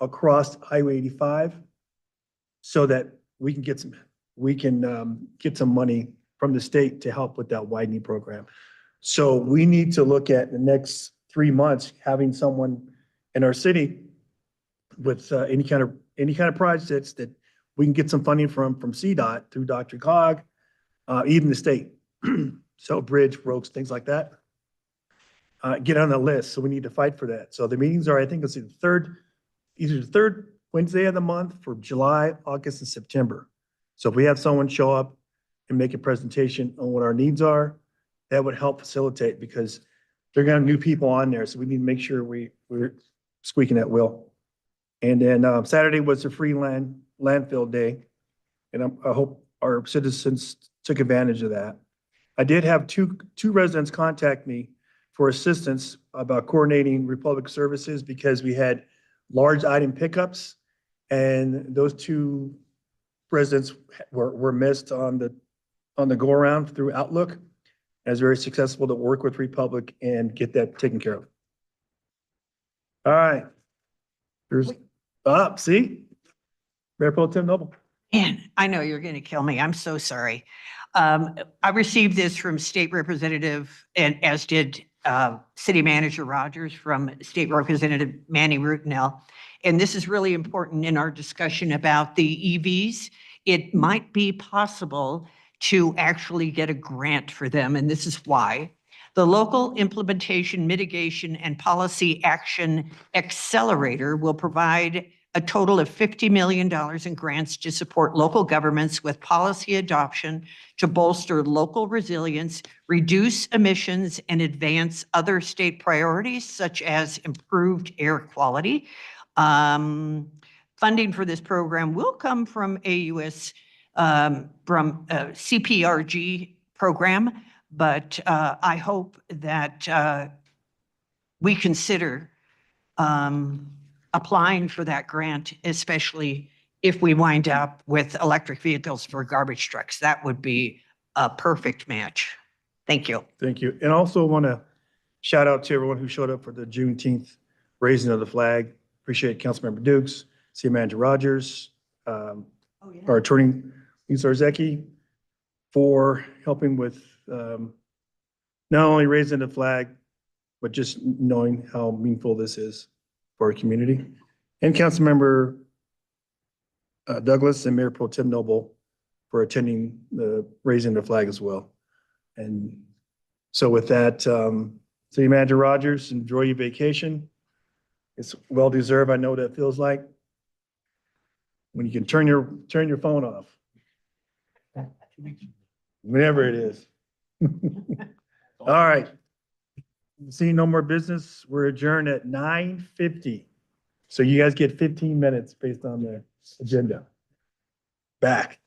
across Highway 85, so that we can get some money from the state to help with that widening program. So we need to look at the next 3 months, having someone in our city with any kind of projects that we can get some funding from CDOT through DRCOG, even the state. So bridge, roads, things like that. Get on the list. So we need to fight for that. So the meetings are, I think it's either the third Wednesday of the month for July, August, and September. So if we have someone show up and make a presentation on what our needs are, that would help facilitate, because they're going to have new people on there. So we need to make sure we're squeaking that wheel. And then Saturday was a free landfill day. And I hope our citizens took advantage of that. I did have two residents contact me for assistance about coordinating Republic Services, because we had large item pickups, and those 2 residents were missed on the go around through Outlook. It was very successful to work with Republic and get that taken care of. All right. There's see? Mayor Pro Tem Noble.
And I know you're going to kill me. I'm so sorry. I received this from State Representative, and as did City Manager Rogers, from State Representative Manny Rutinel. And this is really important in our discussion about the EVs. It might be possible to actually get a grant for them, and this is why. The Local Implementation, Mitigation, and Policy Action Accelerator will provide a total of $50 million in grants to support local governments with policy adoption to bolster local resilience, reduce emissions, and advance other state priorities such as improved air quality. Funding for this program will come from AUS, from CPRG program, but I hope that we consider applying for that grant, especially if we wind up with electric vehicles for garbage trucks. That would be a perfect match. Thank you.
Thank you. And also want to shout out to everyone who showed up for the Juneteenth raising of the flag. Appreciate Councilmember Dukes, City Manager Rogers, our attorney, Lisa Arzeki, for helping with not only raising the flag, but just knowing how meaningful this is for our community. And Councilmember Douglas and Mayor Pro Tem Noble for attending the raising the flag as well. And so with that, City Manager Rogers, enjoy your vacation. It's well-deserved. I know what it feels like when you can turn your phone off. Whenever it is. All right. Seeing no more business, we're adjourned at 9:50. So you guys get 15 minutes based on the agenda. Back.